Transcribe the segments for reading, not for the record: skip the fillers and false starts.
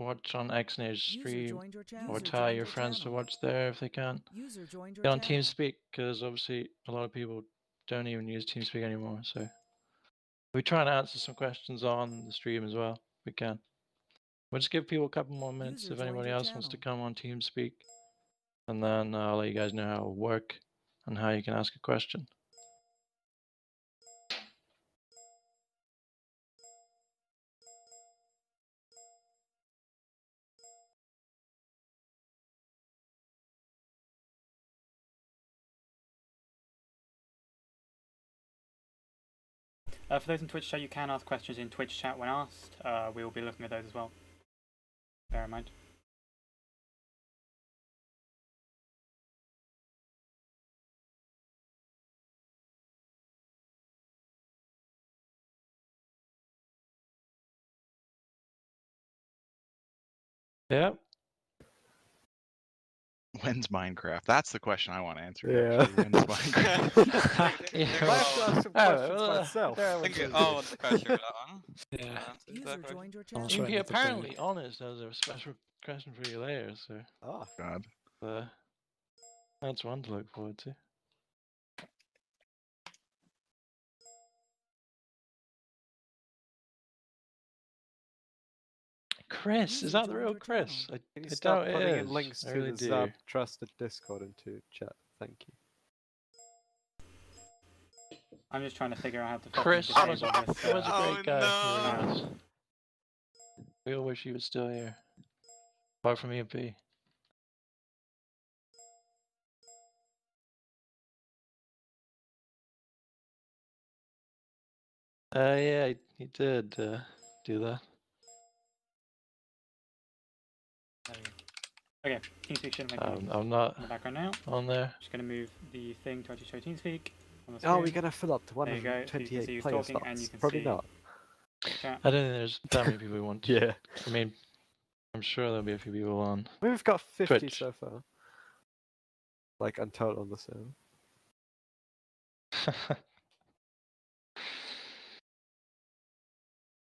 watch on TheXnator's stream, joined your channel. or tell your friends to watch there if they can. User joined your Get on channel. TeamSpeak, because obviously a lot of people don't even use TeamSpeak anymore, so we try and answer some questions on the stream as well, if we can. We'll just give people a couple more minutes User if joined anybody your else wants to channel. come on TeamSpeak, and then I'll let you guys know how it'll work and how you can ask a question. For those in Twitch chat, you can ask questions in Twitch chat when asked. We will be looking at those as well. Bear in mind. Yep. When's Minecraft? That's the question I want answered. Yeah. Actually. When's Minecraft? Yeah, I have to ask some questions myself. Oh, the question for that one. Yeah. User joined your channel. I'll you try can be not to bring apparently honest. There's a special question for you later, so Ah, God. that's one to look forward to. Chris, is User that the joined real your Chris? channel. can you I start doubt it putting in is. links I to really the do. ZARP Trusted Discord into chat? Thank you. I'm just trying to figure out how to Chris fucking was, disable this. was a Oh, great guy. no. He really was. We all wish he was still here. Apart from EMP. Yeah, he did do that. Okay, TeamSpeak shouldn't make I'm in not the background now. on there. Just going to move the thing to actually show TeamSpeak on the screen. Oh, we're gonna fill up to There you go, so you can see 128 who's player talking and you slots. can Probably see not. chat. I don't think there's that many people who want to. Yeah. I mean, I'm sure there'll be a few people on. We've got 50 Twitch. so far. Like, in total on the server.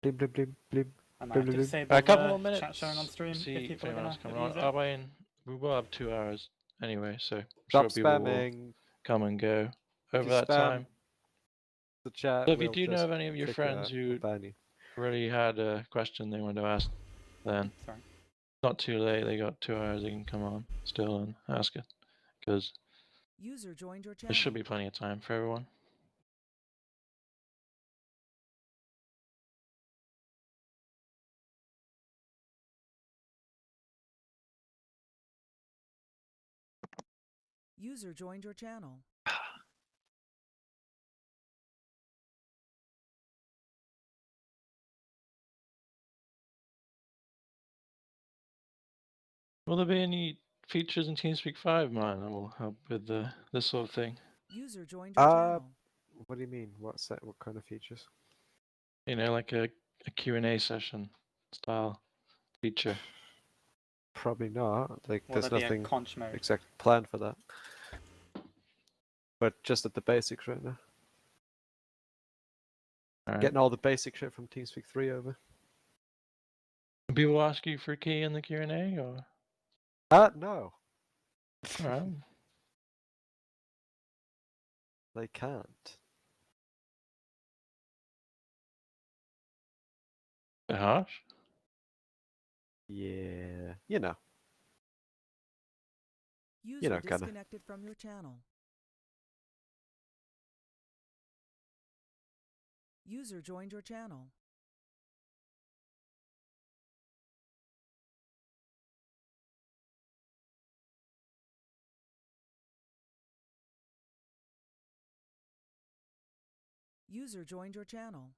Blim, blim, blim, blim. I might have to Blim, blim, disable A couple the more minutes. chat showing on stream See if people are anyone going else to coming on. use it. I mean, we will have 2 hours anyway, so I'm Stop sure people will spamming come and go over you that spam time. the chat. So if you we'll do know just of any of your kick you friends out who or ban you. really had a question they wanted to ask, then Sorry. not too late. They got 2 hours. They can come on still and ask it, because User joined your channel. there should be plenty of time for everyone. User joined your channel. Will there be any features in TeamSpeak 5, man, that will help with this sort of thing? User joined your channel. What do you mean? What kind of features? You know, like a Q&A session style feature. Probably not. Like, Will there's there be a nothing conch mode? exactly planned for that. But just at the basics right now. Alright. Getting all the basic shit from TeamSpeak 3 over. People ask you for a key in the Q&A, or? No. Alright. They can't. Bit harsh. Yeah. You know. User know, kinda. disconnected from your channel. User joined your channel. User joined your channel.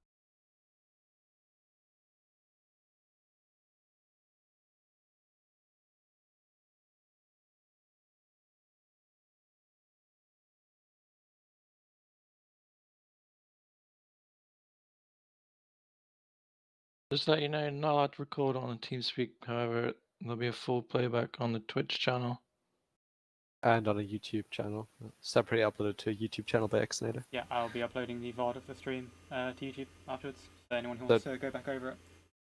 Just to let you know, you're not allowed to record on the TeamSpeak, however, there'll be a full playback on the Twitch channel. And on a YouTube channel. Separately uploaded to a YouTube channel by TheXnator. Yeah, I'll be uploading the VOD of the stream to YouTube afterwards. So anyone who wants to go back over it.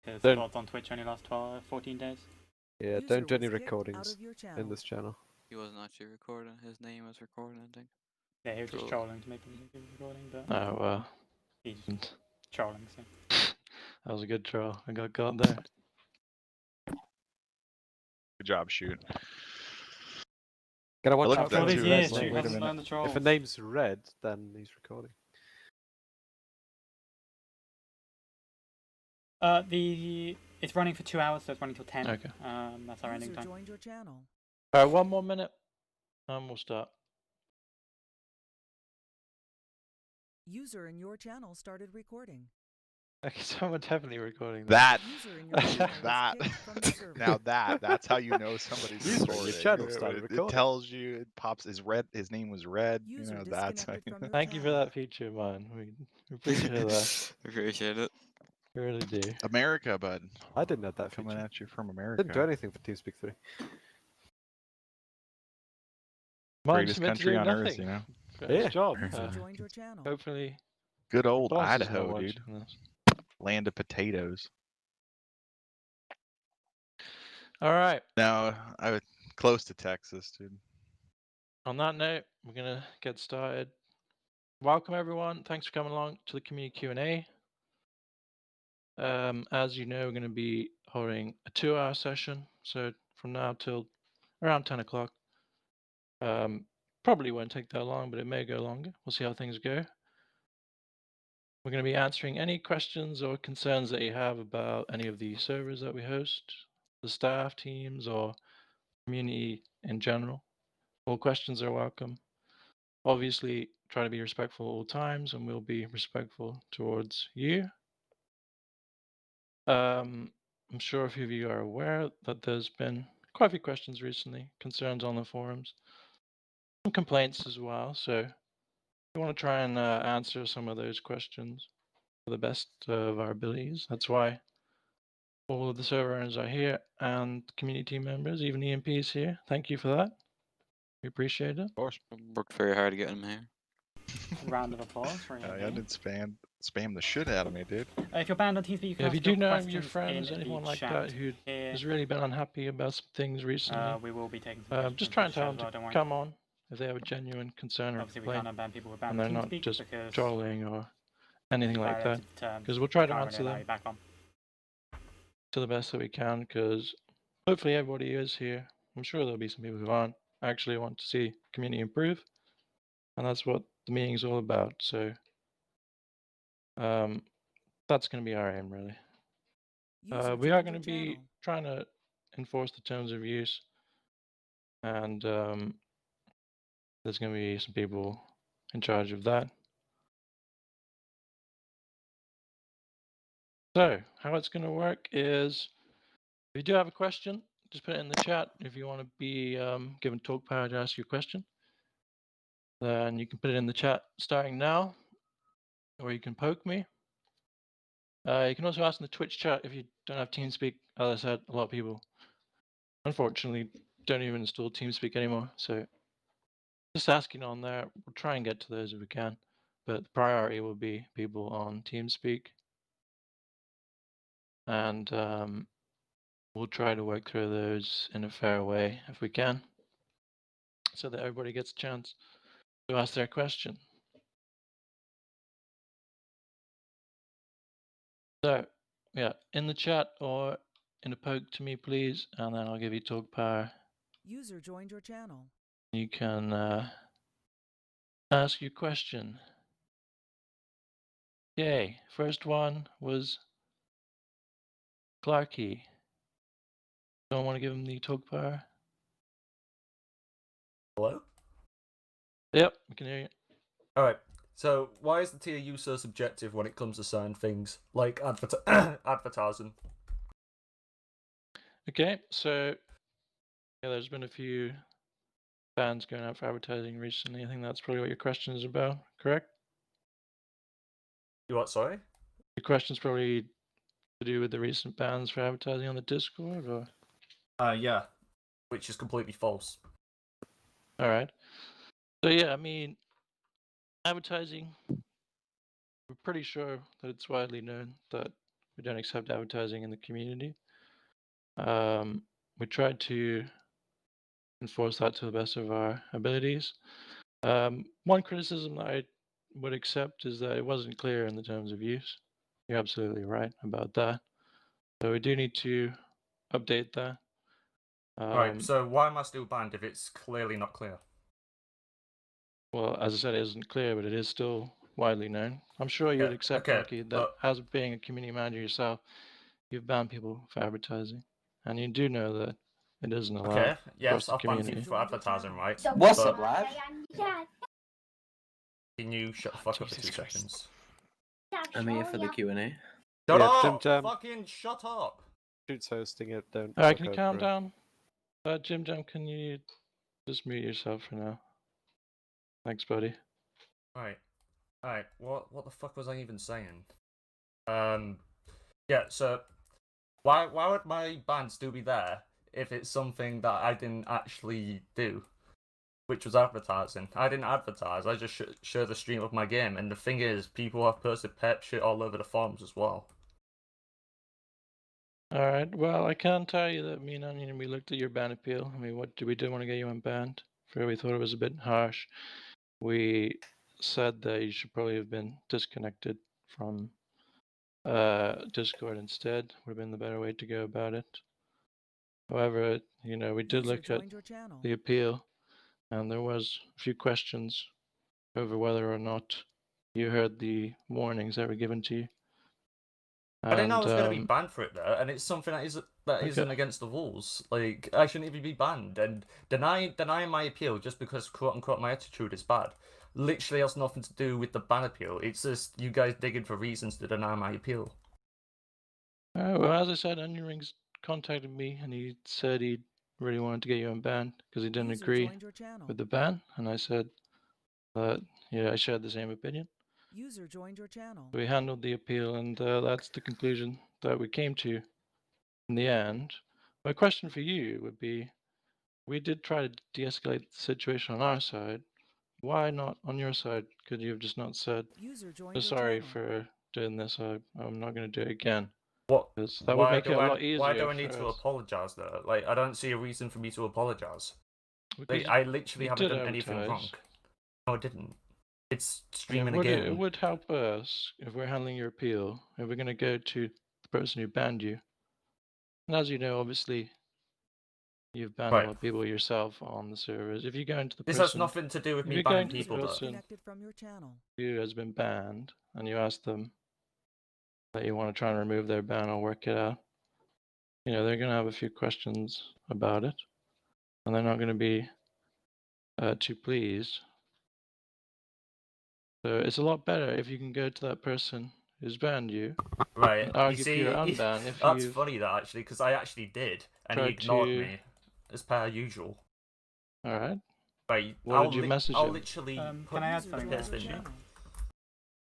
Because Don't- VODs on Twitch only last 14 days. Yeah, User don't do was any kicked out recordings of your in channel. this channel. He wasn't actually recording. His name was recording, I think. Yeah, he was just Cool. trolling to make people think he was recording, but Oh well. he's And trolling, so. that was a good troll. I got caught there. Good job, shoot. Gotta watch looked out at for that All those these too, red years, like, Shoot wait a hasn't minute. learned the trolls. If a name's red, then he's recording. It's running for 2 hours, so it's running till 10. Okay. That's our ending User time. joined your channel. All right, one more minute, and we'll start. User in your channel started recording. Okay, so we're definitely recording That, User in your channel was that, kicked from the server. now that's how you know somebody's User, your recording. channel started It recording. tells you, it pops, his name was red, User that's how disconnected you from know. your Thank you for channel. that feature, man. We appreciate that. Appreciate it. We really do. America, bud. I didn't have that Coming feature. at you from America. Didn't do anything for TeamSpeak 3. Mine's Greatest meant to country do on nothing. earth, you know. Great Yeah. job. User joined your channel. Hopefully, Good old boss is not Idaho, dude. watching this. Land of potatoes. All right. Now, I would close to Texas, dude. On that note, we're gonna get started. Welcome everyone. Thanks for coming along to the community Q&A. As you know, we're going to be holding a 2-hour session. So from now till around 10 o'clock. Probably won't take that long, but it may go longer. We'll see how things go. We're going to be answering any questions or concerns that you have about any of the servers that we host, the staff teams, or community in general. All questions are welcome. Obviously, try to be respectful at all times, and we'll be respectful towards you. I'm sure a few of you are aware that there's been quite a few questions recently, concerns on the forums, some complaints as well. So we want to try and answer some of those questions to the best of our abilities. That's why all of the server owners are here and community team members, even EMP is here. Thank you for that. We appreciate it. Of course. Worked very hard to get him here. Round of applause for him. I did spam the shit out of me, dude. If you're banned on TeamSpeak, you can Yeah, if ask you do your know of your questions friends, in anyone the like chat that who here. has really been unhappy about some things recently, We will be taking some questions just on try and Twitch tell chat them as well, don't to worry. come on if they have a genuine concern or Obviously, we complaint, can't unban people with and banned they're not TeamSpeak just because trolling or anything like that. violated terms. Because we'll try I to can't answer really allow them you back on. to the best that we can, because hopefully everybody is here. I'm sure there'll be some people who aren't, actually want to see community improve, and that's what the meeting is all about. So that's going to be our aim, really. User We are joined going your to be channel. trying to enforce the terms of use, and there's going to be some people in charge of that. So how it's going to work is, if you do have a question, just put it in the chat. If you want to be given talk power to ask your question, then you can put it in the chat starting now, or you can poke me. You can also ask in the Twitch chat if you don't have TeamSpeak. As I said, a lot of people, unfortunately, don't even install TeamSpeak anymore. So just asking on there. We'll try and get to those if we can, but the priority will be people on TeamSpeak. And we'll try to work through those in a fair way if we can, so that everybody gets a chance to ask their question. So, yeah, in the chat or in a poke to me, please, and then I'll give you talk power. User joined your channel. You can ask your question. Okay, first one was Clarky. Don't want to give him the talk power? Hello? Yep, we can hear you. Alright, so why is the TAU so subjective when it comes to certain things, like advertising? Okay, so yeah, there's been a few bans going out for advertising recently. I think that's probably what your question is about, correct? You what, sorry? Your question's probably to do with the recent bans for advertising on the Discord, or? Yeah. Which is completely false. All right. So yeah, I mean, advertising, we're pretty sure that it's widely known that We don't accept advertising in the community. We tried to enforce that to the best of our abilities. One criticism that I would accept is that it wasn't clear in the terms of use. You're absolutely right about that. So we do need to update that. Right, so why am I still banned if it's clearly not clear? Well, as I said, it isn't clear, but it is still widely known. I'm sure you'd Yeah, accept, okay, Rocky, that but- as being a community manager yourself, you've banned people for advertising. And you do know that it isn't allowed Okay, across yes, the I've banned community. people for advertising, right? What's But up, lad? Can you shut the fuck up for Jesus 2 Christ. seconds? I'm here for the Q&A. Shut Yeah, up! Jim Jam. Fucking shut up! Shoot's hosting it. Don't. All right, fuck can you over calm it. down? Jim Jam, can you just mute yourself for now? Thanks, buddy. Alright, what the fuck was I even saying? Yeah, so why would my ban still be there if it's something that I didn't actually do, which was advertising? I didn't advertise. I just showed the stream of my game, and the thing is, people have posted pep shit all over the forums as well. All right. Well, I can tell you that me and Onion, we looked at your ban appeal. I mean, what we did want to get you unbanned. For we thought it was a bit harsh. We said that you should probably have been disconnected from Discord instead. Would have been the better way to go about it. However, you know, we did User look at joined your channel. the appeal, and there was a few questions over whether or not you heard the warnings that were given to you. I didn't know I was going to be And, banned for it though, and it's something that isn't Okay. against the rules. Like I shouldn't even be banned, and denying my appeal just because quote unquote my attitude is bad, literally has nothing to do with the ban appeal. It's just you guys digging for reasons to deny my appeal. Well, as I said, Onion Rings contacted me and he said he really wanted to get you unbanned because he didn't User agree joined your channel. with the ban, and I said that I shared the same opinion. User joined your channel. We handled the appeal, and that's the conclusion that we came to in the end. My question for you would be, we did try to de-escalate the situation on our side. Why not on your side? Could you have just not said, User joined "Oh, your sorry channel. for doing this, I'm not going to do it again"? What? 'Cause that would make it a lot Why easier do I need for to us. apologize though? Like I don't see a reason for me to apologize. Because Like I literally you haven't did done anything wrong. advertise. No, I didn't. It's Yeah, streaming it again. would help us if we're handling your appeal, if we're going to go to the person who banned you. And as you know, obviously, you've banned a lot of people yourself on the servers. If you go into the This person has nothing to do with if me you go banning into the people though. person Disconnected from your channel. who has been banned and you ask them that you want to try and remove their ban or work it out, you know, they're going to have a few questions about it, and they're not going to be too pleased. So it's a lot better if you can go to that person who's banned you, Right. and You argue for see, your unban if that's you funny that actually, because I actually did, and he tried ignored to. me, as per usual. All right. Right. What did you message I'll him? literally put Can I add User something joined piss your in you. channel.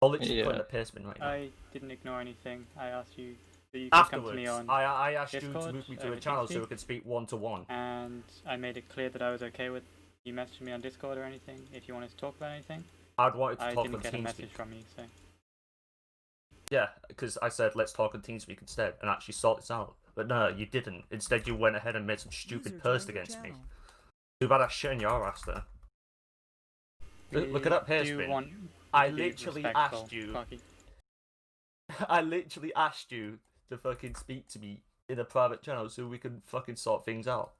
I'll literally put in Yeah. a piss bin right now. I didn't ignore anything. I asked you that you could come to Afterwards, me on, I asked you Discord, to move me to over a channel so TeamSpeak. we could speak one to one. and I made it clear that I was okay with you messaging me on Discord or anything. If you wanted to talk about anything, I'd wanted to I talk didn't on get a message TeamSpeak. from you. So Yeah, because I said let's talk on TeamSpeak instead and actually sort this out. But no, you didn't. Instead, you went ahead and made some stupid User post joined your against me. channel. Too bad I shit in your ass there. Look at that do piss you bin. want I to be literally respectful, asked you. Cocky? I literally asked you to fucking speak to me in a private channel so we can fucking sort things out.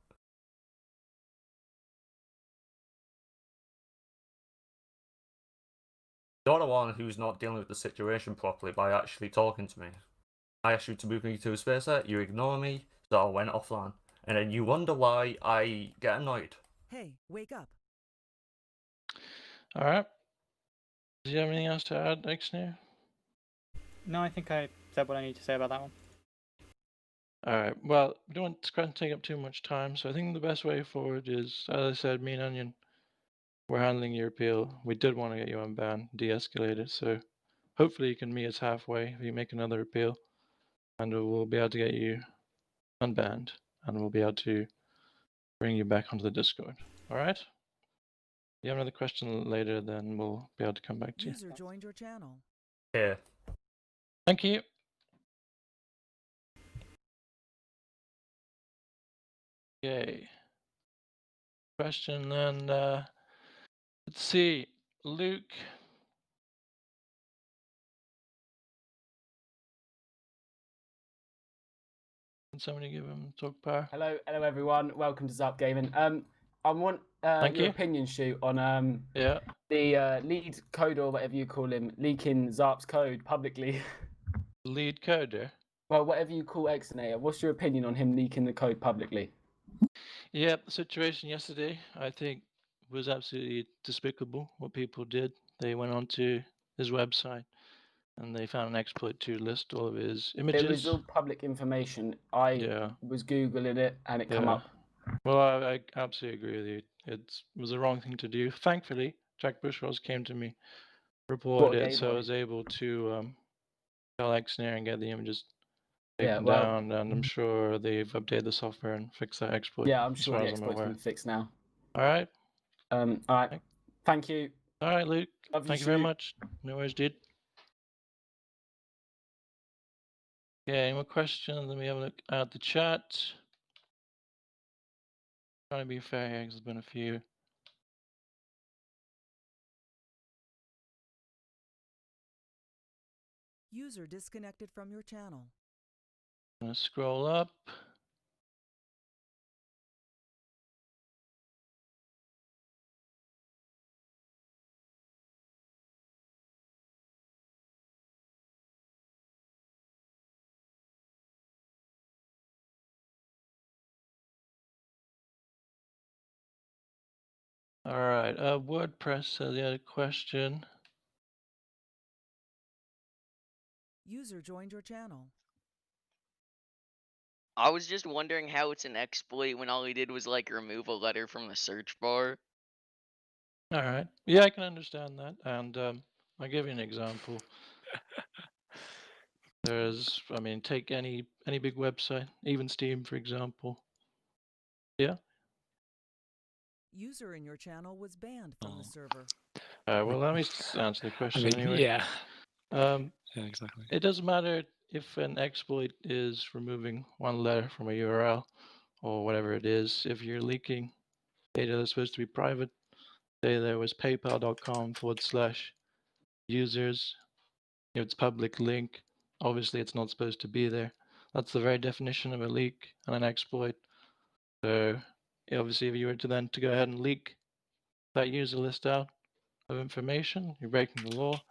You're the one who's not dealing with the situation properly by actually talking to me. I asked you to move me to a spacer, you ignore me, so I went offline. And then you wonder why I get annoyed. Hey, wake up. All right. Do you have anything else to add, TheXnator? No, I think I said what I need to say about that one. All right. Well, we don't want to take up too much time, so I think the best way forward is, as I said, me and Onion, we're handling your appeal. We did want to get you unbanned, de-escalate it, so hopefully you can meet us halfway if you make another appeal, and we'll be able to get you unbanned, and we'll be able to bring you back onto the Discord. All right? If you have another question later, then we'll be able to come back to you. User joined your channel. Here. Thank you. Okay. Question then. Let's see, Luke. Can somebody give him talk power? Hello everyone. Welcome to ZARP Gaming. I want Thank your you. opinion, shoot, on Yeah. the lead code, or whatever you call him, leaking ZARP's code publicly. Lead coder. Well, whatever you call TheXnator. What's your opinion on him leaking the code publicly? Yeah, the situation yesterday, I think, was absolutely despicable. What people did, they went onto his website and they found an exploit to list all of his images. It was all public information. I was Googling it and it come up. Well, I absolutely agree with you. It was the wrong thing to do. Thankfully, Jack Bushross came to me, reported it, so I was able to tell TheXnator and get the images taken down, and I'm sure they've updated the software and fixed that exploit. Yeah, I'm as sure far the as I'm exploit's aware. been fixed now. All right. All right. Thank you. All right, Luke. Love you, Thank you very Shoot. much. No worries, dude. Okay, any more questions? Let me have a look at the chat. Trying to be fair here, 'cause there's been a few. User disconnected from your channel. I'm gonna scroll up. All right, WordPress has the other question. User joined your channel. I was just wondering how it's an exploit when all he did was like remove a letter from the search bar. All right. Yeah, I can understand that. And I'll give you an example. There's, I mean, take any big website, even Steam, for example. Yeah. User in your channel was banned from the server. Well, let me answer the question anyway. Yeah. Yeah, exactly. It doesn't matter if an exploit is removing one letter from a URL or whatever it is. If you're leaking data that's supposed to be private, say there was paypal.com/users. If it's public link, obviously it's not supposed to be there. That's the very definition of a leak and an exploit. So obviously, if you were to then to go ahead and leak that user list out of information, you're breaking the law and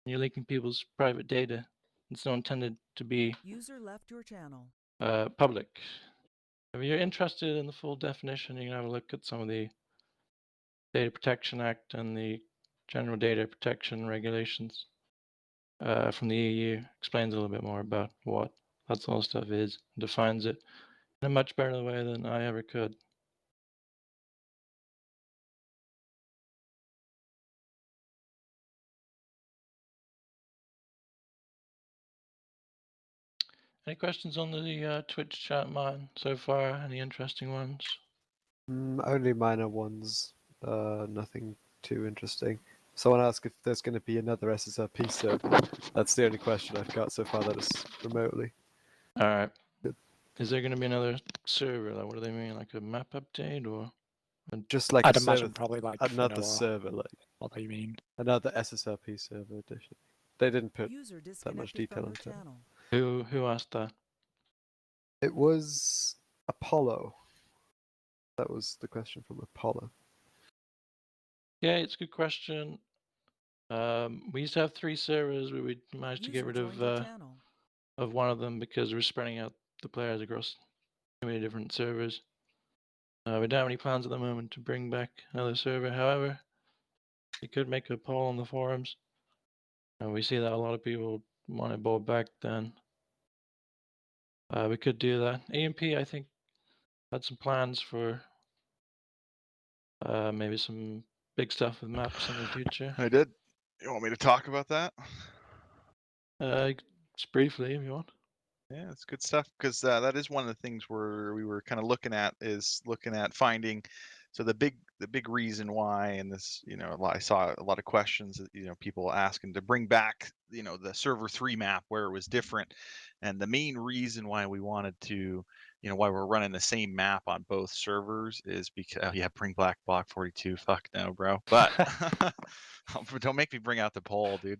you're leaking people's private data. It's not intended to be User left your channel. public. If you're interested in the full definition, you can have a look at some of the Data Protection Act and the General Data Protection Regulations from the EU. Explains a little bit more about what that sort of stuff is, defines it in a much better way than I ever could. Any questions on the Twitch chat, mine, so far? Any interesting ones? Only minor ones. Nothing too interesting. Someone asked if there's going to be another SSRP server. That's the only question I've got so far that is remotely. All right. Good. Is there going to be another server? Like, what do they mean? Like a map update or? Just like I'd a imagine server, probably like another vanilla. server, like What do you mean? another SSRP server edition. They didn't put User that much disconnected detail from your into it. channel. Who asked that? It was Apollo. That was the question from Apollo. Yeah, it's a good question. We used to have 3 servers, but we managed to get rid of one of them because we're spreading out the players across too many different servers. We don't have any plans at the moment to bring back another server. However, you could make a poll on the forums, and we see that a lot of people want it brought back. Then we could do that. EMP, I think, had some plans for maybe some big stuff with maps in the future. I did. You want me to talk about that? Just briefly, if you want. Yeah, it's good stuff because that is one of the things where we were kind of looking at finding. So the big the big reason why, and this, I saw a lot of questions that, people asking to bring back, the server 3 map where it was different. And the main reason why we wanted to, why we're running the same map on both servers is because, oh yeah, bring back Block 42. Fuck no, bro. But don't make me bring out the poll, dude.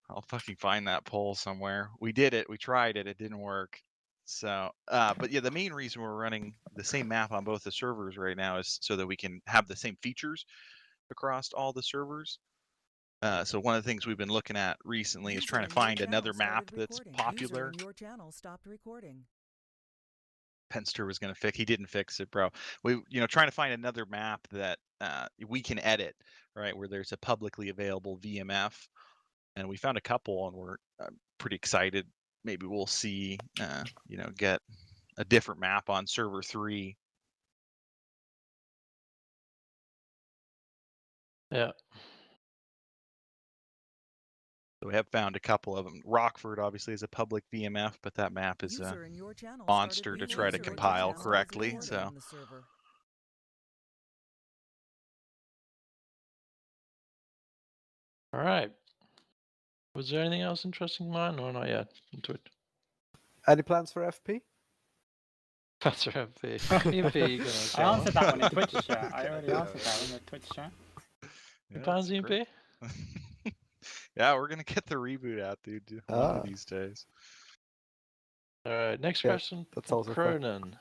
I'll fucking find that poll somewhere. We did it. We tried it. It didn't work. So, but yeah, the main reason we're running the same map on both the servers right now is so that we can have the same features across all the servers. So one of the things we've been looking at recently is trying to find another map that's popular. Your channel stopped recording. Penster was going to fix. He didn't fix it, bro. We, trying to find another map that we can edit, right? Where there's a publicly available VMF, and we found a couple, and we're pretty excited. Maybe we'll see, get a different map on server 3. Yeah. So we have found a couple of them. Rockford obviously is a public VMF, but that map is a monster to try to compile correctly. So. All right. Was there anything else interesting in mine or not yet? Into it. Any plans for FP? That's for FP. EMP, you gonna I answered that one in Twitch chat. I already answered that one in the Twitch chat. Yeah, plans EMP? Yeah, we're gonna get the reboot out, dude. One of these days. All right. Next question. That's from also Cronin.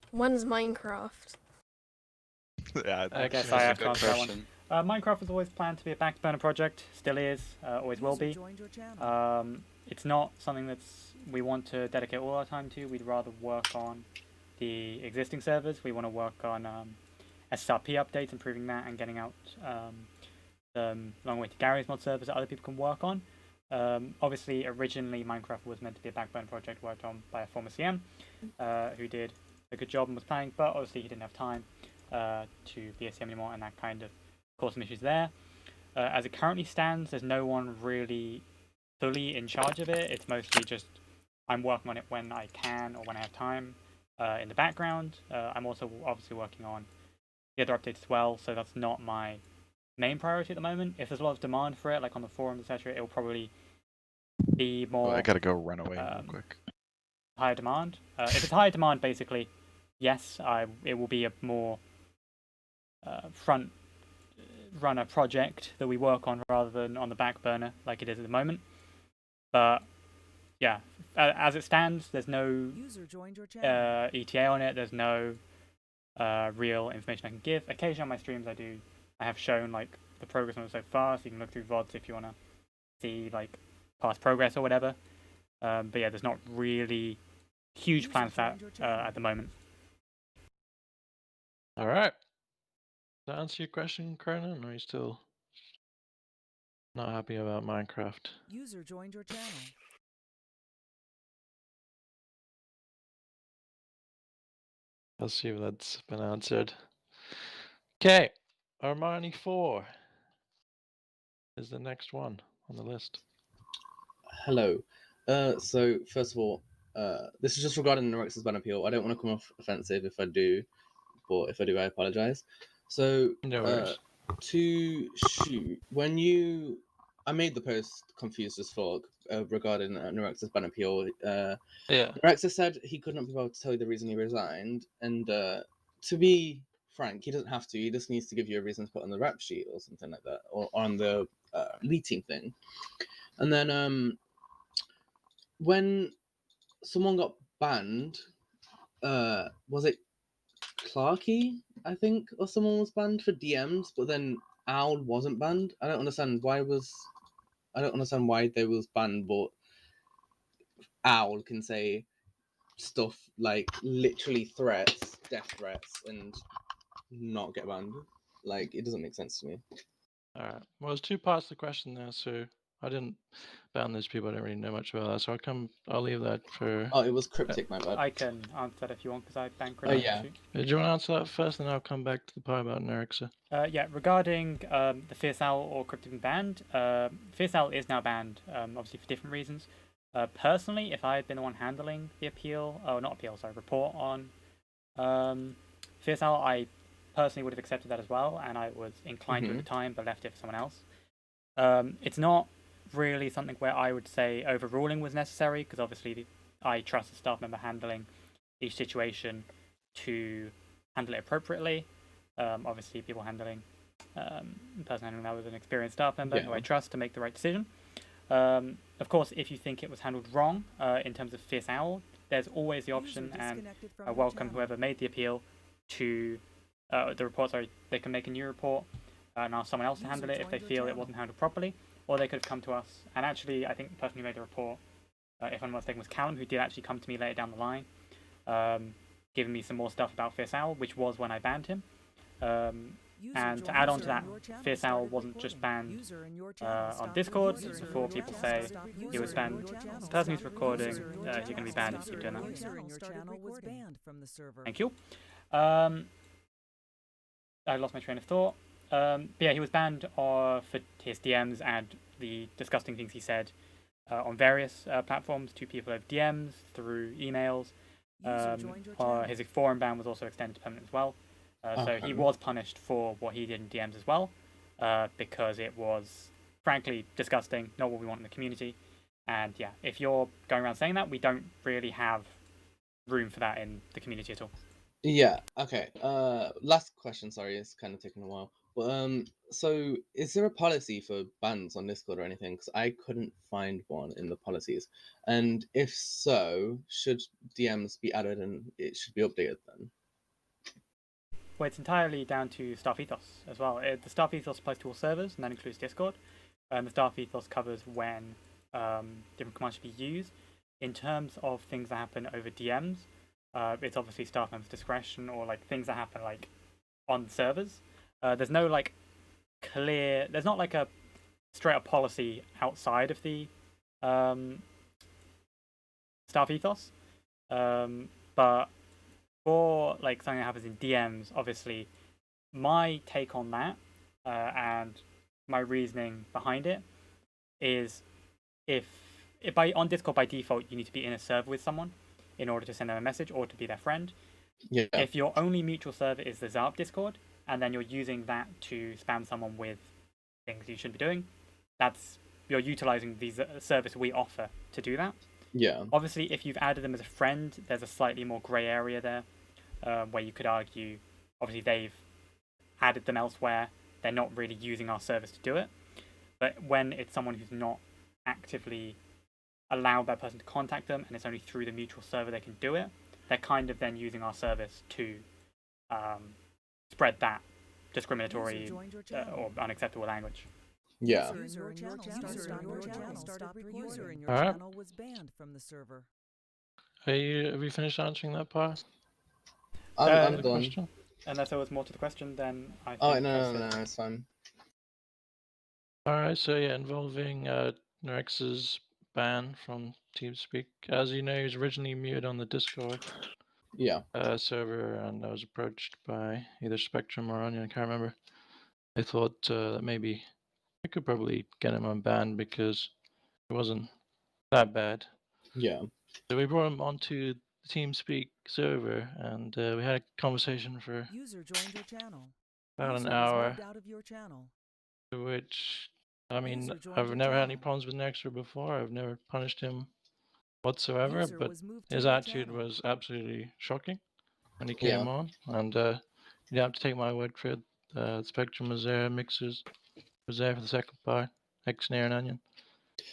When's Minecraft? Yeah, I guess I have to answer that one. Minecraft was always planned to be a back burner project, still is, always will be. It's not something we want to dedicate all our time to. We'd rather work on the existing servers. We want to work on SRP updates, improving that, and getting out Long Way to Gary's mod servers that other people can work on. Obviously, originally Minecraft was meant to be a back burner project worked on by a former CM who did a good job and was planning, but obviously he didn't have time to be a CM anymore, and that kind of caused some issues there. As it currently stands, there's no one really fully in charge of it. It's mostly just I'm working on it when I can or when I have time in the background. I'm also obviously working on the other updates as well, so that's not my main priority at the moment. If there's a lot of demand for it, like on the forums, etc., it will probably be more. Oh, I gotta go run away real quick. Higher demand. If it's higher demand, basically, yes, it will be a more front runner project that we work on rather than on the back burner like it is at the moment. But yeah, as it stands, there's no ETA on it. There's no real information I can give. Occasionally on my streams, I have shown like the progress on it so far, so you can look through VODs if you want to see like past progress or whatever. But yeah, there's not really huge plans for that at the moment. All right. Does that answer your question, Cronin, or are you still not happy about Minecraft? User joined your channel. Let's see if that's been answered. Okay, Armani 4 is the next one on the list. Hello. So first of all, this is just regarding Norex's ban appeal. I don't want to come off offensive if I do, but if I do, I apologize. So to shoot, I made the post confused as fuck regarding Norex's ban appeal. Norexa said he couldn't be able to tell you the reason he resigned, and to be frank, he doesn't have to. He just needs to give you a reason to put on the rap sheet or something like that, or on the lead team thing. And then when someone got banned, was it Clarky, I think, or someone was banned for DMs, but then Owl wasn't banned. I don't understand why they was banned, but Owl can say stuff like literally threats, death threats, and not get banned. Like, it doesn't make sense to me. All right. Well, there's two parts to the question there, so I didn't ban those people. I don't really know much about that, so I'll leave that for. Oh, it was cryptic, my bad. I can answer that if you want, because I banned cryptic. Oh yeah. Do you want to answer that first, and then I'll come back to the part about Nerexa? Yeah, regarding the Fierce Owl or cryptic banned, Fierce Owl is now banned, obviously for different reasons. Personally, if I had been the one handling the report on Fierce Owl, I personally would have accepted that as well, and I was inclined to at the time, but left it for someone else. It's not really something where I would say overruling was necessary, because obviously I trust the staff member handling each situation to handle it appropriately. Obviously, people handling, the person handling that was an experienced staff member who I trust to make the right decision. Of course, if you think it was handled wrong in terms of Fierce Owl, there's always the option, and I welcome whoever made the appeal to the report. Sorry, they can make a new report and ask someone else to handle it if they feel it wasn't handled properly, or they could have come to us. And actually, I think the person who made the report, if I'm not mistaken, was Callum, who did actually come to me later down the line, giving me some more stuff about Fierce Owl, which was when I banned him. And to add on to that, Fierce Owl wasn't just banned on Discord. Before people say he was banned, the person who's recording, you're going to be banned if you keep doing that. Thank you. I lost my train of thought. But yeah, he was banned for his DMs and the disgusting things he said on various platforms to people over DMs, through emails. His forum ban was also extended to permanent as well. So he was punished for what he did in DMs as well, because it was frankly disgusting, not what we want in the community. And yeah, if you're going around saying that, we don't really have room for that in the community at all. Yeah, okay. Last question, sorry, it's kind of taking a while. But so is there a policy for bans on Discord or anything? Because I couldn't find one in the policies. And if so, should DMs be added and it should be updated then? Well, it's entirely down to staff ethos as well. The staff ethos applies to all servers, and that includes Discord. And the staff ethos covers when different commands should be used. In terms of things that happen over DMs, it's obviously staff members' discretion, or like things that happen like on servers. There's no like clear. There's not like a straight up policy outside of the staff ethos, but for like something that happens in DMs, obviously, my take on that and my reasoning behind it is if on Discord by default you need to be in a server with someone in order to send them a message or to be their friend. Yeah. If your only mutual server is the ZARP Discord, and then you're using that to spam someone with things you shouldn't be doing, you're utilizing the service we offer to do that. Yeah. Obviously, if you've added them as a friend, there's a slightly more grey area there, where you could argue, obviously they've added them elsewhere, they're not really using our service to do it. But when it's someone who's not actively allowed that person to contact them, and it's only through the mutual server they can do it, they're kind of then using our service to spread that discriminatory or unacceptable language. Yeah. User in your Alright. channel was banned from the server. Have you finished answering that part? I'm The done. question? Unless there was more to the question, then I think Oh, no, it's fine. Alright, so yeah, involving Nerex's ban from TeamSpeak. As you know, he was originally muted on the Discord server, and I was approached by either Spectrum or Onion, I can't remember. I thought that maybe I could probably get him unbanned because it wasn't that bad. Yeah. So we brought him onto the TeamSpeak server, and we had a conversation for about an hour. Which, I mean, I've never had any problems with Nexer before. I've never punished him whatsoever, but his attitude was absolutely shocking when he came on. And you have to take my word for it. Spectrum was there, Mixers was there for the second part, TheXnator and Onion.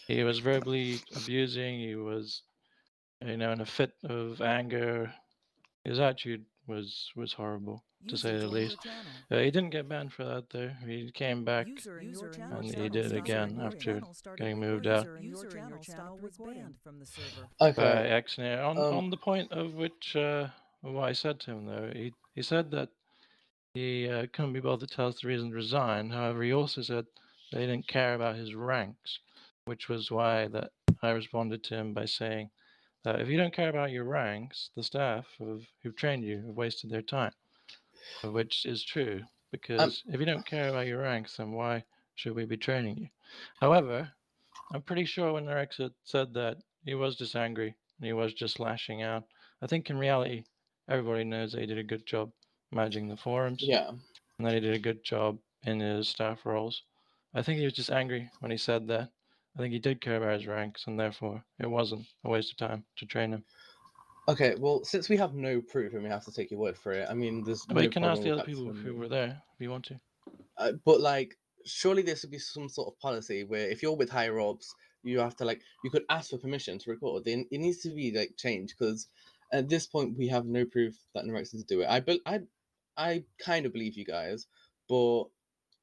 He was verbally abusing, he was, in a fit of anger. His attitude was horrible, to say the least. He didn't get banned for that though. He came back and he did it again after getting moved out. Okay. Actually, on the point of which what I said to him though, he said that he couldn't be bothered to tell us the reason to resign. However, he also said that he didn't care about his ranks, which was why that I responded to him by saying that if you don't care about your ranks, the staff who've trained you have wasted their time, which is true, because if you don't care about your ranks, then why should we be training you? However, I'm pretty sure when Rex had said that, he was just angry and he was just lashing out. I think in reality, everybody knows that he did a good job managing the forums. Yeah. And that he did a good job in his staff roles. I think he was just angry when he said that. I think he did care about his ranks, and therefore it wasn't a waste of time to train him. Okay, well, since we have no proof and we have to take your word for it, I mean, there's But no you can ask problem the with other people who were there if you want to. But like, surely there should be some sort of policy where if you're with higher ups, you have to like, you could ask for permission to record. Then it needs to be like changed because at this point we have no proof that Norexes do it. I kind of believe you guys, but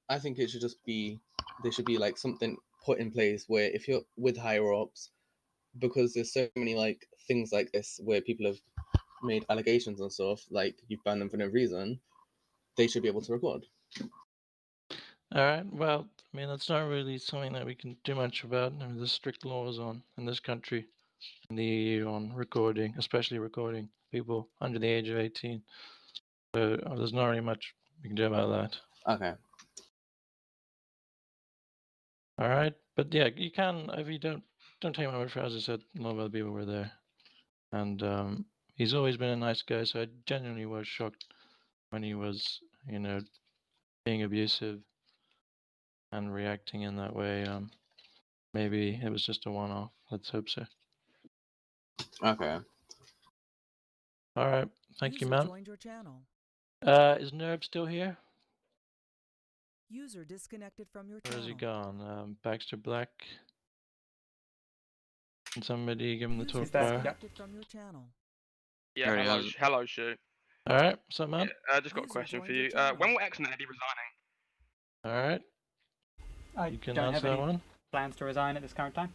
I think it should just be there should be like something put in place where if you're with higher ups, because there's so many like things like this where people have made allegations and stuff, like you've banned them for no reason, they should be able to record. All right. Well, I mean, that's not really something that we can do much about. I mean, there's strict laws on in this country, in the EU, on recording, especially recording people under the age of 18. So there's not really much we can do about that. Okay. All right. But yeah, you can if you don't take my word for it. As I said, a lot of other people were there, and he's always been a nice guy. So I genuinely was shocked when he was, being abusive and reacting in that way. Maybe it was just a one-off. Let's hope so. Okay. All right. Thank you, User man. joined your channel. Is Nerb still here? User disconnected from your Where channel. has he gone? Baxter Black. Can somebody give him the talk bar? Disconnected from your channel. Yeah, Already hello, has it. hello, Shu. All right. What's up, man? Yeah, just got a User question for joined your you. channel. When will TheXnator be resigning? All right. I You can don't answer have that any one. plans to resign at this current time.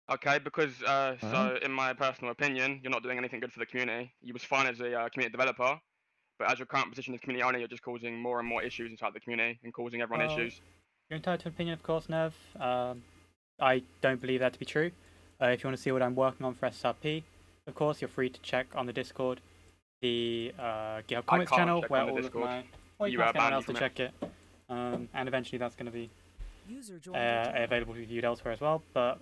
Okay, because Alright. so in my personal opinion, you're not doing anything good for the community. You was fine as a community developer, but as your current position as community owner, you're just causing more and more issues inside the community and causing everyone issues. You're entitled to an opinion, of course, Nerv. I don't believe that to be true. If you want to see what I'm working on for SRP, of course, you're free to check on the Discord, the GitHub Comics channel, where all of my... Or you can ask anyone else to check it. And eventually that's going to be available to be viewed elsewhere as well, but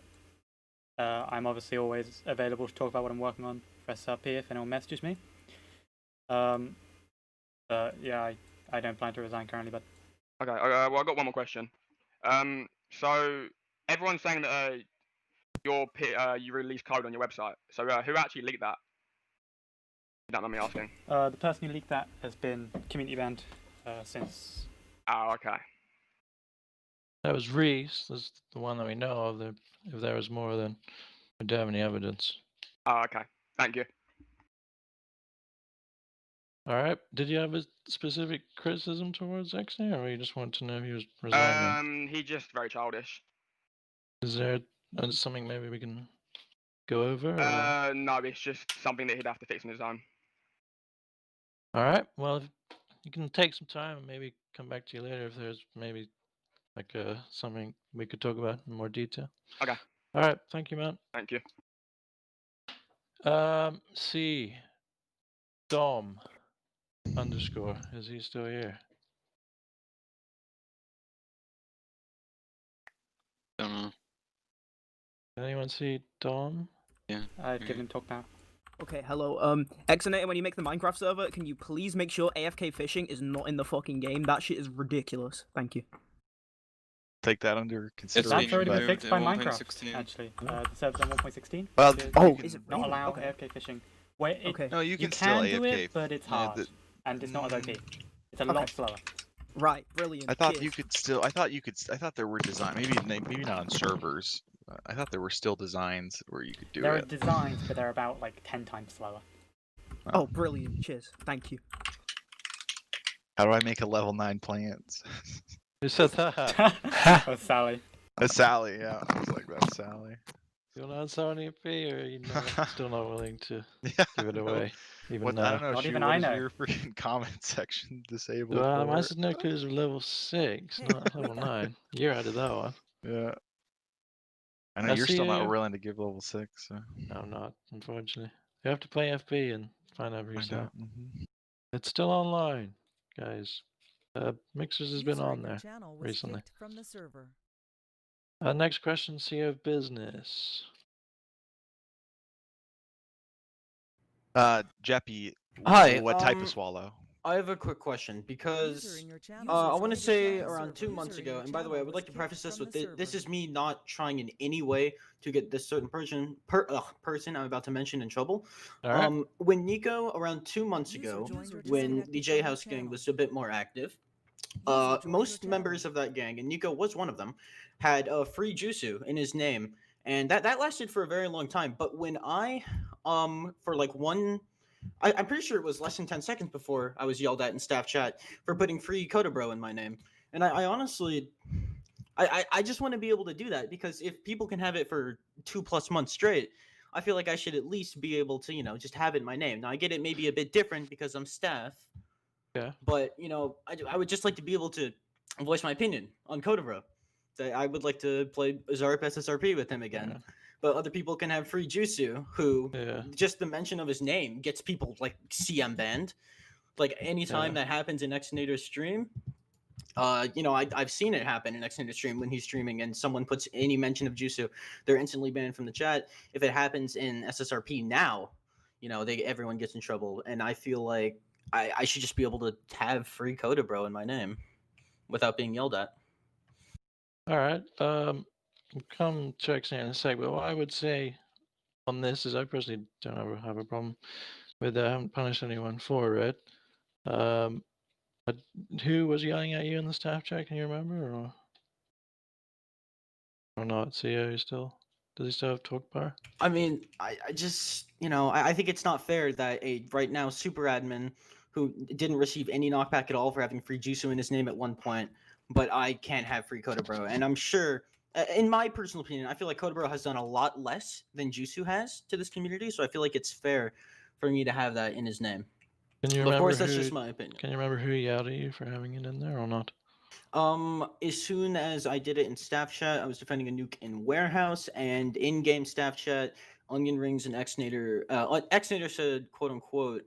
I'm obviously always available to talk about what I'm working on for SRP if anyone messages me. But yeah, I don't plan to resign currently, but... Okay, well, I got one more question. So everyone's saying that you release code on your website. So who actually leaked that? You don't mind me asking. The person who leaked that has been community banned since... Oh, okay. That was Reese. That's the one that we know of. If there was more, then we don't have any evidence. Oh, okay. Thank you. All right. Did you have a specific criticism towards TheXnator, or you just wanted to know if he was resigning? He's just very childish. Is there something maybe we can go over? Or? No, it's just something that he'd have to fix on his own. All right. Well, you can take some time and maybe come back to you later if there's maybe like something we could talk about in more detail. Okay. All right. Thank you, man. Thank you. See. Dom _ is he still here? Don't know. Can anyone see Dom? Yeah. I've given him talk now. Okay, hello. TheXnator, when you make the Minecraft server, can you please make sure AFK fishing is not in the fucking game? That shit is ridiculous. Thank you. Take that under consideration. That's already been fixed by 1.16. Minecraft, actually. The server's on 1.16. Well, oh, is it not really? allow Okay. AFK fishing. Where Okay. No, you can still do AFK. it, but it's hard, and it's not as OP. It's a lot slower. Right, brilliant. I thought Cheers. you could still. I thought there were design. Maybe not on servers. I thought there were still designs where you could do There are it. designs, but they're about like 10 times slower. Oh, brilliant. Cheers. Thank you. How do I make a level 9 plants? Who said that? Oh, Sally. That's Sally. Yeah, I was like, that's Sally. You want to answer any fee, or are you still not willing to give it No. away? Even What, now? I don't know. Not Shu, even what I is know. your freaking comment section disabled Well, for? mine says no clues of level 6, not level 9. You're out of that one. Yeah. I know I you're see still not you. willing to give level 6. So. I'm not, unfortunately. You have to play FB and find out for yourself. Mm-hmm. It's still online, guys. Mixers has been User on in your there channel was recently. kicked from the server. Next question, CEO of Business. Jeppy, Hi. what type of swallow? I have a quick question because I want to say around 2 months ago, and by the way, I would like to preface this with this is me not trying in any way to get this certain person I'm about to mention in trouble. Right. When Nico around 2 months ago, when the J House gang was a bit more active, most members of that gang, and Nico was one of them, had free Jusu in his name, and that lasted for a very long time. But when I for like I'm pretty sure it was less than 10 seconds before I was yelled at in staff chat for putting free Codabro in my name. And I honestly, I just want to be able to do that because if people can have it for 2+ months straight, I feel like I should at least be able to, just have it in my name. Now, I get it maybe a bit different because I'm staff. Yeah. But, I would just like to be able to voice my opinion on Codabro. That I would like to play ZARP SSRP with him again. Yeah. But other people can have free Jusu, who just the mention of his name gets people like CM banned. Like anytime that happens in TheXnator's stream, I've seen it happen in TheXnator's stream when he's streaming and someone puts any mention of Jusu, they're instantly banned from the chat. If it happens in SSRP now, everyone gets in trouble, and I feel like I should just be able to have free Codabro in my name without being yelled at. All right. Come to TheXnator in a sec, but what I would say on this is I personally don't ever have a problem with I haven't punished anyone for it. But who was yelling at you in the staff chat? Can you remember, or not? CEO still? Does he still have talk power? I mean, I just, I think it's not fair that a right now super admin who didn't receive any knockback at all for having free Jusu in his name at one point, but I can't have free Codabro. And I'm sure, in my personal opinion, I feel like Codabro has done a lot less than Jusu has to this community, so I feel like it's fair for me to have that in his name. Can you But remember of course, that's who, just my opinion. Can you remember who yelled at you for having it in there or not? As soon as I did it in staff chat, I was defending a nuke in warehouse, and in-game staff chat, onion rings and TheXnator. TheXnator said, "quote unquote,"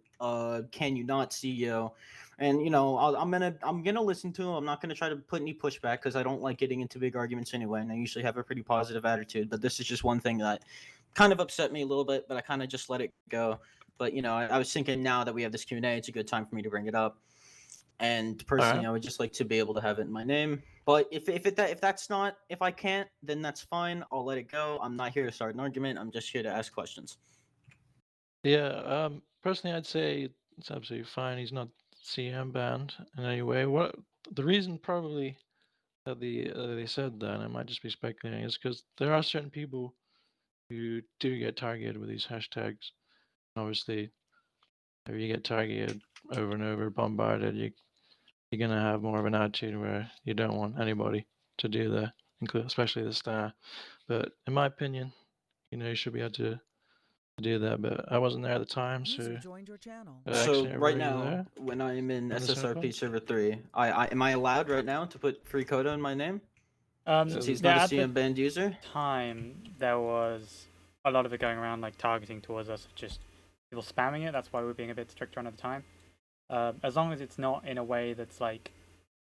can you not, CEO? And I'm gonna listen to him. I'm not gonna try to put any pushback because I don't like getting into big arguments anyway, and I usually have a pretty positive attitude. But this is just one thing that kind of upset me a little bit, but I kind of just let it go. But I was thinking now that we have this Q&A, it's a good time for me to bring it up. And personally, I would just like to be able to have it in my name. But if I can't, then that's fine. I'll let it go. I'm not here to start an argument. I'm just here to ask questions. Yeah. Personally, I'd say it's absolutely fine. He's not CM banned in any way. What the reason probably that they said that, and I might just be speculating, is because there are certain people who do get targeted with these hashtags. Obviously, if you get targeted over and over, bombarded, you're gonna have more of an attitude where you don't want anybody to do that, especially the star. But in my opinion, you should be able to do that. But I wasn't there at the time, so. So right now, when I'm in SSRP server 3, am I allowed right now to put free Coda in my name? Since he's not a CM banned user? Time there was a lot of it going around like targeting towards us, just people spamming it. That's why we're being a bit stricter on at the time. As long as it's not in a way that's like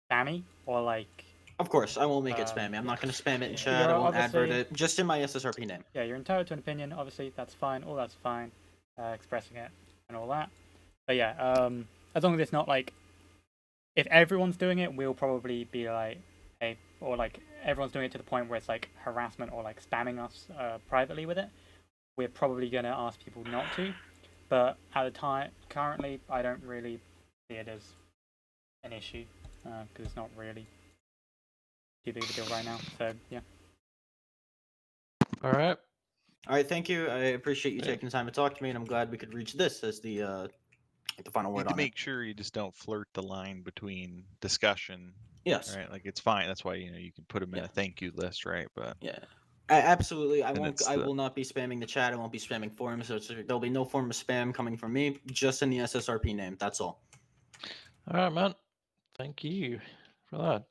spammy or like. Of course, I won't make it spammy. I'm not going to spam it in chat. I won't advert it. Just in my SSRP name. Yeah, you're entitled to an opinion. Obviously, that's fine. All that's fine. Expressing it and all that. But yeah, as long as it's not like, if everyone's doing it, we'll probably be like, hey, or like everyone's doing it to the point where it's like harassment or like spamming us privately with it. We're probably going to ask people not to. But at the time, currently, I don't really see it as an issue because it's not really too big of a deal right now. So yeah. All right. All right. Thank you. I appreciate you taking the time to talk to me, and I'm glad we could reach this as the final word on it. Make sure you just don't flirt the line between discussion. Yes. Right. Like it's fine. That's why you can put them in a thank you list, right? But yeah. Absolutely, I will not be spamming the chat. I won't be spamming forums. So there'll be no form of spam coming from me. Just in the SSRP name. That's all. All right, man. Thank you for that.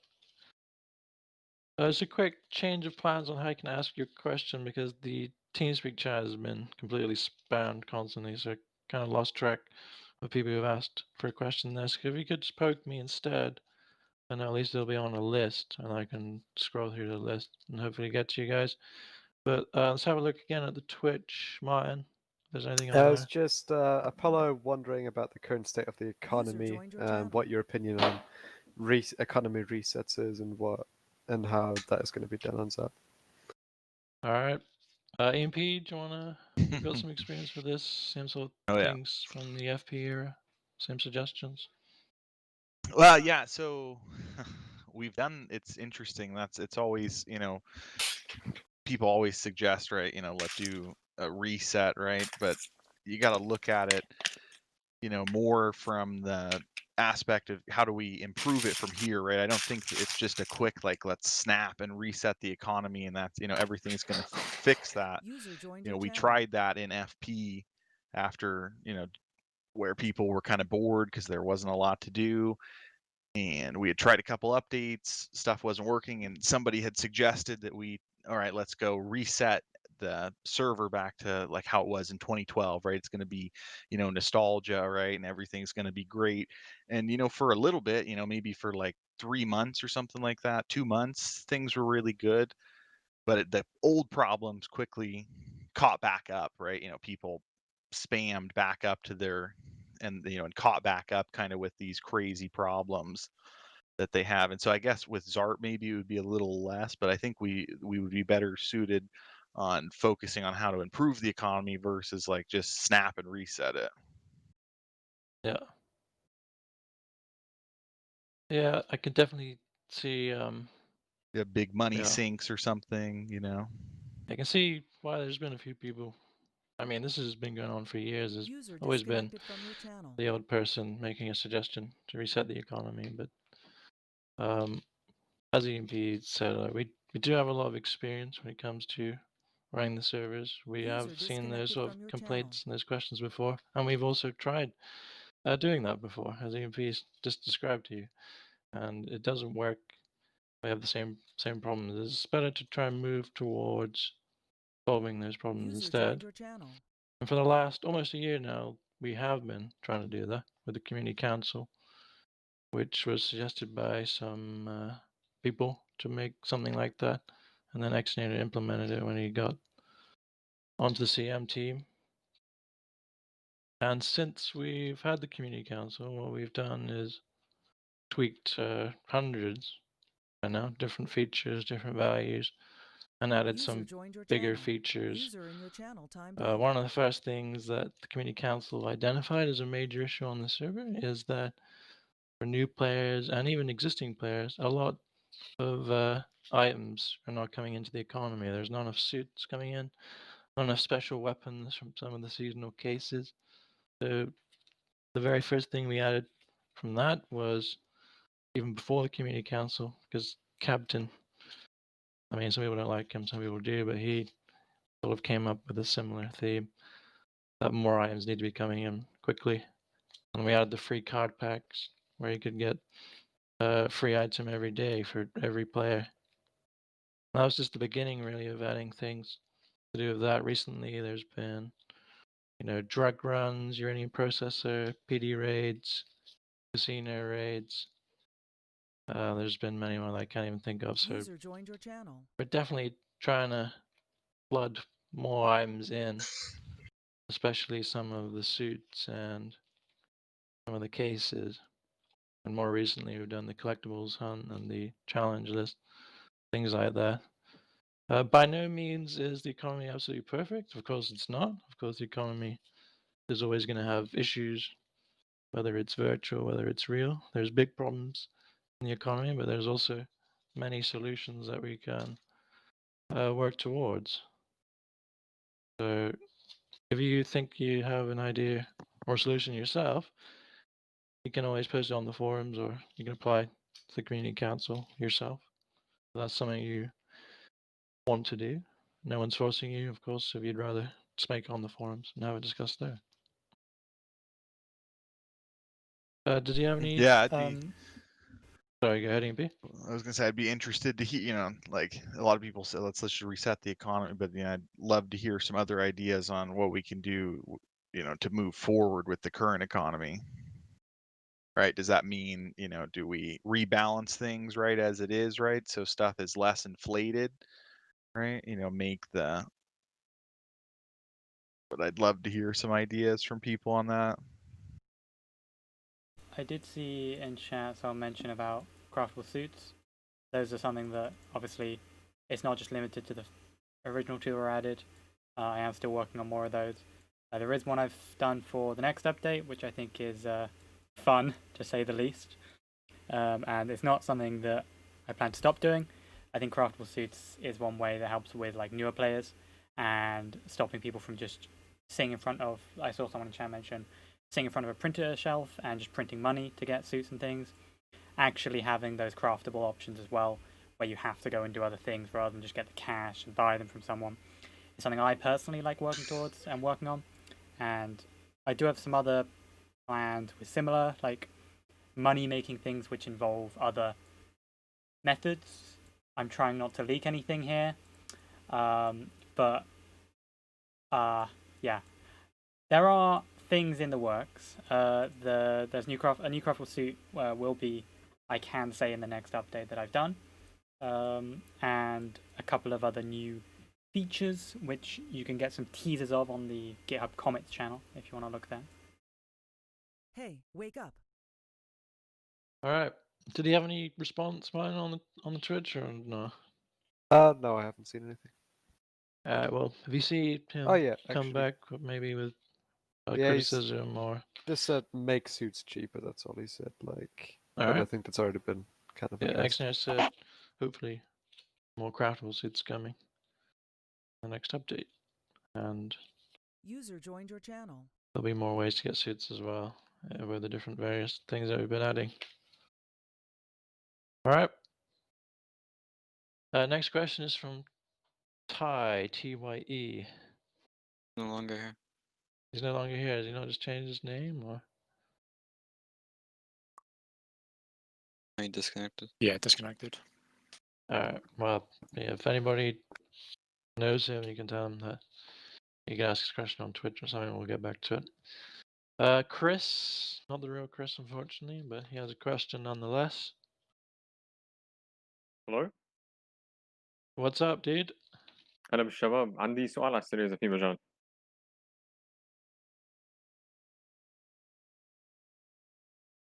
There's a quick change of plans on how you can ask your question because the TeamSpeak chat has been completely spammed constantly, so I kind of lost track of people who've asked for a question there. So if you could just poke me instead, and at least it'll be on a list, and I can scroll through the list and hopefully get to you guys. But let's have a look again at the Twitch, Martin. If there's anything on It there. was just Apollo wondering about the current state of the economy and what your opinion on economy resets is and how that is going to be done on ZARP. All right. EMP, do you wanna? You've got some experience with this, same sort of things from the FP era, same suggestions. Well, yeah. So we've done. It's interesting. It's always people always suggest, right? Let's do a reset, right? But you got to look at it, more from the aspect of how do we improve it from here, right? I don't think it's just a quick let's snap and reset the economy and that's everything's going to fix that. We tried that in FP after where people were kind of bored because there wasn't a lot to do, and we had tried a couple updates, stuff wasn't working, and somebody had suggested that all right, let's go reset the server back to like how it was in 2012, right? It's going to be nostalgia, right? And everything's going to be great. And for a little bit, maybe for like 3 months or something like that, 2 months, things were really good, but the old problems quickly caught back up, right? People spammed back up to their and caught back up kind of with these crazy problems that they have. And so I guess with ZARP maybe it would be a little less, but I think we would be better suited on focusing on how to improve the economy versus like just snap and reset it. Yeah. Yeah, I could definitely see Yeah, big money sinks or something, I can see why there's been a few people. I mean, this has been going on for years. There's always been the old person making a suggestion to reset the economy, but as EMP said, we do have a lot of experience when it comes to running the servers. We have seen those sort of complaints and those questions before, and we've also tried doing that before, as EMP just described to you, and it doesn't work. We have the same problems. It's better to try and move towards solving those problems instead. And for the last almost a year now, we have been trying to do that with the community council, which was suggested by some people to make something like that. And then TheXnator implemented it when he got onto the CM team. And since we've had the community council, what we've done is tweaked hundreds, different features, different values, and added some bigger features. One of the first things that the community council identified as a major issue on the server is that for new players and even existing players, a lot of items are not coming into the economy. There's not enough suits coming in, not enough special weapons from some of the seasonal cases. So the very first thing we added from that was even before the community council, because Captain, I mean, some people don't like him, some people do, but he sort of came up with a similar theme that more items need to be coming in quickly. And we added the free card packs where you could get a free item every day for every player. That was just the beginning, really, of adding things to do with that. Recently, there's been, drug runs, uranium processor, PD raids, casino raids. There's been many more that I can't even think of. So we're definitely trying to flood more items in, especially some of the suits and some of the cases. And more recently, we've done the collectibles hunt and the challenge list, things like that. By no means is the economy absolutely perfect. Of course, it's not. Of course, the economy is always going to have issues, whether it's virtual, whether it's real. There's big problems in the economy, but there's also many solutions that we can work towards. So if you think you have an idea or solution yourself, you can always post it on the forums, or you can apply to the community council yourself. If that's something you want to do. No one's forcing you, of course, if you'd rather just make it on the forums and have it discussed there. Did you have any? Yeah, sorry, go ahead, EMP. I was gonna say I'd be interested to hear, like a lot of people say, let's just reset the economy, but I'd love to hear some other ideas on what we can do, to move forward with the current economy. right? Does that mean, you know, do we rebalance things right as it is, right? So stuff is less inflated, right? You know, make the. But I'd love to hear some ideas from people on that. I did see in chat someone mention about craftable suits. Those are something that obviously it's not just limited to the original two were added. I am still working on more of those. There is one I've done for the next update, which I think is fun, to say the least. And it's not something that I plan to stop doing. I think craftable suits is one way that helps with like newer players and stopping people from just sitting in front of. I saw someone in chat mention sitting in front of a printer shelf and just printing money to get suits and things. Actually having those craftable options as well, where you have to go and do other things rather than just get the cash and buy them from someone. It's something I personally like working towards and working on. And I do have some other plans with similar, like, money-making things which involve other methods. I'm trying not to leak anything here. But yeah. There are things in the works. There's a new craftable suit will be, I can say, in the next update that I've done. And a couple of other new features which you can get some teasers of on the GitHub Commits channel if you want to look there. Hey, wake up. All right. Did he have any response, mine, on the Twitch or no? No, I haven't seen anything. Well, if you see him come back, maybe with criticism or. Just said make suits cheaper. That's all he said. Like, All but I right. think that's already been kind of Yeah, addressed. TheXnator said hopefully more craftable suits coming. The next update, and User joined your channel. there'll be more ways to get suits as well with the different various things that we've been adding. All right. Next question is from Ty, T-Y-E. No longer here. He's no longer here. Has he not just changed his name or? He disconnected. Yeah, disconnected. Alright, well, yeah, if anybody knows him, you can tell him that you can ask his question on Twitch or something. We'll get back to it. Chris, not the real Chris, unfortunately, but he has a question nonetheless. Hello. What's up, dude? هلا بالشباب عندي سؤال على السريع إذا في مجال.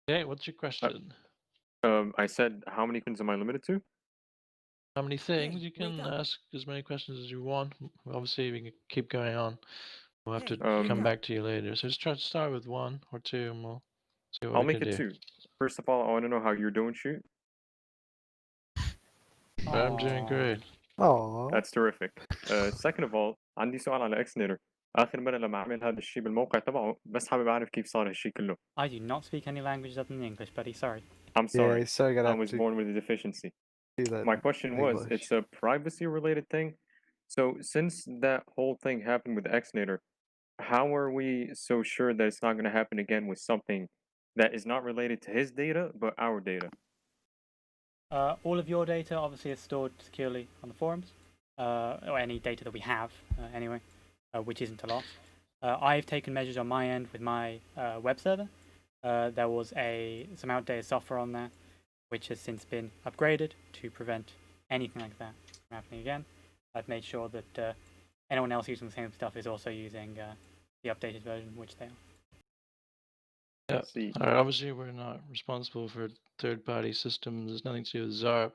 Hey, what's your question? I said, how many questions am I limited to? How many things? You can ask as many questions as you want. Obviously, we can keep going on. We'll have to come back to you later. So just try to start with one or two, and we'll see what I'll we make can it do. 2. First of all, I want to know how you're doing, shoot. I'm doing great. That's terrific. Second of all, عندي سؤال على TheXnator. آخر مرة لما عمل هذا الشيء بالموقع تبعه بس حابب أعرف كيف صار هالشيء كله. I do not speak any languages other than English, buddy. Sorry. I'm sorry. so I was born with a deficiency. My question was, it's a privacy-related thing. So since that whole thing happened with TheXnator, how are we so sure that it's not going to happen again with something that is not related to his data, but our data? All of your data obviously is stored securely on the forums, or any data that we have, anyway, which isn't a lot. I've taken measures on my end with my web server. There was some outdated software on there, which has since been upgraded to prevent anything like that from happening again. I've made sure that anyone else using the same stuff is also using the updated version, which they are. Yeah. Obviously, we're not responsible for third-party systems. There's nothing to do with ZARP.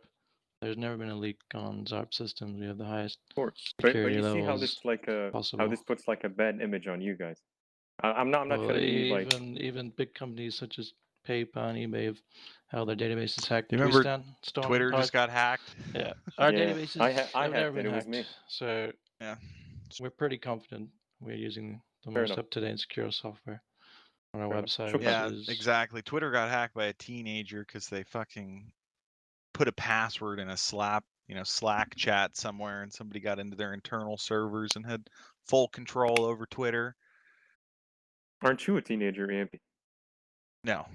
There's never been a leak on ZARP systems. We have the highest security but you see levels how this possible. how this puts like a bad image on you guys. I'm not trying to be like even big companies such as PayPal and eBay have how their databases hacked. You remember Twitter just got hacked? Yeah, our Yeah, databases I have never hacked it. been It was hacked. me. So yeah, we're pretty confident we're using the Fair most enough. up-to-date secure software on our website. Which Yeah, is exactly. Twitter got hacked by a teenager because they fucking put a password in a Slack chat somewhere, and somebody got into their internal servers and had full control over Twitter. Aren't you a teenager, EMP? No.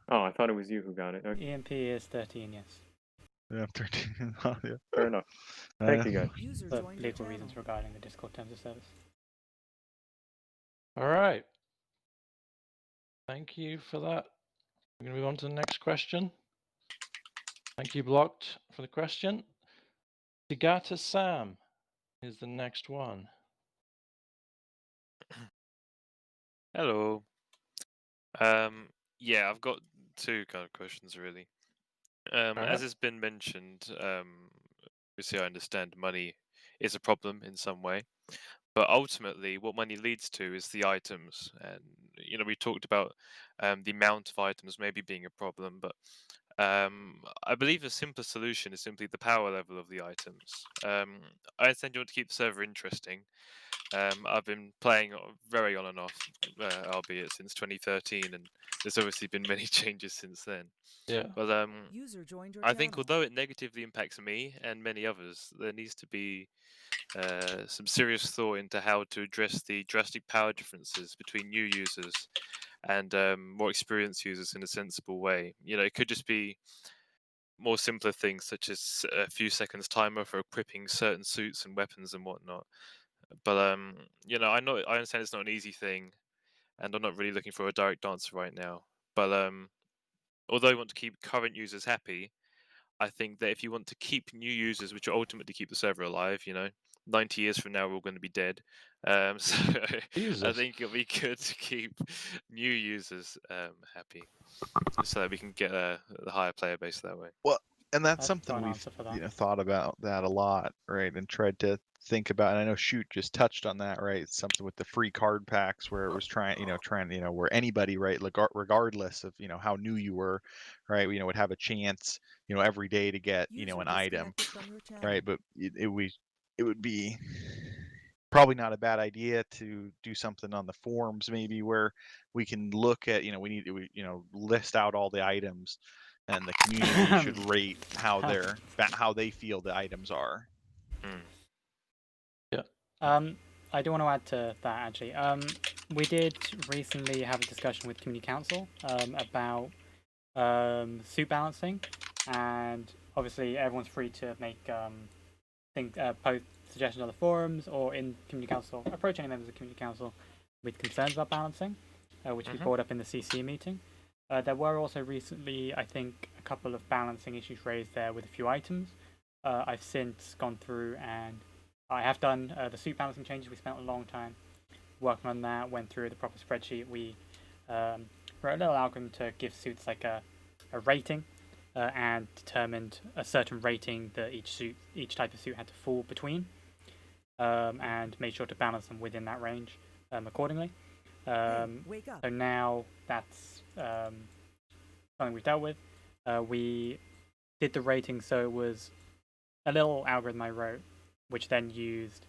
Oh, I thought it was you who got it. Okay. EMP is 13, yes. Yeah, 13. Oh, yeah. Fair enough. Thank you, guys. For legal reasons regarding the Discord terms of service. all right. Thank you for that. We're going to move on to the next question. Thank you, Blocked, for the question. Tigata Sam is the next one. Hello. Yeah, I've got two kind of questions really. As has been mentioned, obviously I understand money is a problem in some way, but ultimately what money leads to is the items. And we talked about the amount of items maybe being a problem, but I believe a simpler solution is simply the power level of the items. I understand you want to keep the server interesting. I've been playing very on and off, albeit since 2013, and there's obviously been many changes since then. Yeah. But User joined your I think channel. although it negatively impacts me and many others, there needs to be some serious thought into how to address the drastic power differences between new users and more experienced users in a sensible way. It could just be more simpler things such as a few seconds timer for equipping certain suits and weapons and whatnot. But I understand it's not an easy thing, and I'm not really looking for a direct answer right now. But although I want to keep current users happy, I think that if you want to keep new users, which will ultimately keep the server alive, 90 years from now we're all going to be dead. So I think it'll be good to keep new users happy, so that we can get the higher player base that way. Well, and that's something we've thought about that a lot, right? And tried to think about. And I know Shoot just touched on that, right? It's something with the free card packs where it was trying, where anybody, right, regardless of how new you were, right, would have a chance, every day to get, an item, right? But it would be probably not a bad idea to do something on the forums maybe where we can look at, we need to, list out all the items, and the community should rate how they feel the items are. Yeah. I do want to add to that actually. We did recently have a discussion with Community Council about suit balancing, and obviously everyone's free to make post suggestions on the forums or in Community Council, approach any members of Community Council with concerns about balancing, which we brought up in the CC meeting. There were also recently, I think, a couple of balancing issues raised there with a few items. I've since gone through and I have done the suit balancing changes. We spent a long time working on that, went through the proper spreadsheet. We wrote a little algorithm to give suits like a rating, and determined a certain rating that each type of suit had to fall between, and made sure to balance them within that range accordingly. Wake up. So now that's something we've dealt with. We did the rating, so it was a little algorithm I wrote, which then used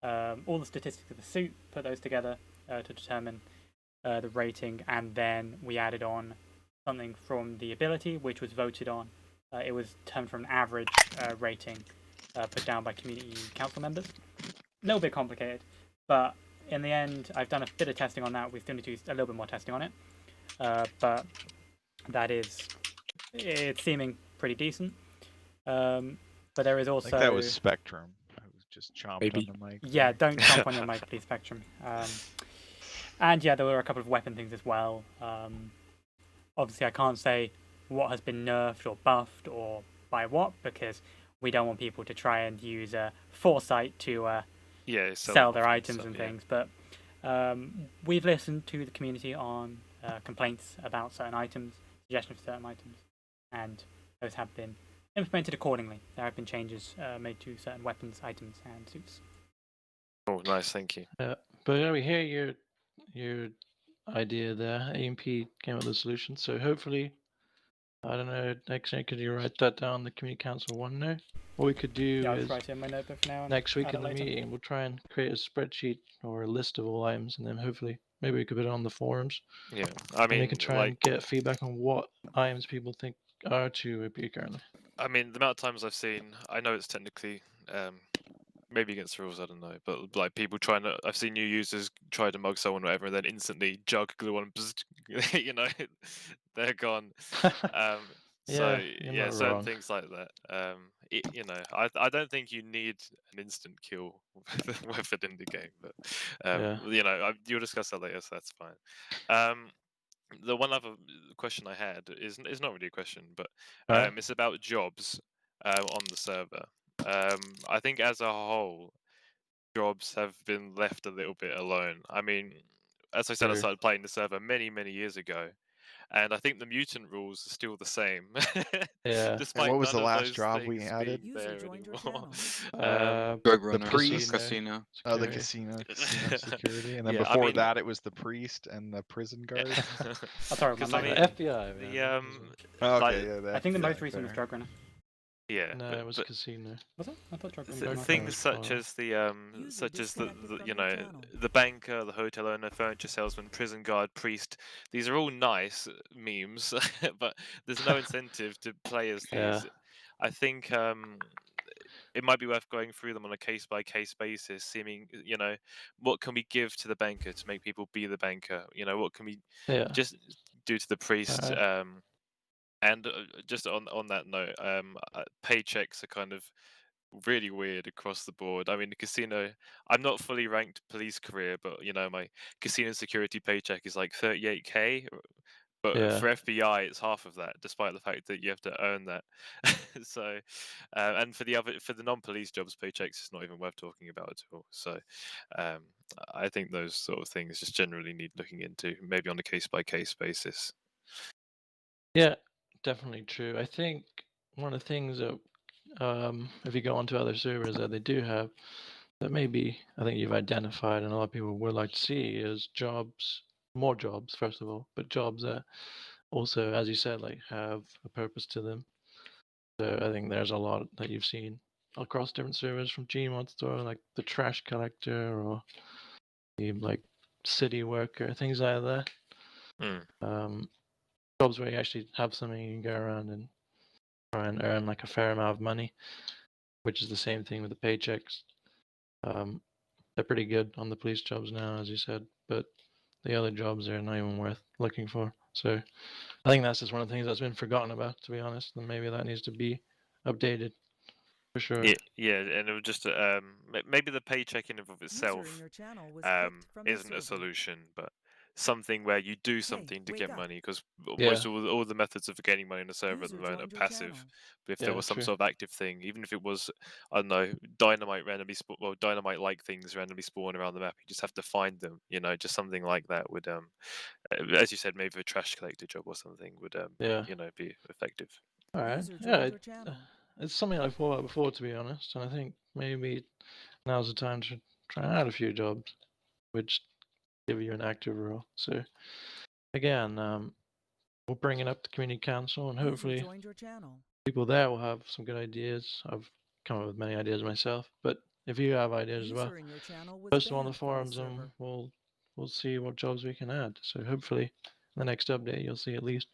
all the statistics of the suit, put those together to determine the rating, and then we added on something from the ability, which was voted on. It was determined from an average rating put down by community council members. A little bit complicated, but in the end, I've done a bit of testing on that. We still need to do a little bit more testing on it, but it's seeming pretty decent. But there is also... I think that was Spectrum. I was just chomping on the mic. Yeah, don't chomp on your mic, please, Spectrum. And yeah, there were a couple of weapon things as well. Obviously, I can't say what has been nerfed or buffed or by what, because we don't want people to try and use foresight to sell their items and things. But we've listened to the community on complaints about certain items, suggestions for certain items, and those have been implemented accordingly. There have been changes made to certain weapons, items, and suits. Oh, nice, thank you. Yeah, but yeah, we hear your idea there. AMP came up with a solution, so hopefully, I don't know, TheXnator, could you write that down? The community council one now. What we could do I'll is write it in my notebook now. Next week in the meeting, we'll try and create a spreadsheet or a list of all items, and then hopefully, maybe we could put it on the forums. Yeah, I mean, and we can try and get feedback on what items people think are too OP currently. I mean, the amount of times I've seen, I know it's technically maybe against the rules, I don't know, but like people trying to, I've seen new users try to mug someone or whatever, and then instantly jug glue on, they're gone. So yeah, certain wrong. things like that. I don't think you need an instant kill weapon in the game, but you'll discuss that later, so that's fine. the one other question I had is not really a question, but Right. it's about jobs on the server. I think as a whole, jobs have been left a little bit alone. I mean, as I said, I True. started playing the server many years ago, and I think the mutant rules are still the same, Yeah. despite And what was none the of last those job we things added? being there anymore. Drug The runner, priest. casino. Oh, the Security. casino security, and then Yeah, I before mean, that it was the priest and the prison guard. Oh, sorry, my because I mic. mean, FBI, man. the Okay, like, yeah, the I think the most FBI, recent was fair. drug runner. yeah, No, it was casino. Was it? I thought drug runner was my things first. such as the you know, the banker, the hotel owner, furniture salesman, prison guard, priest. These are all nice memes, but there's no incentive to play as Yeah. these. I think it might be worth going through them on a case by case basis, seeming, you know, what can we give to the banker to make people be the banker? You know, what can we Yeah. just do to the priest? Alright. And just on that note, paychecks are kind of really weird across the board. I mean, the casino, I'm not fully ranked police career, but you know, my casino security paycheck is like 38k. But Yeah. for FBI, it's half of that, despite the fact that you have to earn that. So, and for the non-police jobs, paychecks is not even worth talking about at all. So, um, I think those sort of things just generally need looking into, maybe on a case-by-case basis. Yeah, definitely true. I think one of the things that, if you go onto other servers that they do have, that maybe I think you've identified and a lot of people would like to see is jobs, more jobs, first of all, but jobs that also, as you said, like have a purpose to them. So I think there's a lot that you've seen across different servers from Gmod Store, like the trash collector or the like city worker, things like that. Jobs where you actually have something you can go around and try and earn like a fair amount of money, which is the same thing with the paychecks. They're pretty good on the police jobs now, as you said, but the other jobs are not even worth looking for. So I think that's just one of the things that's been forgotten about, to be honest, and maybe that needs to be updated for sure. Yeah, and it would just maybe the paycheck in and of itself isn't a solution, but something where you do something to get money, because most all the methods of getting money in a server at the moment are passive. But if there was some sort of active thing, even if it was, I don't know, dynamite dynamite-like things randomly spawn around the map, you just have to find them. You know, just something like that would, as you said, maybe a trash collector job or something would, you know, be effective. All right. Yeah, it's something I've thought about before, to be honest, and I think maybe now's the time to try and add a few jobs, which give you an active role. So again, we'll bring it up to community council, and hopefully people there will have some good ideas. I've come up with many ideas myself, but if you have ideas as well, post them on the forums, and we'll see what jobs we can add. So hopefully, in the next update, you'll see at least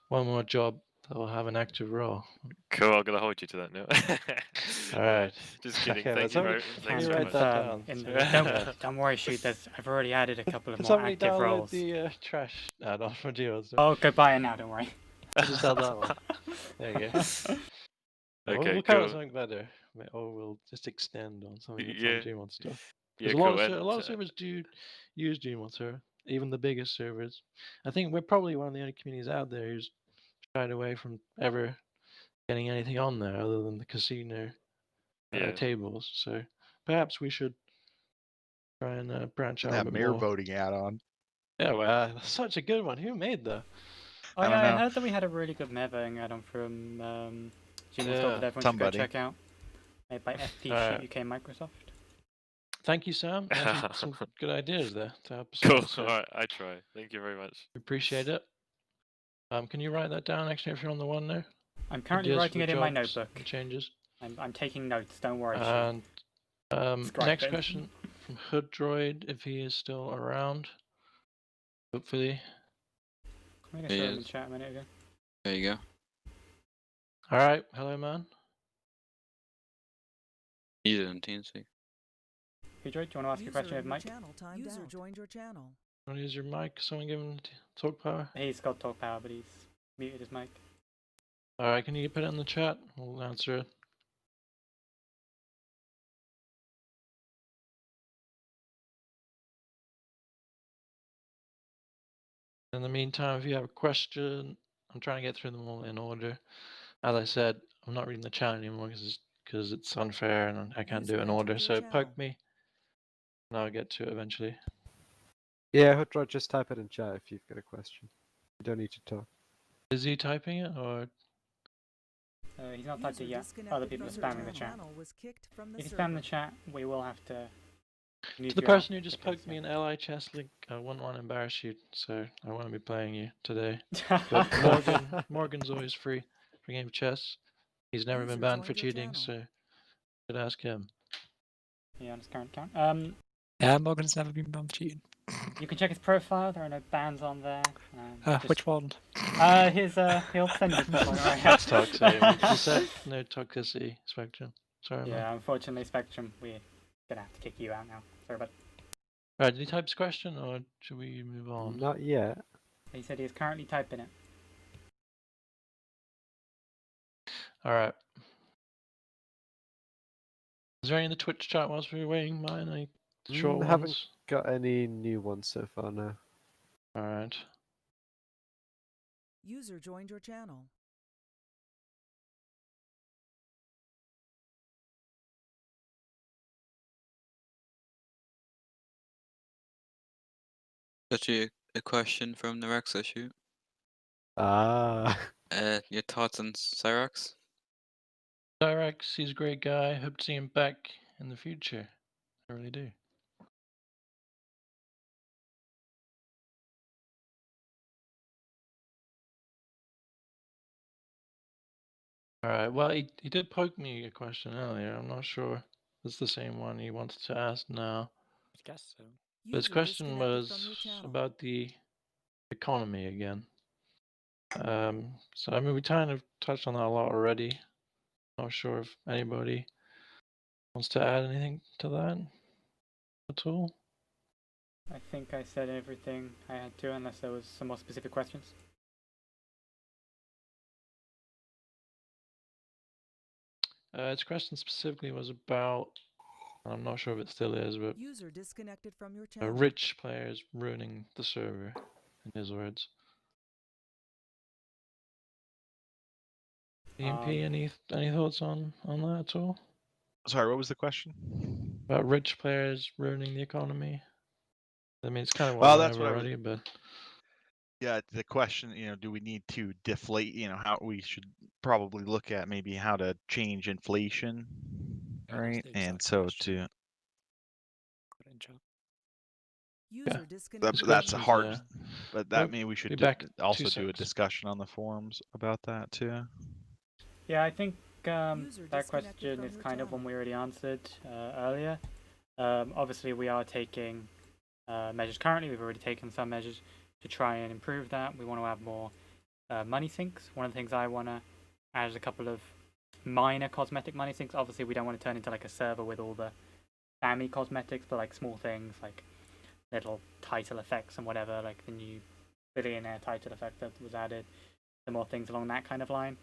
one more job that will have an active role. Cool, I'm gonna hold you to that now. All right. Just kidding. Okay, Thank you very Can much. confirm in don't worry, shoot. I've already added a couple of Can more somebody active download roles. the trash add-on for Geodes? Oh, go buy it now. Don't worry. I just have that one. There you go. Okay, we'll come cool. with something better, or we'll just extend on something that's Yeah. on Gmod stuff. Yeah, Because cool. a lot of servers do use Gmod server, even the biggest servers. I think we're probably one of the only communities out there who's shied away from ever getting anything on there other than the casino tables. So perhaps we should try and branch out a That bit mayor more. voting add-on. Yeah, well, that's such a good one. Who made that? Oh yeah, I heard that we had a really good voting add-on from Gmod Store that everyone should go check out. Made by FP UK Microsoft. Thank you, Sam. Actually, some good ideas there to help us Cool. out, so All right, I try. Thank you very much. appreciate it. Can you write that down actually if you're on the one there? I'm currently writing it in my notebook. Changes. I'm taking notes. Don't worry. And next question from Hood Droid, if he is still around. Hopefully. I think I saw him in chat a minute ago. There you go. All right. Hello, man. He's in TNC. Hey, Droid, do you want to ask a question of Mike? User joined your channel. Want to use your mic? Someone give him talk power? He's got talk power, but he's muted his mic. All right. Can you put it in the chat? We'll answer it. In the meantime, if you have a question, I'm trying to get through them all in order. As I said, I'm not reading the chat anymore because it's unfair and I can't do it in order. So poke me, and I'll get to it eventually. Yeah, Hudrod, just type it in chat if you've got a question. You don't need to talk. Is he typing it or? He's not typed it yet. Other people are spamming the chat. If you spam the chat, we will have to. To the person who just poked me an LI chess link, I wouldn't want to embarrass you, so I want to be playing you today. But Morgan's always free for a game of chess. He's never been banned for cheating, so you should ask him. Yeah, on his current account. Yeah, Morgan's never been banned for cheating. You can check his profile. There are no bans on there. Which one? He'll send you profile. That's toxic. You said no toxicity, Spectrum. Sorry. Yeah, man. unfortunately, Spectrum, we're gonna have to kick you out now. Sorry, but. Right, did he type his question, or should we move on? Not yet. He said he is currently typing it. All right. Is there any in the Twitch chat whilst we were waiting? Mine, any short ones? Haven't got any new ones so far now. All right. User joined your channel. Actually, a question from the Rex issue. Ah. Your thoughts on Cyrax? Cyrax, he's a great guy. Hope to see him back in the future. I really do. All right. Well, he did poke me a question earlier. I'm not sure if it's the same one he wanted to ask now. I guess so. But his question was about the economy again. So I mean, we kind of touched on that a lot already. Not sure if anybody wants to add anything to that at all. I think I said everything I had to, unless there was some more specific questions. Its question specifically was about, I'm not sure if it still is, but User disconnected from your channel. rich players ruining the server, in his words. EMP, any thoughts on that at all? Sorry, what was the question? About rich players ruining the economy. I mean, it's kind of what Well, we that's have what already, but yeah, the question, do we need to deflate, how we should probably look at maybe how to change inflation, right? And so to User disconnected. that's a hard, yeah. but that maybe we should back also 2 do a secs. discussion on the forums about that too. Yeah, I think that question is kind of one we already answered earlier. Obviously, we are taking measures currently. We've already taken some measures to try and improve that. We want to have more money sinks. One of the things I want to add is a couple of minor cosmetic money sinks. Obviously, we don't want to turn into like a server with all the spammy cosmetics, but like small things like little title effects and whatever, like the new billionaire title effect that was added. Some more things along that kind of line.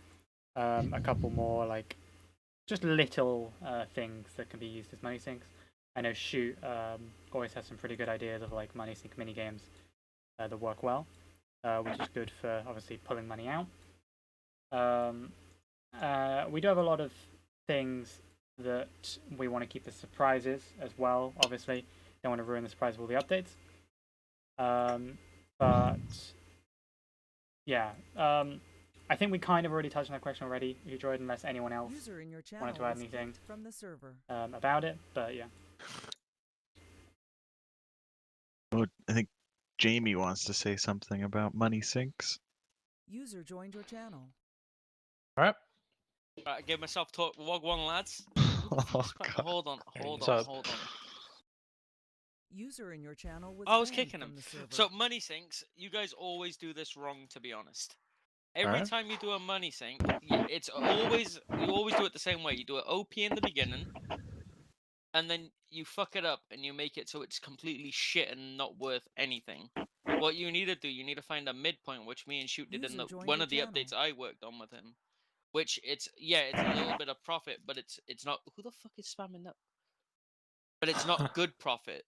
A couple more like just little things that can be used as money sinks. I know Shoot always has some pretty good ideas of like money sink mini games that work well, which is good for obviously pulling money out. We do have a lot of things that we want to keep as surprises as well. Obviously, don't want to ruin the surprise of all the updates. But yeah, I think we kind of already touched on that question already, Jordan, unless anyone else wanted to add anything from the server. About it. But yeah. Oh, I think Jamie wants to say something about money sinks. User joined your channel. All right. Right, I gave myself talk. Wagwan, lads. Hold on. User in your channel was I was banned kicking from him. the server. So money sinks, you guys always do this wrong, to be honest. Every Alright. time you do a money sink, you always do it the same way. You do it OP in the beginning, and then you fuck it up and you make it so it's completely shit and not worth anything. What you need to do, you need to find a midpoint, which me and Shoot did in one of the updates I worked on with him. Which it's a little bit of profit, but it's not. Who the fuck is spamming that? But it's not good profit.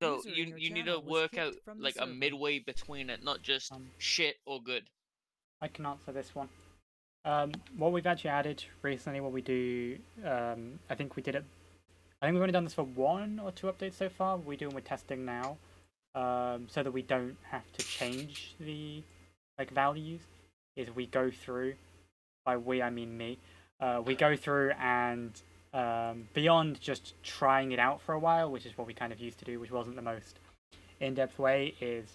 So you need to work out like a midway between it, not just shit or good. I can answer this one. What we've actually added recently, what we do, I think we did it. I think we've only done this for 1 or 2 updates so far. We're doing with testing now, so that we don't have to change the values. Is we go through, by we I mean me, we go through and beyond just trying it out for a while, which is what we kind of used to do, which wasn't the most in-depth way, is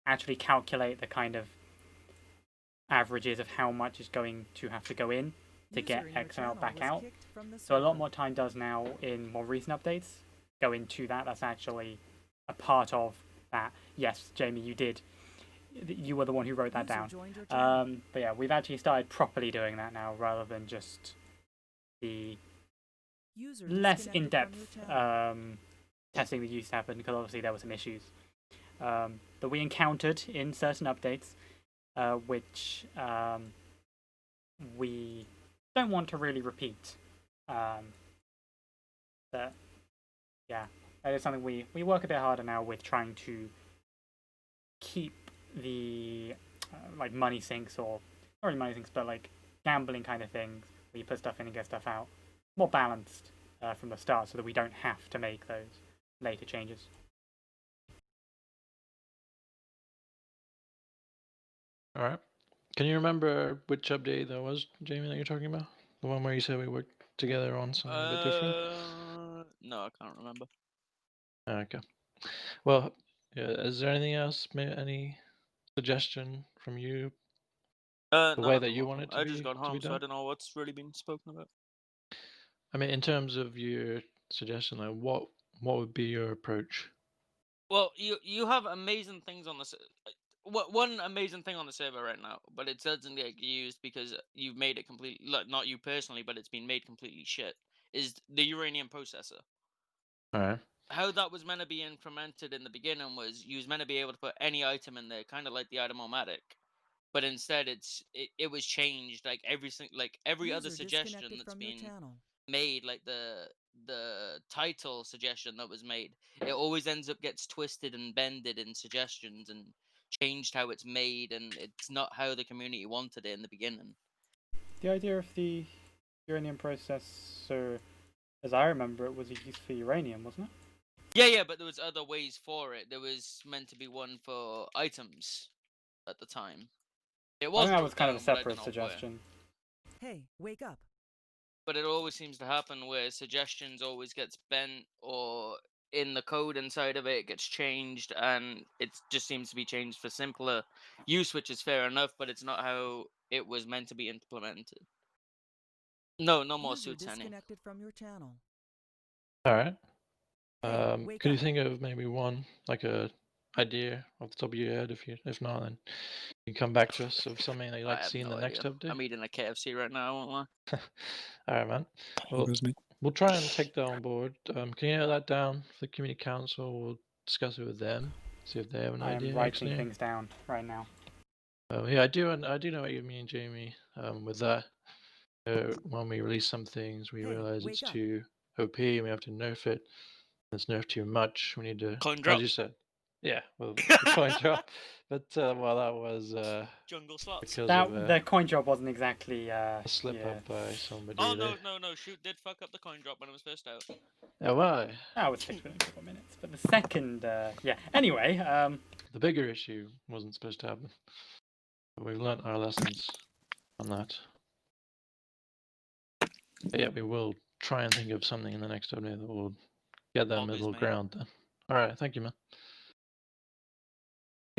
actually calculate the kind of averages of how much is going to have to go in to get XML back out. So a lot more time does now in more recent updates go into that. That's actually a part of that. Yes, Jamie, you did. You were the one who wrote that down. But yeah, we've actually started properly doing that now, rather than just the less in-depth testing that used to happen, because obviously there were some issues that we encountered in certain updates, which we don't want to really repeat. But yeah, that is something we work a bit harder now with, trying to keep the like money sinks, or not really money sinks, but like gambling kind of things, where you put stuff in and get stuff out, more balanced from the start, so that we don't have to make those later changes. All right. Can you remember which update that was, Jamie, that you're talking about? The one where you said we worked together on something a bit different? No, I can't remember. Okay. Well, yeah, is there anything else? Any suggestion from you? The way that you want it to I be just got home, so I done? don't know what's really been spoken about. I mean, in terms of your suggestion, like what would be your approach? Well, you have amazing things on the one amazing thing on the server right now, but it doesn't get used because you've made it completely, like, not you personally, but it's been made completely shit, is the uranium processor. Alright. How that was meant to be implemented in the beginning was you was meant to be able to put any item in there, kind of like the Itemomatic, but instead it was changed. Like every other suggestion that's been made, like the title suggestion that was made, it always ends up gets twisted and bended in suggestions and changed how it's made, and it's not how the community wanted it in the beginning. The idea of the uranium processor, as I remember it, was used for uranium, wasn't it? Yeah, but there was other ways for it. There was meant to be one for items at the time. It was. I think that was kind of a separate suggestion. Hey, wake up. But it always seems to happen where suggestions always gets bent, or in the code inside of it gets changed, and it just seems to be changed for simpler use, which is fair enough, but it's not how it was meant to be implemented. No more suits, honey. Disconnected from your channel. Alright. Could you think of maybe one, like a idea off the top of your head? If not, then you can come back to us of something that you'd like to see in the next update. I'm eating a KFC right now, I won't lie. Alright, man. Well, we'll try and take that on board. Can you note that down for the community council? We'll discuss it with them, see if they have an idea. I am writing things down right now. Yeah, I do know what you mean, Jamie. With that, when we release some things, we realize it's too OP and we have to nerf it. It's nerfed too much. We need to, as you said, yeah, well, the coin drop. But well, that was jungle slots. The coin drop wasn't exactly a slip up by somebody. Oh no! Shoot did fuck up the coin drop when it was first out. Oh, why? That was fixed within a couple of minutes. But the second, yeah. Anyway, the bigger issue wasn't supposed to happen. But we've learnt our lessons on that. But yeah, we will try and think of something in the next update that will get that middle ground then. Alright, thank you, man.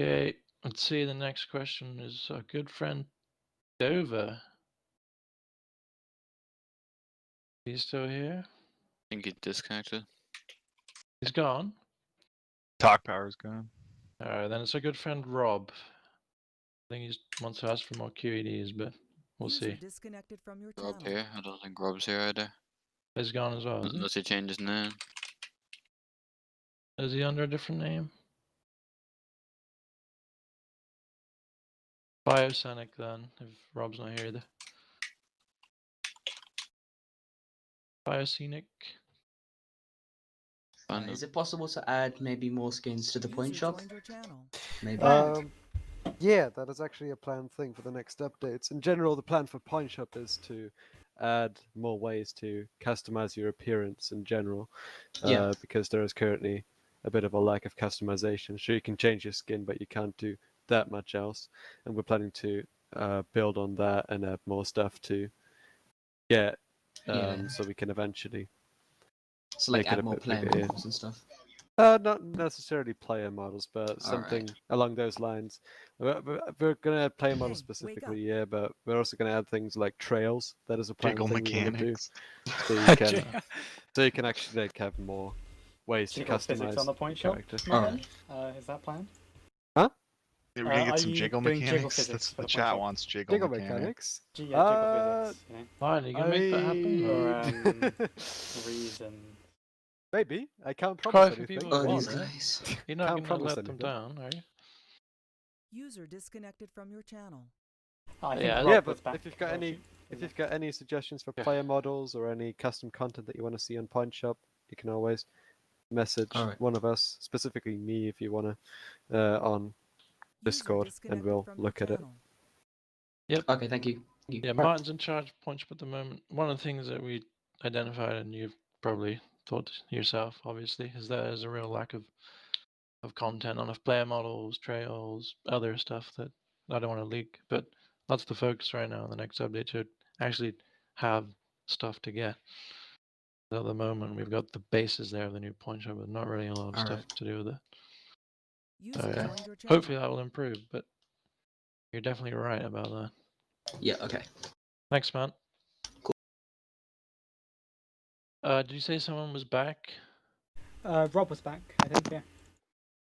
Okay, let's see, the next question is our good friend Dover. He's still here? I think he disconnected. He's gone? Talk power's gone. Alright, then it's our good friend Rob. I think he wants to ask for more QEDs, but we'll see. Disconnected from your Rob here? I don't think Rob's here either. He's gone as well, is he? Unless he changed his name. Is he under a different name? Biosonic then, if Rob's not here either. Biosonic. find Is it possible to add maybe more skins to the point shop? Maybe. Yeah, that is actually a planned thing for the next updates. In general, the plan for Pine Shop is to add more ways to customize your appearance in general. Yeah. Because there is currently a bit of a lack of customization. Sure, you can change your skin, but you can't do that much else. And we're planning to build on that and add more stuff to get, so we can eventually So like make it add a more bit player bigger. Yeah. models and stuff. Not necessarily player models, but Alright. something along those lines. We're going to add player models specifically, yeah, but we're also going to add things like trails. That is a planned Jiggle thing we want to do. mechanics. So you can actually like have more ways to Jiggle customize physics on the point shop. character. Is that planned? Huh? Yeah, we're gonna Are get some you jiggle doing jiggle mechanics. physics That's for the the chat point shop? wants jiggle, Jiggle mechanics. Jiggle physics. You know? Fine, you gonna make that happen? For reason. Maybe. I can't Quite promise a few anything. people Oh, want these it. guys. You're not Can't gonna promise let them anything. down, are you? User disconnected from your channel. I think Yeah, Rob Yeah, was but back. if you've got Oh, any, shoot. if you've got any suggestions for player models or any custom content that you want to see on Pine Shop, you can always message Alright. one of us, specifically me, if you want to, on Discord, and we'll look at it. Yep. Okay, thank you. Yeah, Martin's in charge of Punch at the moment. One of the things that we identified, and you've probably thought yourself, obviously, is that there's a real lack of content on player models, trails, other stuff that I don't want to leak. But that's the focus right now in the next update, to actually have stuff to get. At the moment, we've got the bases there of the new Punch, but not really a lot of stuff to do with it. So, yeah. Hopefully that will improve, but you're definitely right about that. Yeah, okay. Thanks, man. Did you say someone was back? Rob was back, I think, yeah.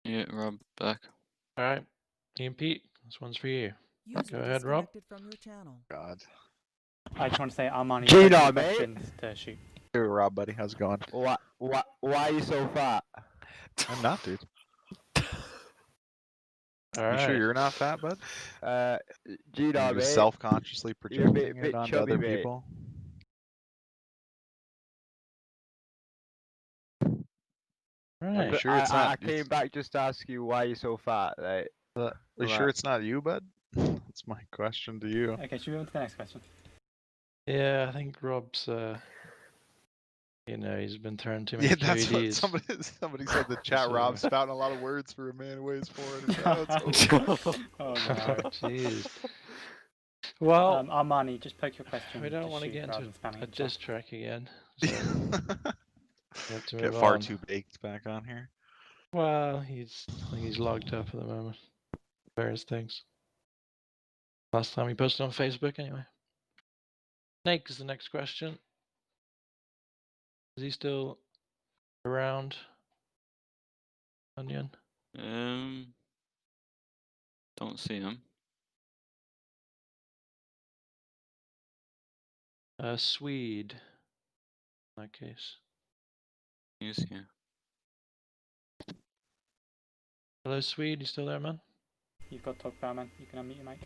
Yeah, Rob, back. All right. Ian Pete, this one's for you. User Go ahead, Rob. disconnected from your channel. God. I just want to say Armani Gino, posing mate. questions to shoot. Hey, Rob, buddy, how's it going? Why are you so fat? I'm not, dude. All You right. sure you're not fat, bud? Gino, You're mate. just self-consciously You're a projecting bit it onto chubby, other mate. people. Right. You sure it's I not? came back just to ask you why you're so fat. Like, Are you sure it's not you, bud? That's my question to you. Okay, should we move on to the next question? Yeah, I think Rob's, he's been throwing too many Yeah, that's what QEDs. somebody said in the chat. So- Rob's spouting a lot of words for a man who weighs 400 pounds. Oh no. Jeez. Well, Armani, just poke your question. we don't to want to shoot get rather into than spamming a the chat. diss track again. So we have to Get move far on. too baked back on here. Well, I think he's logged up at the moment. Various things. Last time he posted on Facebook, anyway. Snake is the next question. Is he still around? Onion? Don't see him. Swede. In that case. He's here. Hello, Swede. You still there, man? You've got talk power, man. You can unmute your mic.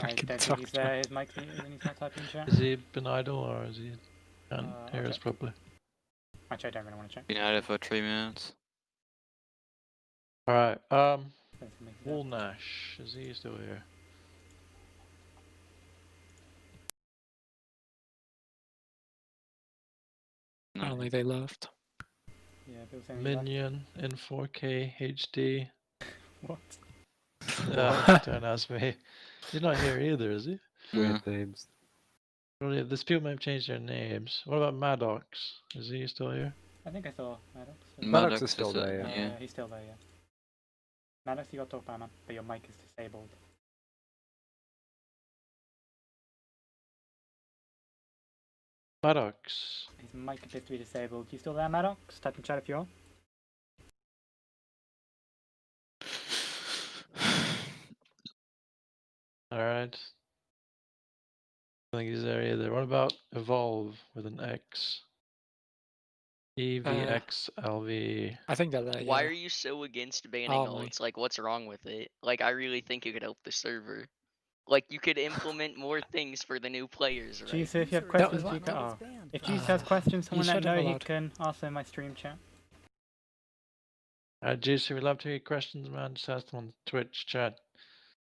I don't think he's there. His mic's muted and he's not typing in chat. Has he been idle or is he can't hear us properly? Actually, I don't really want to check. Been at it for 3 minutes. Alright, Woolnash, is he still here? Apparently they left. Yeah, people saying he's Minion in 4K HD. What? Don't ask me. He's not here either, is he? Weird names. Well, yeah, these people may have changed their names. What about Maddox? Is he still here? I think I saw Maddox. Maddox is still there, Yeah, he's still there, yeah. Maddox, you got talk power, man, but your mic is disabled. Maddox. His mic appears to be disabled. You still there, Maddox? Type in chat if you are. Alright. I don't think he's there either. What about Evolve with an X? EVXLV. I think they're there. Why Yeah. are you so against banning Oh my. alts? Like, what's wrong with it? Like, I really think it could help the server. Like, you could implement more things for the new players, right? Jesus, if you have questions, you can. Oh. If Jesus has questions, someone let know. He can ask them in my stream chat. Juicy, we'd love to hear your questions, man. Just ask them on the Twitch chat,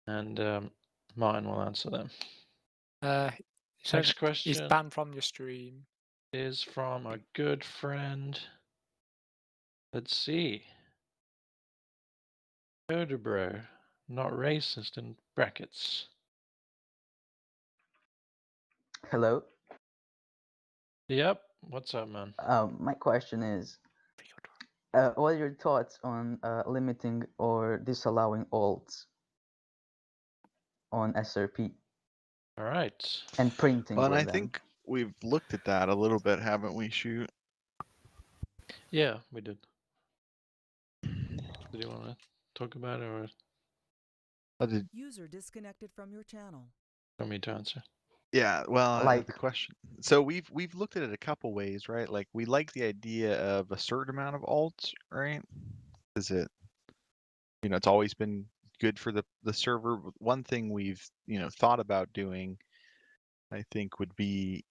and Martin will answer them. Next question. He's banned from your stream. Is from a good friend. Let's see. Bro, not racist in brackets. Hello. Yep. What's up, man? My question is, what are your thoughts on limiting or disallowing alts on SRP? All right. And printing. Well, and for I them. think we've looked at that a little bit, haven't we, Shoot? Yeah, we did. Did you want to talk about it, or User disconnected from your channel. want me to answer? Yeah, well, Like- the question. So we've looked at it a couple ways, right? Like we like the idea of a certain amount of alts, right? Is it, it's always been good for the server. One thing we've thought about doing, I think, would be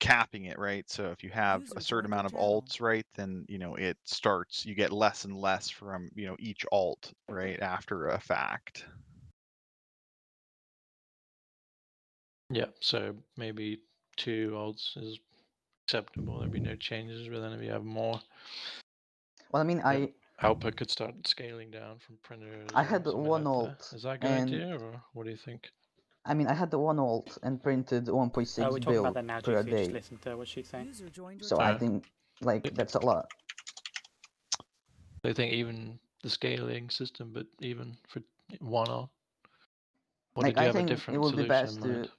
capping it, right? So if you have a certain amount of alts, right, then it starts, you get less and less from each alt, right, after a fact. Yeah, so maybe 2 alts is acceptable. There'd be no changes, but then if you have more, Well, I mean, output could start scaling down from printers. I or had something one like alt. that. Is that a good and idea, or what do you think? I mean, I had the one alt and printed 1.6 We're talking bill about that now, per GC. day. Just listen to what she's saying. So I think that's a lot. I think even the scaling system, but even for one alt. Or Like, did you I have a think different it would be solution best in mind? to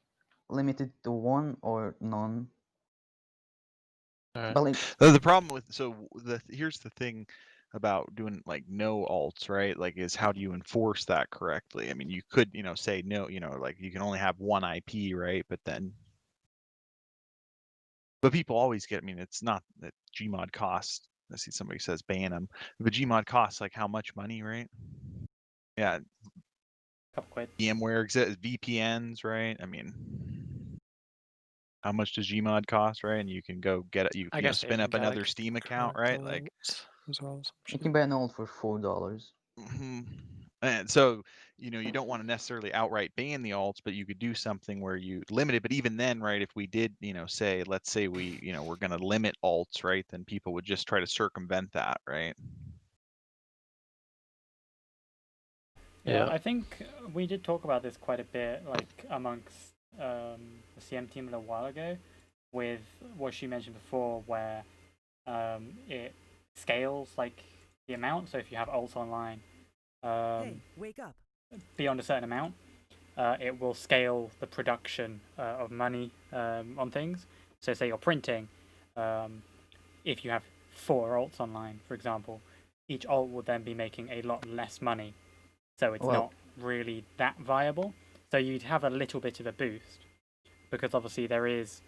limit it to 1 or none. Alright. But like, The problem with here's the thing about doing like no alts, right? Like, is how do you enforce that correctly? I mean, you could say no, like you can only have one IP, right? But people always get. I mean, it's not that Gmod costs. I see somebody says ban them, but Gmod costs like how much money, right? Yeah. Couple quid. VMware exists, VPNs, right? I mean, how much does Gmod cost, right? And you can go get it. You spin up another Steam account, right? Like, you can buy an alt for $4. and so you don't want to necessarily outright ban the alts, but you could do something where you limit it. But even then, right, if we did, say, let's say we, we're going to limit alts, right, then people would just try to circumvent that, right? Yeah, I think we did talk about this quite a bit, like amongst the CM team a little while ago, with what she mentioned before, where it scales like the amount. So if you have alts online, Hey, wake up. beyond a certain amount, it will scale the production of money on things. So say you're printing, if you have 4 alts online, for example, each alt will then be making a lot less money. So it's not really that viable. So you'd have a little bit of a boost, because obviously there is,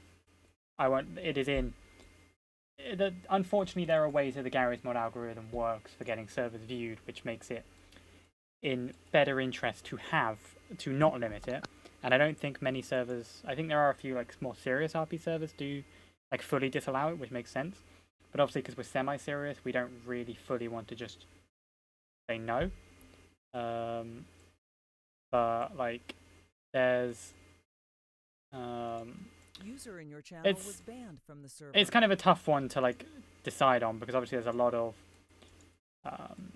unfortunately there are ways that the Garry's Mod algorithm works for getting servers viewed, which makes it in better interest to not limit it. And I don't think many servers, I think there are a few like more serious RP servers do like fully disallow it, which makes sense. But obviously because we're semi-serious, we don't really fully want to just say no. But like there's User in your channel was banned from the server. it's kind of a tough one to like decide on, because obviously there's a lot of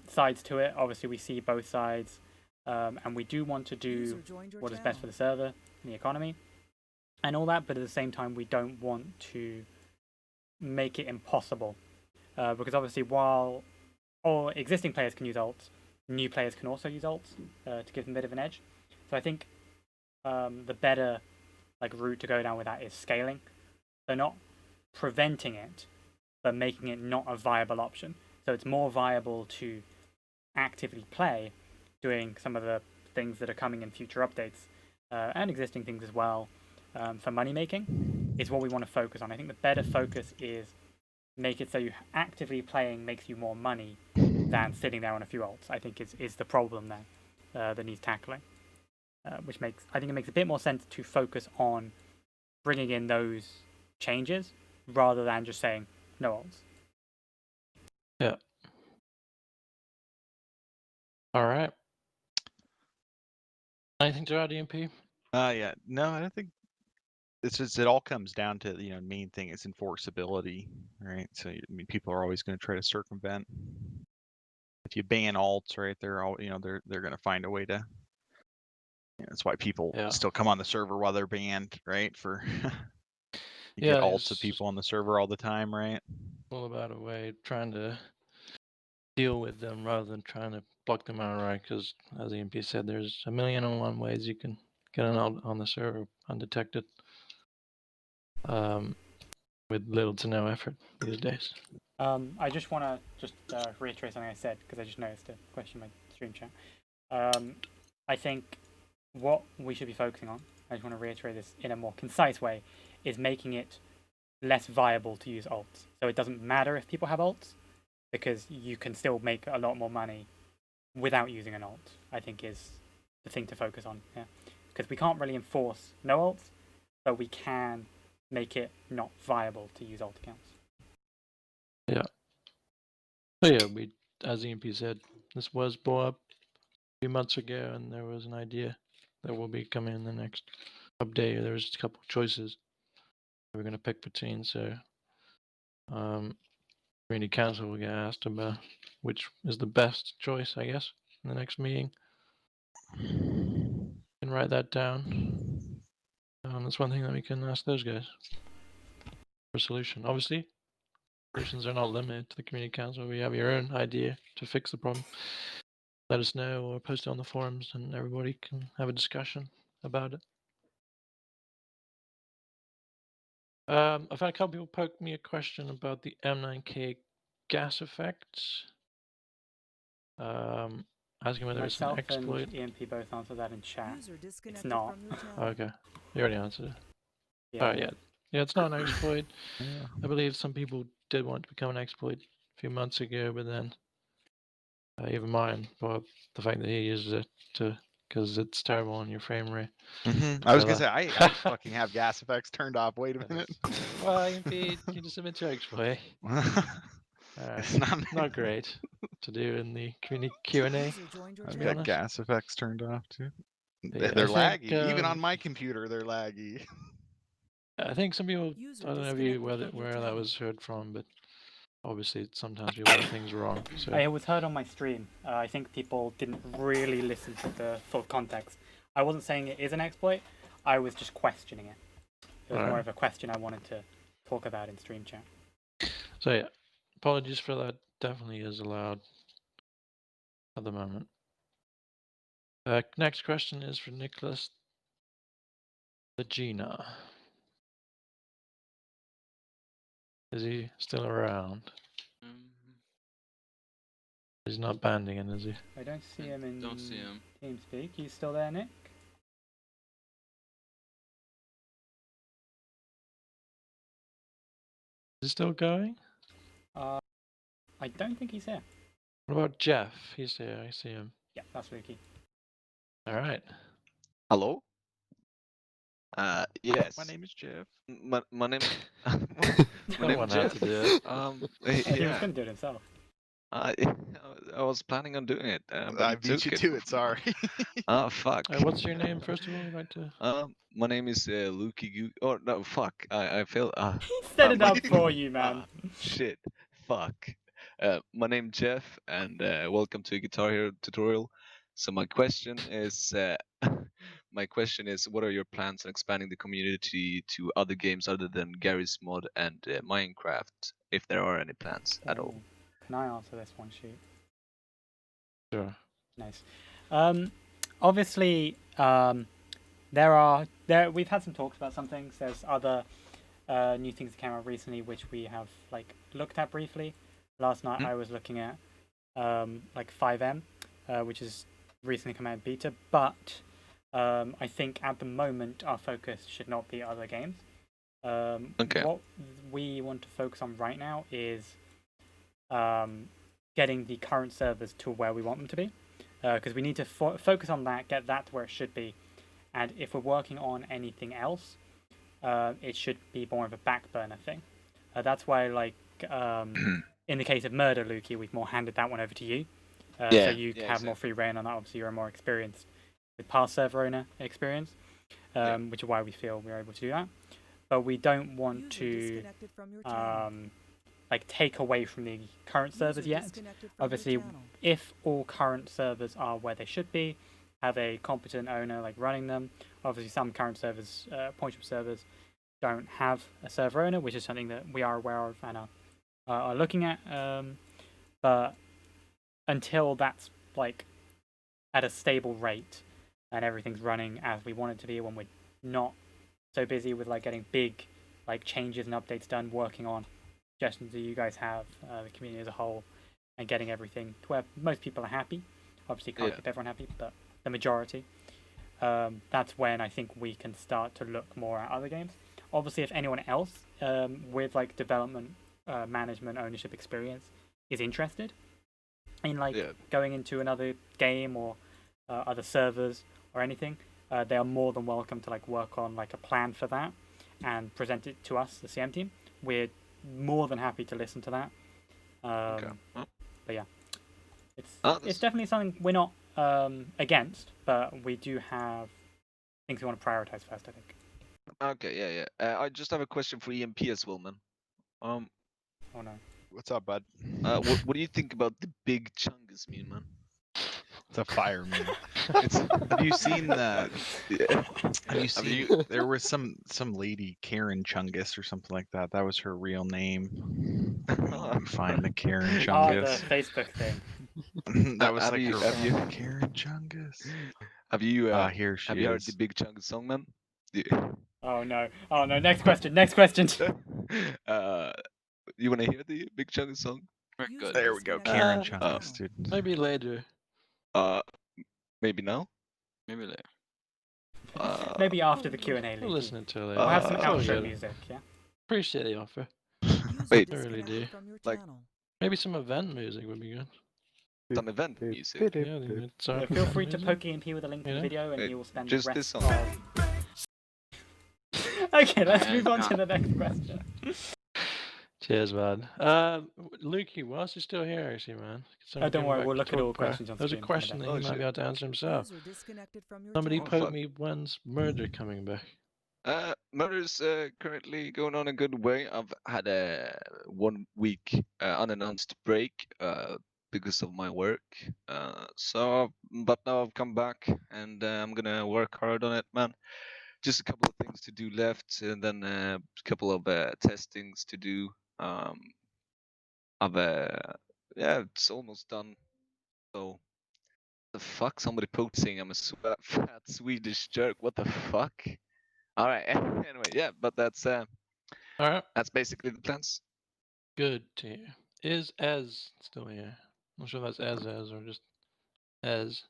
sides to it. Obviously we see both sides, and we do want to do what is best for the server and the economy and all that, but at the same time we don't want to make it impossible, because obviously while all existing players can use alts, new players can also use alts to give them a bit of an edge. So I think the better route to go down with that is scaling. So not preventing it, but making it not a viable option. So it's more viable to actively play, doing some of the things that are coming in future updates, and existing things as well, for money making, is what we want to focus on. I think the better focus is make it so you actively playing makes you more money than sitting there on a few alts, I think is the problem there that needs tackling. Which I think it makes a bit more sense to focus on bringing in those changes rather than just saying no alts. Yeah. All right. Anything to add, EMP? Yeah. No, I don't think it's just, it all comes down to, you know, main thing is enforceability, right? So I mean, people are always going to try to circumvent. If you ban alts, right, they're all, you know, they're going to find a way to. You know, that's why people still come on the server while they're banned, right? For you get alts of people on the server all the time, right? All about a way trying to deal with them rather than trying to block them outright. Because as EMP said, there's 1,000,001 ways you can get an alt on the server undetected, with little to no effort these days. I just want to reiterate something I said because I just noticed a question in my stream chat. I think what we should be focusing on, I just want to reiterate this in a more concise way, is making it less viable to use alts. So it doesn't matter if people have alts, because you can still make a lot more money without using an alt, I think is the thing to focus on. Yeah, because we can't really enforce no alts, but we can make it not viable to use alt accounts. Yeah. So yeah, as EMP said, this was brought up a few months ago, and there was an idea that will be coming in the next update. There was a couple of choices we're going to pick between. So, community council will get asked about which is the best choice, I guess, in the next meeting. You can write that down. That's one thing that we can ask those guys for a solution. Obviously, solutions are not limited to the community council. We have your own idea to fix the problem. Let us know or post it on the forums, and everybody can have a discussion about it. I've had a couple people poke me a question about the M9K gas effects. Asking whether Myself it's an exploit. and EMP both answered that in chat. It's not. Okay, you already answered it. Yeah. All right, yeah, it's not an exploit. I believe some people did want it to become an exploit a few months ago, but then even mine brought up the fact that he uses it because it's terrible on your frame rate. I was gonna say I fucking have gas effects turned off. Wait a minute. Well, EMP, you just submit your exploit. It's not great to do in the community Q&A. I've got gas effects turned off too. Yeah, They're laggy. Even on my computer, they're laggy. I think some people, I don't know where that was heard from, but obviously sometimes people get things wrong. So It was heard on my stream. I think people didn't really listen to the full context. I wasn't saying it is an exploit. I was just questioning it. It was more of a question I wanted to talk about in stream chat. So yeah, apologies for that. Definitely is allowed at the moment. Next question is for Nicholas Legina. Is he still around? He's not banding in, is he? I don't see him in Don't see him. TeamSpeak. You still there, Nick? Is he still going? I don't think he's here. What about Jeff? He's here. I see him. Yeah, that's Luki. All right. Hello? Yes. My name is Jeff. My name. My name is Jeff. He was going to do it himself. I was planning on doing it. But I beat you to it. Sorry. Oh fuck. What's your name first of all? I'd like to. My name is Luki. Oh no, fuck. I failed. He set it up for you, man. Shit. Fuck. My name Jeff, and welcome to Guitar Hero tutorial. So my question is, what are your plans on expanding the community to other games other than Garry's Mod and Minecraft, if there are any plans at all? Can I answer this one, Shoot? Sure. Nice. Obviously, we've had some talks about some things. There's other new things that came out recently which we have looked at briefly. Last night I was looking at 5M, which is recently come out in beta, but I think at the moment our focus should not be other games. Okay. What we want to focus on right now is getting the current servers to where we want them to be, because we need to focus on that, get that to where it should be, and if we're working on anything else, it should be more of a back burner thing. That's why, like, in the case of Murder, Lukey, we've more handed that one over to you, so you have more free reign on that. Obviously, you're more experienced with past server owner experience, which is why we feel we're able to do that. But we don't want to like take away from the current servers yet. Obviously, if all current servers are where they should be, have a competent owner like running them. Obviously, some current servers, point servers, don't have a server owner, which is something that we are aware of and are looking at. But until that's like at a stable rate and everything's running as we want it to be, when we're not so busy with like getting big like changes and updates done, working on suggestions that you guys have, the community as a whole, and getting everything to where most people are happy. Obviously, can't keep everyone happy, but the majority. That's when I think we can start to look more at other games. Obviously, if anyone else with like development, management, ownership experience is interested in like going into another game or other servers or anything, they are more than welcome to like work on like a plan for that and present it to us, the CM team. We're more than happy to listen to that. But yeah, it's definitely something we're not against, but we do have things we want to prioritize first, I think. Okay, yeah. I just have a question for EMP as well, man. Oh no. What's up, bud? What do you think about the big Chungus meme, man? It's a fire meme. Have you seen that? Have you seen? There was some lady, Karen Chungus or something like that. That was her real name. Let me find the Karen Chungus. Oh, the Facebook thing. That was like her Karen Chungus. Have you? Here she have you heard is. the Big Chungus song, man? Oh no! Oh no! Next question! Next question! You want to hear the Big Chungus song? Good. There we go. Karen Chungus, dude. Maybe later. Maybe now. Maybe later. Maybe after the Q&A. We'll listen to it later. We'll have some outro good. music. Yeah. Appreciate the offer. Wait, I really do. Like maybe some event music would be good. Some event music. Yeah, feel free to poke EMP with a link to the video, and he will spend just the this rest song. Okay, let's move on to the next question. Cheers, man. Lukey, whilst you're still here, actually, man. Don't worry, we'll look at all questions on There's a stream question that he might be able to answer himself. Somebody poked me, when's Murder coming back? Murder's currently going on a good way. I've had a 1 week unannounced break because of my work. But now I've come back and I'm gonna work hard on it, man. Just a couple of things to do left, and then a couple of testings to do. It's almost done. So, the fuck? Somebody poked saying I'm a fat Swedish jerk. What the fuck? All right. Anyway, yeah, but that's all right. That's basically the plans. Good to hear. Is Ez still here? I'm not sure if that's Ez or just Ez.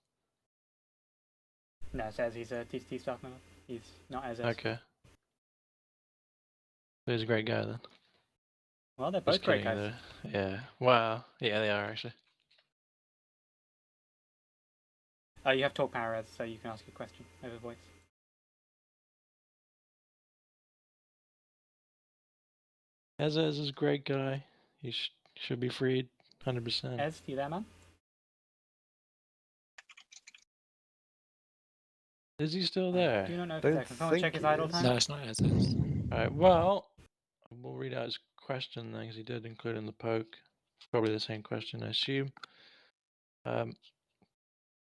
No, it says he's a TTT staff member. He's not as Okay. So he's a great guy then. Well, they're both great guys. Though. Yeah. Wow. Yeah, they are actually. You have talk power, Ez, so you can ask a question over voice. Ez is a great guy. He should be freed, 100%. Ez, you there, man? Is he still there? Do you not know if he's there? Can someone check his idle time? No, it's not Ez. Alright, well, we'll read out his question then, because he did include in the poke. It's probably the same question, I assume.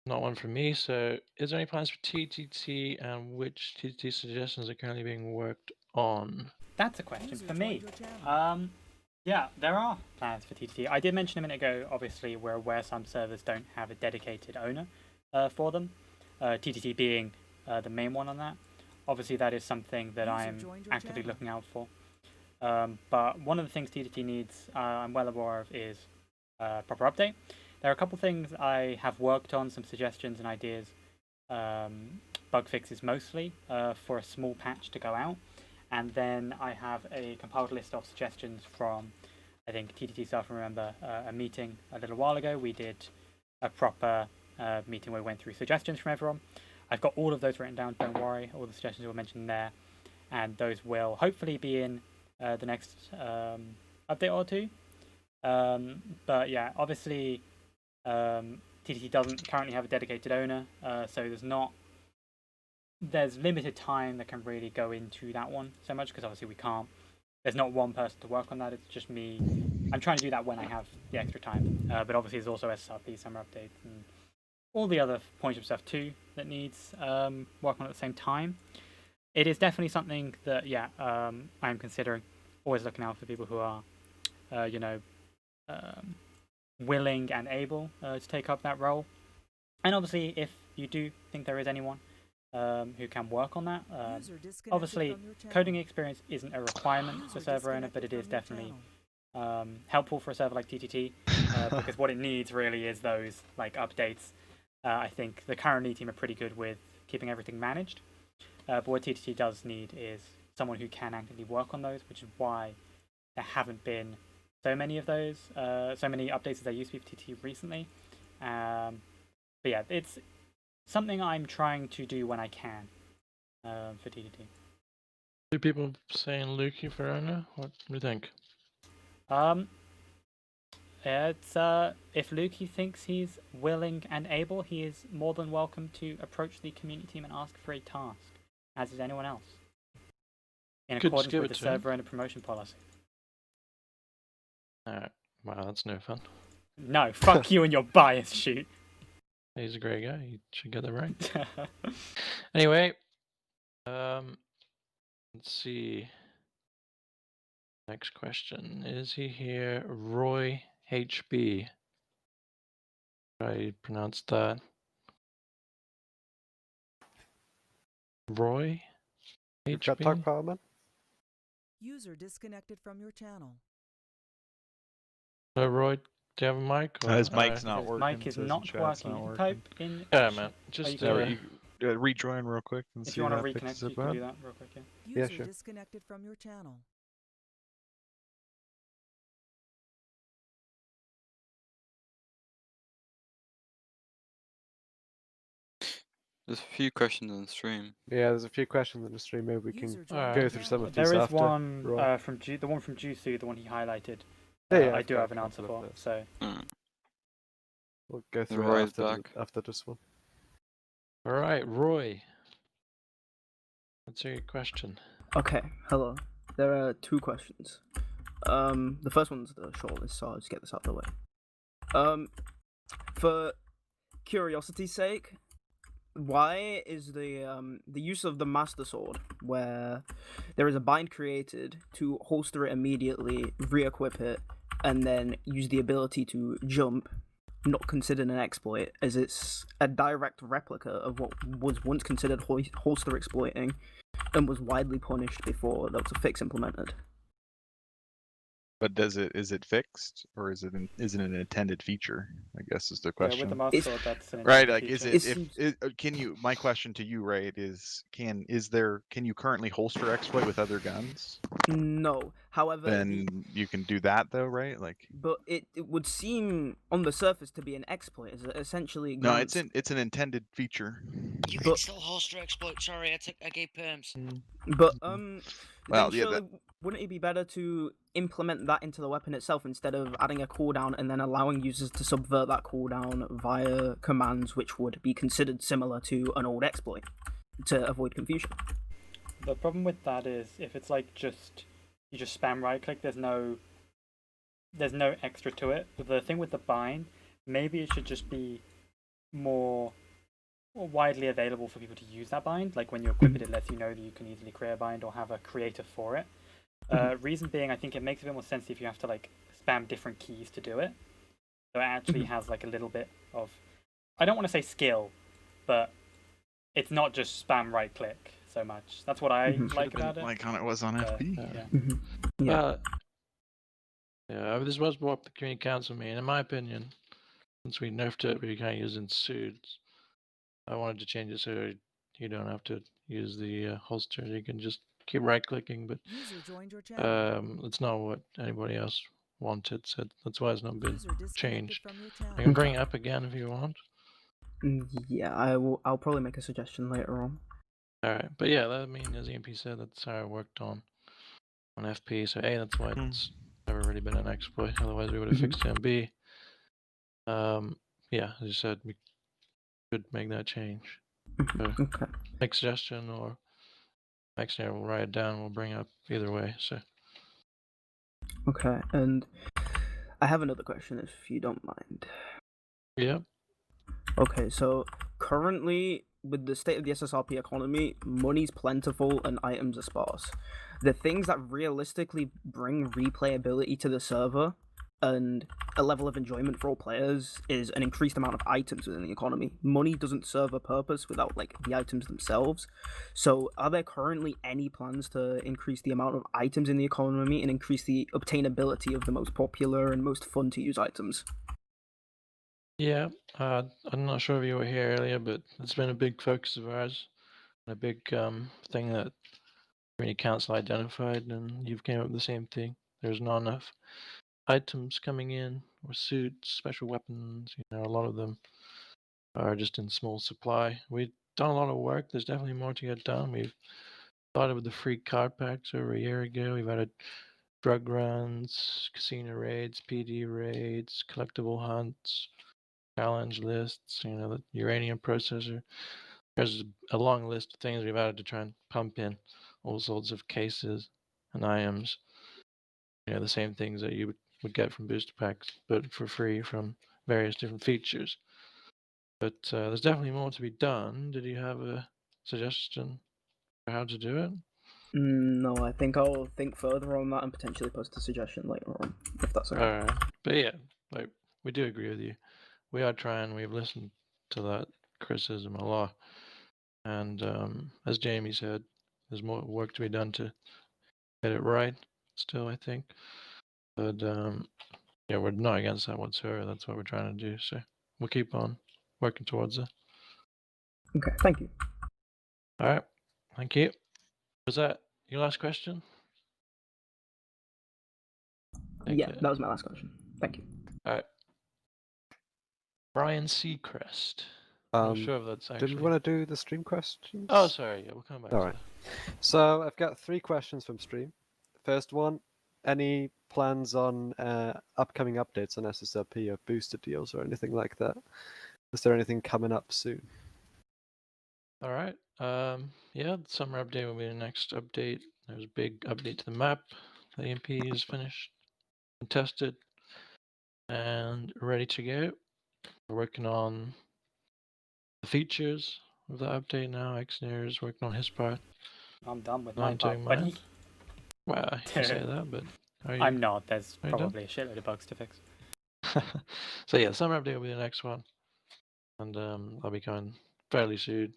Not one from me, so is there any plans for TTT, and which TTT suggestions are currently being worked on? That's a question for me. Yeah, there are plans for TTT. I did mention a minute ago, obviously, we're aware some servers don't have a dedicated owner for them. TTT being the main one on that. Obviously, that is something that I'm actively looking out for. But one of the things TTT needs, I'm well aware of, is proper update. There are a couple things I have worked on, some suggestions and ideas, bug fixes mostly, for a small patch to go out. And then I have a compiled list of suggestions from, I think, TTT staff remember a meeting a little while ago. We did a proper meeting where we went through suggestions from everyone. I've got all of those written down, don't worry. All the suggestions were mentioned there. And those will hopefully be in the next update or two. But yeah, obviously, TTT doesn't currently have a dedicated owner, so there's limited time that can really go into that one so much, because obviously there's not one person to work on that, it's just me. I'm trying to do that when I have the extra time, but obviously there's also SRP, summer updates, and all the other point of stuff too that needs work on at the same time. It is definitely something that, yeah, I'm considering, always looking out for people who are, willing and able to take up that role. And obviously, if you do think there is anyone who can work on that, obviously, coding experience isn't a requirement for server owner, but it is definitely helpful for a server like TTT, because what it needs really is those updates. I think the current team are pretty good with keeping everything managed, but what TTT does need is someone who can actively work on those, which is why there haven't been so many of those, so many updates as there used to be for TTT recently. But yeah, it's something I'm trying to do when I can for TTT. Two people saying Lukey for owner. What do you think? It's if Lukey thinks he's willing and able, he is more than welcome to approach the community team and ask for a task, as is anyone else, in accordance with the server owner promotion policy. Alright. Wow, that's no fun. No, fuck you and your bias, shoot. He's a great guy. He should get that right. Anyway, let's see. Next question. Is he here? Roy HB. I pronounced that. Roy HB? Talk power, man. User disconnected from your channel. So Roy, do you have a mic? Or, his mic's not his working. Mic is not working. You can type in. Yeah, man. Just rejoin real quick and if see you want if to that reconnect, fixes you it, can bud. do that real quick. Yeah. User Yeah, sure. disconnected from your channel. There's a few questions on the stream. Yeah, there's a few questions on the stream. Maybe we can go through some of these There is after. one Roy. from the one from Jusu, the one he highlighted. Yeah, I I've do got have an a answer couple for. of those. So We'll go The through Roy it is back. after this one. All right, Roy. What's your question? Okay, hello. There are two questions. The first one's the shortest, so I'll just get this out of the way. For curiosity's sake, why is the use of the Master Sword, where there is a bind created to holster it immediately, re-equip it, and then use the ability to jump, not considered an exploit, as it's a direct replica of what was once considered holster exploiting, and was widely punished before there was a fix implemented? But is it fixed, or is it an intended feature? I guess is the yeah, question. with the Master Sword, that's an Right, intended like feature. can you? My question to you, right, is can you currently holster exploit with other guns? No. However, Then you can do that though, right? Like, but it would seem on the surface to be an exploit. Is it essentially no, grants... it's an intended feature. You can still holster exploit. Sorry, I gave perms. But Well, then surely wouldn't it be better to implement that into the weapon itself instead of adding a cooldown and then allowing users to subvert that cooldown via commands which would be considered similar to an old exploit to avoid confusion? The problem with that is if it's like you just spam right click, there's no extra to it. But the thing with the bind, maybe it should just be more widely available for people to use that bind. Like when you equip it, it lets you know that you can easily create a bind or have a creator for it. Reason being, I think it makes it a bit more sense if you have to like spam different keys to do it. So it actually has like a little bit of, I don't want to say skill, but it's not just spam right click so much. That's what I like about it. Like how it was on FB. Yeah. Yeah, this was brought up the community council meeting. In my opinion, since we nerfed it, we can't use it in suits. I wanted to change it so you don't have to use the holster. You can just keep right-clicking, but User joined your channel. it's not what anybody else wanted, so that's why it's not been User disconnected changed. from your I channel. can bring it up again if you want. Yeah, I'll probably make a suggestion later on. All right, but yeah, I mean, as EMP said, that's how I worked on FP. So A, that's why it's never really been an exploit. Otherwise, we would have fixed it. And B, yeah, as you said, we could make that change. So Okay. make a suggestion, or TheXnator will write it down. We'll bring it up either way. So. Okay, and I have another question, if you don't mind. Yeah. Okay, so currently, with the state of the SSRP economy, money's plentiful and items are sparse. The things that realistically bring replayability to the server and a level of enjoyment for all players is an increased amount of items within the economy. Money doesn't serve a purpose without like the items themselves. So are there currently any plans to increase the amount of items in the economy and increase the obtainability of the most popular and most fun to use items? Yeah, I'm not sure if you were here earlier, but it's been a big focus of ours, a big thing that Community Council identified, and you've came up with the same thing. There's not enough items coming in, or suits, special weapons. A lot of them are just in small supply. We've done a lot of work. There's definitely more to get done. We've started with the free card packs over a year ago. We've added drug runs, casino raids, PD raids, collectible hunts, challenge lists, the uranium processor. There's a long list of things we've added to try and pump in all sorts of cases and items. The same things that you would get from booster packs, but for free from various different features. But there's definitely more to be done. Did you have a suggestion for how to do it? No, I think I'll think further on that and potentially post a suggestion later on, if that's okay. All right. But yeah, like we do agree with you. We are trying. We've listened to that criticism a lot, and as Jamie said, there's more work to be done to get it right. Still, I think, but yeah, we're not against that whatsoever. That's what we're trying to do. So we'll keep on working towards it. Okay, thank you. All right, thank you. Was that your last question? Yeah, that was my last question. Thank you. All right. Brian Seacrest. I'm sure if that's actually. Did we want to do the stream questions? Oh, sorry. Yeah, we'll come back. All to right. that. So I've got 3 questions from stream. First one: any plans on upcoming updates on SSRP or booster deals or anything like that? Is there anything coming up soon? All right. Yeah, the summer update will be the next update. There's a big update to the map. The EMP is finished and tested and ready to go. We're working on the features of the update now. TheXnator is working on his part. I'm done with my I'm part, doing buddy. mine. Well, you say that, but are you? I'm not. There's are you done? probably a shitload of bugs to fix. So yeah, summer update will be the next one, and I'll be coming fairly soon.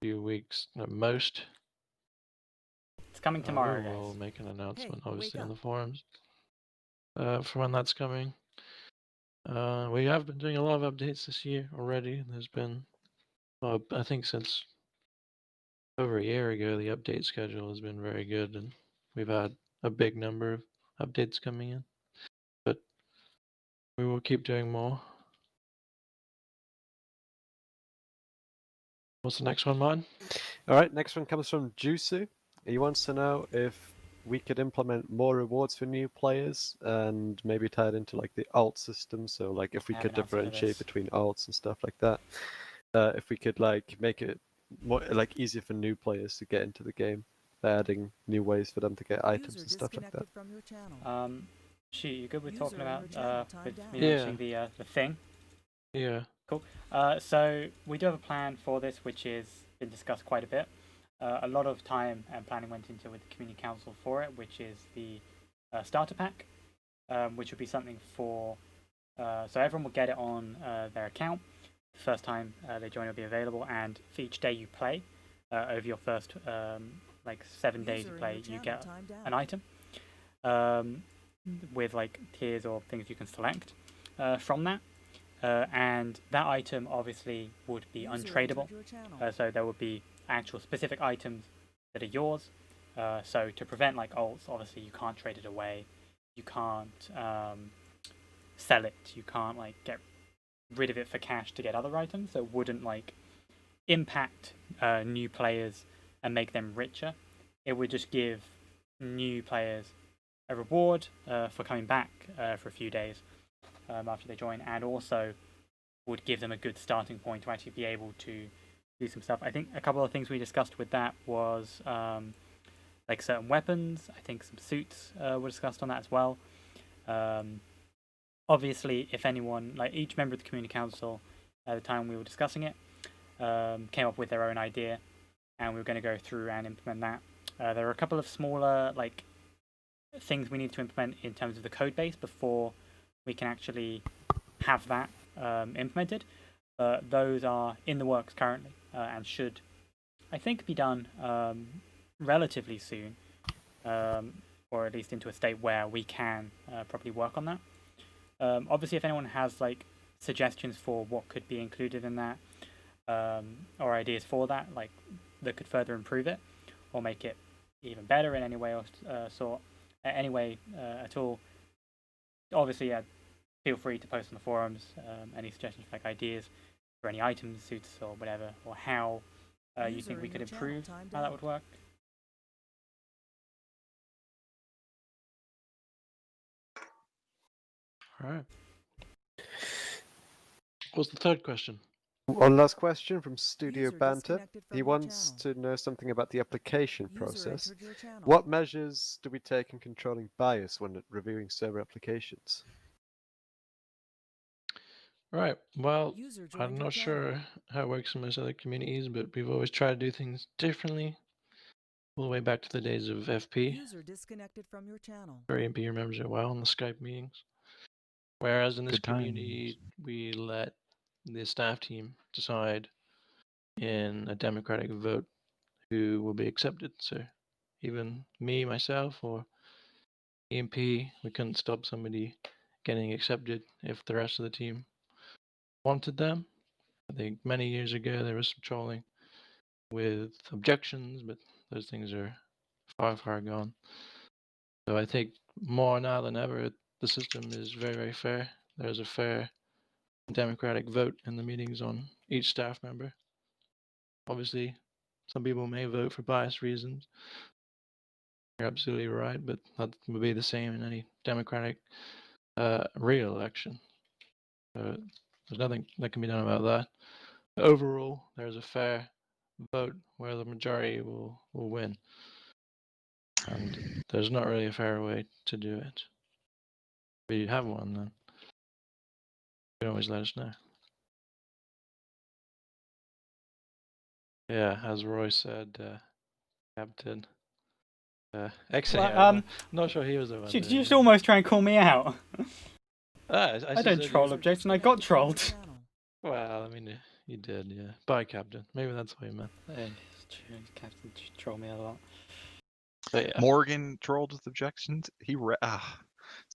A few weeks at most. It's coming tomorrow, We will guys. make an announcement, Hey, obviously, wake on the up. forums for when that's coming. We have been doing a lot of updates this year already. There's been, I think since over a year ago, the update schedule has been very good, and we've had a big number of updates coming in. But we will keep doing more. What's the next one, Martin? All right, next one comes from Jusu. He wants to know if we could implement more rewards for new players and maybe tie it into like the alt system. So like if we could differentiate between alts and stuff like that. If we could like make it more like easier for new players to get into the game by adding new ways for them to get items and stuff like that. From your channel. You good with talking about with me Yeah. mentioning the thing? Yeah. Cool. So we do have a plan for this, which is been discussed quite a bit. A lot of time and planning went into with the community council for it, which is the starter pack, which would be something for so everyone will get it on their account. The first time they join, it'll be available, and for each day you play over your first like 7 days you play, you get an item with like tiers or things you can select from that. And that item obviously would be untradeable, so there would be actual specific items that are yours. So to prevent like alts, obviously you can't trade it away, you can't sell it, you can't like get rid of it for cash to get other items. So it wouldn't like impact new players and make them richer. It would just give new players a reward for coming back for a few days after they join, and also would give them a good starting point to actually be able to do some stuff. I think a couple of things we discussed with that was like certain weapons. I think some suits were discussed on that as well. Obviously, if anyone, like each member of the community council at the time we were discussing it, came up with their own idea, and we were going to go through and implement that. There are a couple of smaller like things we need to implement in terms of the code base before we can actually have that implemented. Those are in the works currently and should, I think, be done relatively soon, or at least into a state where we can properly work on that. Obviously, if anyone has like suggestions for what could be included in that, or ideas for that, like that could further improve it or make it even better in any way or at all, obviously, feel free to post on the forums any suggestions, like ideas for any items, suits, or whatever, or how you think we could improve how that would work. All right. What's the third question? One last question from Studio Banter. He wants to know something about the application process. What measures do we take in controlling bias when reviewing server applications? Right. Well, I'm not sure how it works in most other communities, but we've always tried to do things differently. All the way back to the days of FP. User disconnected from your channel. EMP remembers it well in the Skype meetings. Whereas in this community, we let the staff team decide in a democratic vote who will be accepted. So even me, myself, or EMP, we couldn't stop somebody getting accepted if the rest of the team wanted them. I think many years ago there was some trolling with objections, but those things are far, far gone. So I think more now than ever, the system is very, very fair. There's a fair democratic vote in the meetings on each staff member. Obviously, some people may vote for bias reasons. You're absolutely right, but that would be the same in any democratic real election. So there's nothing that can be done about that. But overall, there's a fair vote where the majority will win. And there's not really a fair way to do it. If you have one, then you can always let us know. Yeah, as Roy said, Captain. Excellent. I'm not sure he was the one. Did you just almost try and call me out? I don't troll objects, and I got trolled. Well, I mean, you did, yeah. Bye, Captain. Maybe that's what you meant. Captain trolled me a lot. But yeah. Morgan trolled with objections.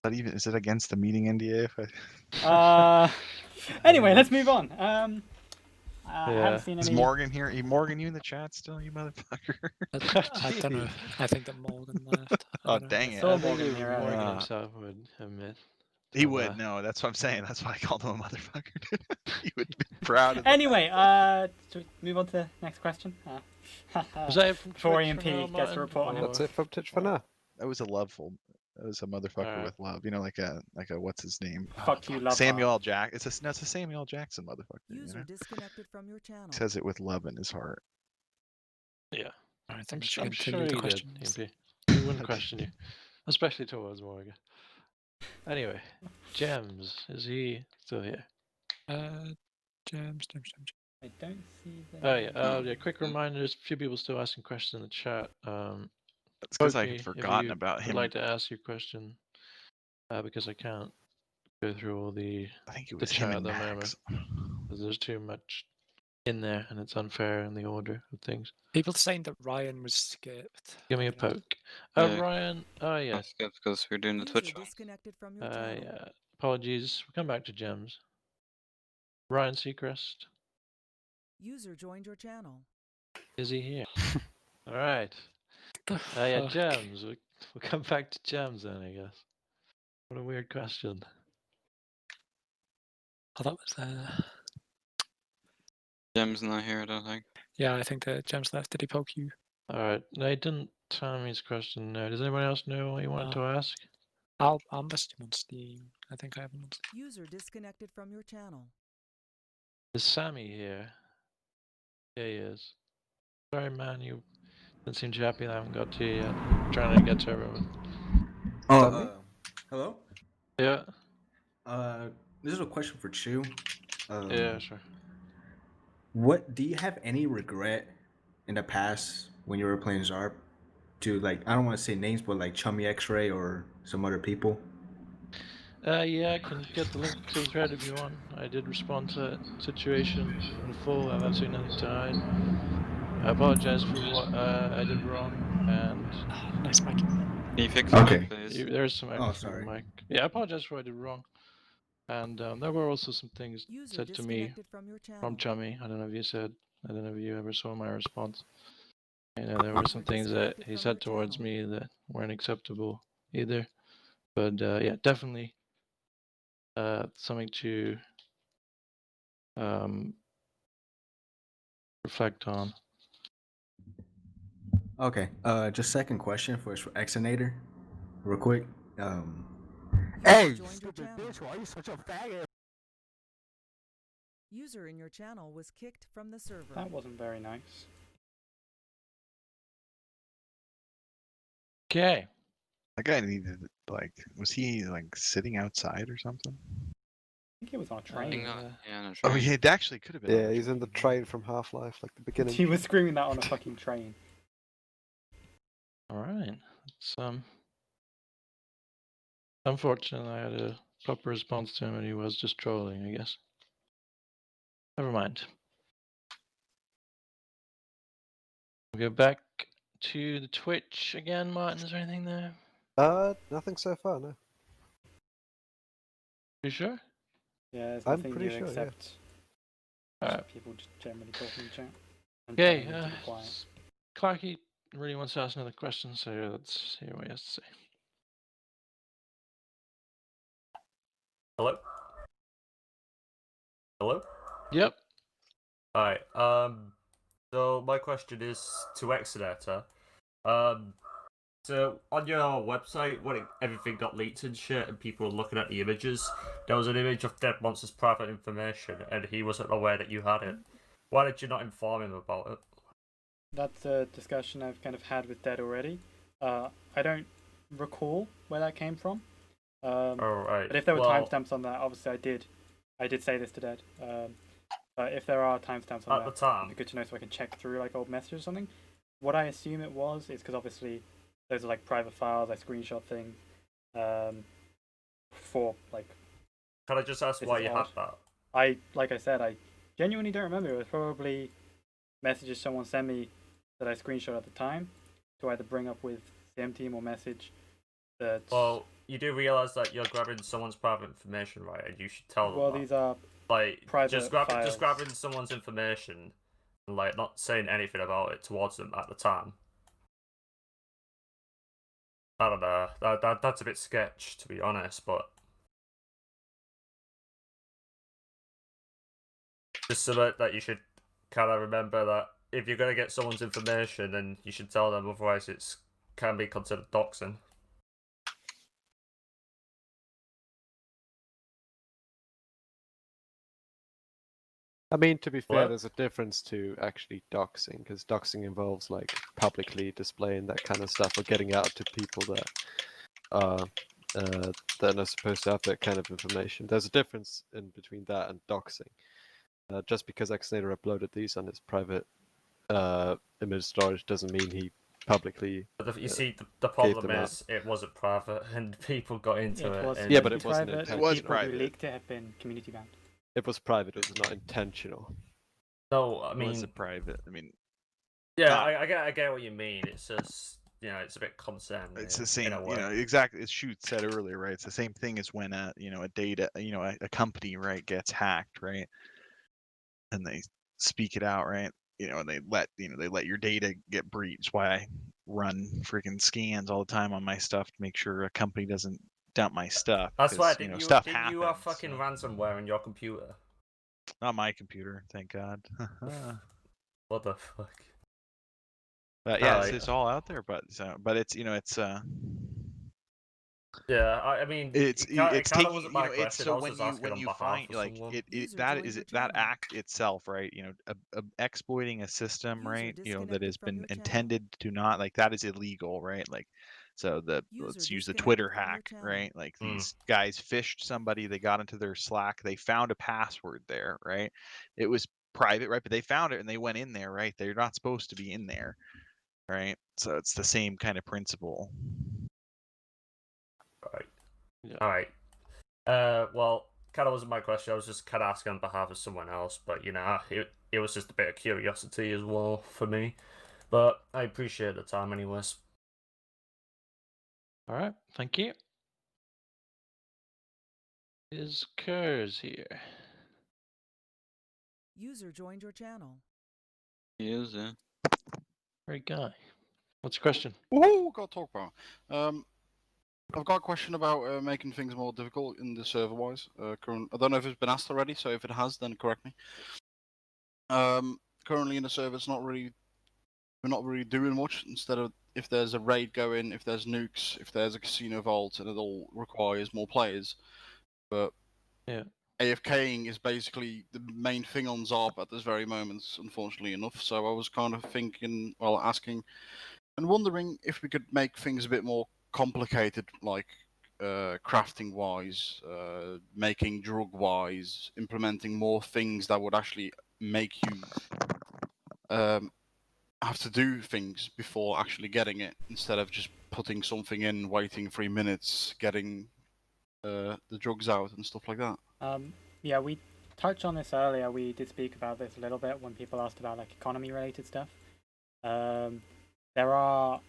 Is it against the meeting NDA? Anyway, let's move on. I haven't seen any. Is Morgan here? Morgan, you in the chat still, you motherfucker? I don't know. I think that Morgan left. Oh, dang it. Morgan himself would admit. He would, no, that's what I'm saying. That's why I called him a motherfucker. He would be proud of that. Anyway, should we move on to the next question? Was that from before Twitch EMP gets a report on him? That's it from Twitch for now. That was a loveful. That was a motherfucker with love. You know, like a what's his name? Fuck you, love. Samuel L. Jackson. It's a Samuel L. Jackson motherfucker. User disconnected from your channel. He says it with love in his heart. Yeah. I think I'm sure he did, EMP. He wouldn't question you, especially towards Morgan. Anyway, Gems, is he still here? Gems. I don't see that. Oh yeah. Quick reminder: there's a few people still asking questions in the chat. That's because I had forgotten about him. I'd like to ask you a question because I can't go through all the chat at the moment. There's too much in there, and it's unfair in the order of things. People saying that Ryan was skipped. Give me a poke. Ryan. Oh yes. Because we're doing the Twitch. Disconnected from your channel. Yeah. Apologies. We'll come back to Gems. Ryan Seacrest. User joined your channel. Is he here? All right. The Yeah, fuck? gems. We'll come back to gems then, I guess. What a weird question. Oh, that was Gem's not here, I don't think. Yeah, I think the gems left. Did he poke you? All right. No, he didn't tell me his question. No. Does anyone else know what he wanted to ask? I'll message him on Steam. I think I have him on Steam. User disconnected from your channel. Is Sammy here? Yeah, he is. Sorry, man. You didn't seem too happy that I haven't got to you yet. I'm trying to get to everyone. Hello? Yeah. This is a question for Chu. Yeah, sure. What do you have any regret in the past when you were playing ZARP to, like, I don't want to say names, but like Chummy X-Ray or some other people? Yeah, I can get the link to the thread if you want. I did respond to that situation in full. I have absolutely nothing to hide. I apologize for what I did wrong, and nice mic. Can you fix the mic, please? There's some echo Oh, from the sorry. mic. Yeah, I apologize for what I did wrong. And there were also some things User said to me disconnected from your channel. from Chummy. I don't know if you said. I don't know if you ever saw my response. You know, there were some things that he said towards me that weren't acceptable either. But yeah, definitely something to reflect on. Okay. Just second question for TheXnator, real quick. Hey, stupid bitch! Why are you such a faggot? User in your channel was kicked from the server. That wasn't very nice. Okay. That guy needed, like, was he like sitting outside or something? I think he was on a train. Oh, yeah, it actually could have been. Yeah, he's in the train from Half-Life, like the beginning. He was screaming that on a fucking train. All right. It's unfortunate I had a proper response to him and he was just trolling, I guess. Never mind. We'll go back to the Twitch again, Martin. Is there anything there? Nothing so far, no. You sure? Yeah, there's I'm nothing pretty new sure, except Alright. people just generally talking in chat. And Okay, telling me to be quiet. Clarky really wants to ask another question, so let's hear what he has to say. Hello? Hello? Yep. Hi. So my question is to TheXnator. So on your website, when everything got leaked and shit, and people were looking at the images, there was an image of Dead Monster's private information, and he wasn't aware that you had it. Why did you not inform him about it? That's a discussion I've kind of had with Dead already. I don't recall where that came from. Alright. But if there were timestamps on that, obviously I did say this to Dead. But if there are timestamps on that, the time, it'd be good to know so I can check through like old messages or something. What I assume it was is because obviously those are like private files. I screenshot things for like. Can I just ask why you had that? Like I said, I genuinely don't remember. It was probably messages someone sent me that I screenshot at the time to either bring up with CM team or message that. Well, you do realize that you're grabbing someone's private information, right? And you should tell them. Well, that. these are like private just grabbing someone's information and like not saying anything about it towards them at the time. I don't know. That's a bit sketch, to be honest, but just so that you should kind of remember that if you're gonna get someone's information, then you should tell them. Otherwise, it's can be considered doxing. I mean, to be fair, What? there's a difference to actually doxing, because doxing involves like publicly displaying that kind of stuff or getting out to people that are supposed to have that kind of information. There's a difference in between that and doxing. Just because TheXnator uploaded these on his private image storage doesn't mean he publicly. But you see, the problem is it wasn't private, and people got into it. Yeah, but it wasn't private. intentional. People who leaked it have been community banned. It was private. It was not intentional. No, I mean, was it private? I mean, yeah, I get what you mean. It's just it's a bit concerned. It's the same, exactly as Shoot said earlier, right? It's the same thing as when a data, a company, right, gets hacked, right, and they speak it out, right? and they let your data get breached. Why I run freaking scans all the time on my stuff to make sure a company doesn't dump my stuff. That's why Stuff didn't you have fucking ransomware on your computer? Not my computer, thank God. What the fuck? But yeah, it's all out there. But it's Yeah, I mean, it's it kind taking of wasn't my question. it's so I was just when asking you on behalf find of like someone. that act itself, right? Exploiting a system, right? That has been intended to not, like, that is illegal, right? Like, so let's use the Twitter hack, right? Like, these guys phished somebody, they got into their Slack, they found a password there, right? It was private, right? But they found it and they went in there, right? They're not supposed to be in there, right? So it's the same kind of principle. Right. Yeah. All right. Well, kind of wasn't my question. I was just kind of asking on behalf of someone else, but it was just a bit of curiosity as well for me. But I appreciate the time, anyways. All right, thank you. Is Kurz here? User joined your channel. He is, yeah. Great guy. What's your question? Woohoo! Got talk power. I've got a question about making things more difficult in the server-wise. I don't know if it's been asked already, so if it has, then correct me. Currently in the server, we're not really doing much. Instead of, if there's a raid going, if there's nukes, if there's a casino vault, and it all requires more players. But yeah, AFKing is basically the main thing on ZARP at this very moment, unfortunately enough. So I was kind of thinking, asking and wondering if we could make things a bit more complicated, like crafting wise, making drug wise, implementing more things that would actually make you have to do things before actually getting it, instead of just putting something in, waiting 3 minutes, getting the drugs out and stuff like that. Yeah, we touched on this earlier. We did speak about this a little bit when people asked about like economy related stuff. There are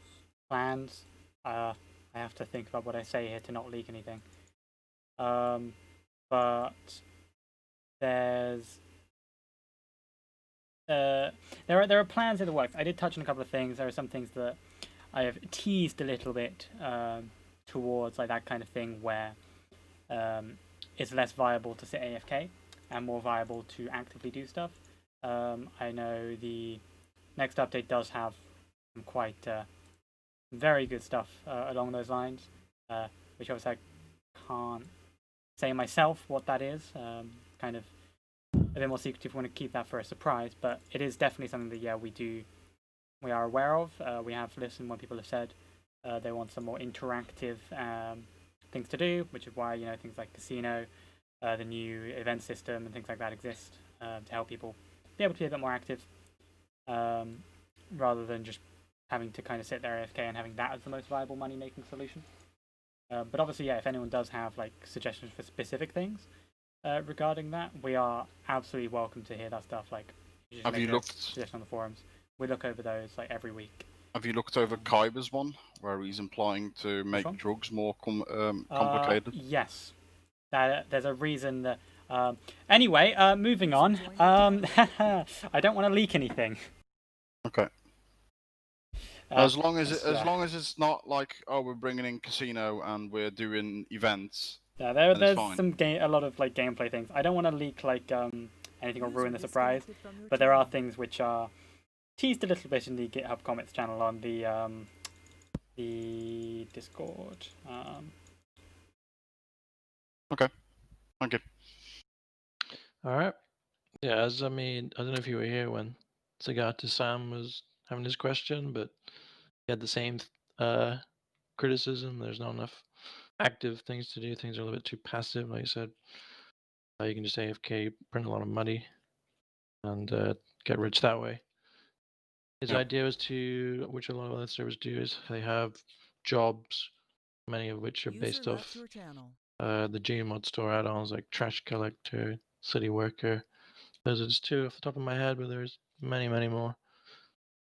plans. I have to think about what I say here to not leak anything. But there are plans in the works. I did touch on a couple of things. There are some things that I have teased a little bit towards, like that kind of thing where it's less viable to sit AFK and more viable to actively do stuff. I know the next update does have some quite very good stuff along those lines, which obviously I can't say myself what that is. Kind of a bit more secretive. Want to keep that for a surprise, but it is definitely something that we are aware of. We have listened when people have said they want some more interactive things to do, which is why things like casino, the new event system, and things like that exist to help people be able to be a bit more active, rather than just having to kind of sit there AFK and having that as the most viable money-making solution. But obviously, if anyone does have like suggestions for specific things regarding that, we are absolutely welcome to hear that stuff. Like, have you looked suggestions on the forums? We look over those like every week. Have you looked over Kyber's one, where he's implying to make drugs more complicated? Yes, there's a reason that. Anyway, moving on. I don't want to leak anything. Okay. As long as it's not like, oh, we're bringing in casino and we're doing events. Yeah, there's a lot of like gameplay things. I don't want to leak like anything or ruin the surprise, but there are things which are teased a little bit in the GitHub comments channel on the Discord. Okay, thank you. All right. Yeah, I don't know if you were here when Sagata Sam was having his question, but he had the same criticism. There's not enough active things to do. Things are a little bit too passive, like I said. You can just AFK, print a lot of money, and get rich that way. His idea was to, which a lot of other servers do, is they have jobs, many of which are based off the Gmod store add-ons like trash collector, city worker. Those are just two off the top of my head, but there's many, many more.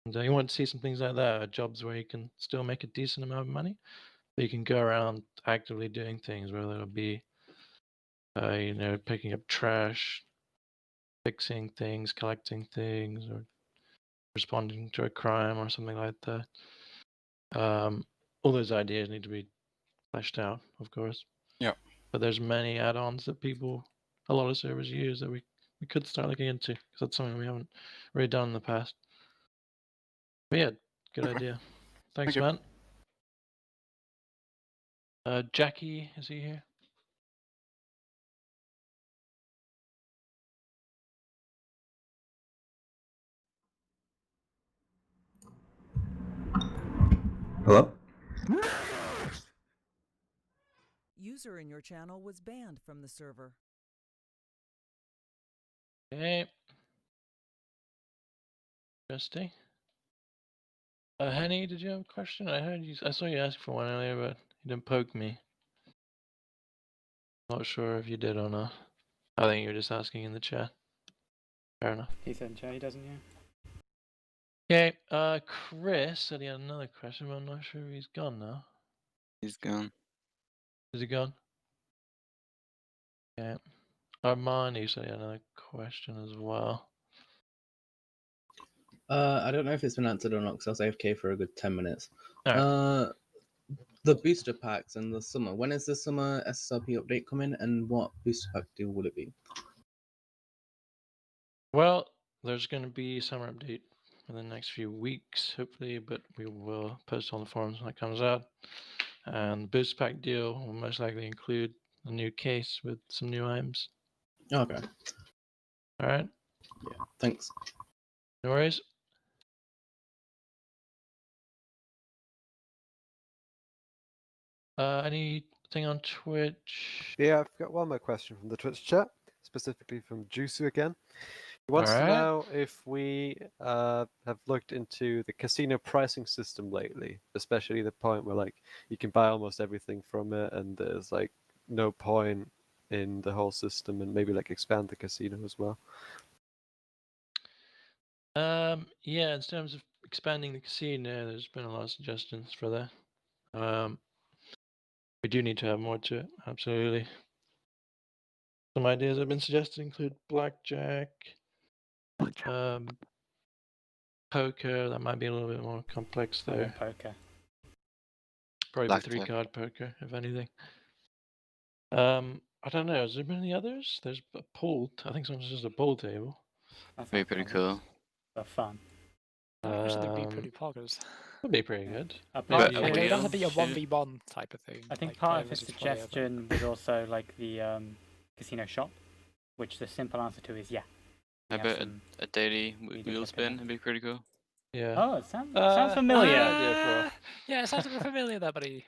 And you want to see some things like that, jobs where you can still make a decent amount of money, but you can go around actively doing things, whether it'll be, picking up trash, fixing things, collecting things, or responding to a crime or something like that. All those ideas need to be fleshed out, of course. Yeah. But there's many add-ons that a lot of servers use that we could start looking into, because that's something we haven't really done in the past. But yeah, good idea. Thanks, Thank man. Jackie, is he here? Hello? User in your channel was banned from the server. Okay. Interesting. Henny, did you have a question? I saw you ask for one earlier, but you didn't poke me. Not sure if you did or not. I think you were just asking in the chat. Fair enough. He said in chat he doesn't, yeah. Okay, Chris said he had another question, but I'm not sure if he's gone now. He's gone. Is he gone? Yeah. Armani said he had another question as well. I don't know if it's been answered or not because I was AFK for a good 10 minutes. Right. The booster packs and the summer. When is the summer SSRP update coming, and what booster pack deal will it be? Well, there's going to be summer update in the next few weeks, hopefully, but we will post on the forums when it comes out. And the booster pack deal will most likely include a new case with some new items. Okay. All right. Yeah. Thanks. No worries. Anything on Twitch? Yeah, I've got one more question from the Twitch chat, specifically from Jusu again. He wants to Alright. know if we have looked into the casino pricing system lately, especially the point where like you can buy almost everything from it, and there's like no point in the whole system, and maybe like expand the casino as well. Yeah, in terms of expanding the casino, there's been a lot of suggestions for that. We do need to have more to it, absolutely. Some ideas that have been suggested include blackjack, poker. That might be a little bit more complex I there. want poker. Probably Blackjack. 3-card poker, if anything. I don't know. Has there been any others? There's a pool. I think sometimes just a pool table. That's Be pretty cool. for fun. Actually, that'd be pretty poggers. Would be pretty good. But It would have to be a 1v1 type of thing. I think like part player of his versus player, but- suggestion was also like the casino shop, which the simple answer to is yeah. How about a daily wheel spin? It'd be pretty cool. Yeah. Oh, it sounds familiar. Yeah, it sounds a bit familiar there, buddy.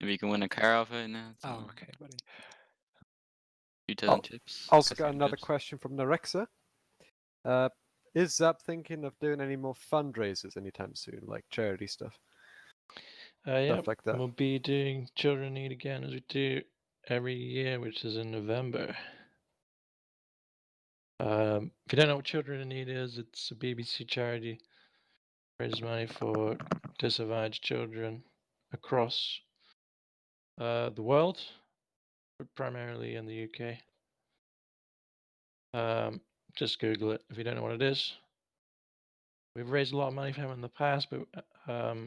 Maybe you can win a car off it now. Oh, okay, buddy. Few dozen chips. Also got another question from Narexa. Is ZARP thinking of doing any more fundraisers anytime soon, like charity stuff? Yeah, Stuff like that. we'll be doing Children Need again as we do every year, which is in November. If you don't know what Children in Need is, it's a BBC charity. Raises money for disadvantaged children across the world, but primarily in the UK. Just Google it if you don't know what it is. We've raised a lot of money for them in the past, but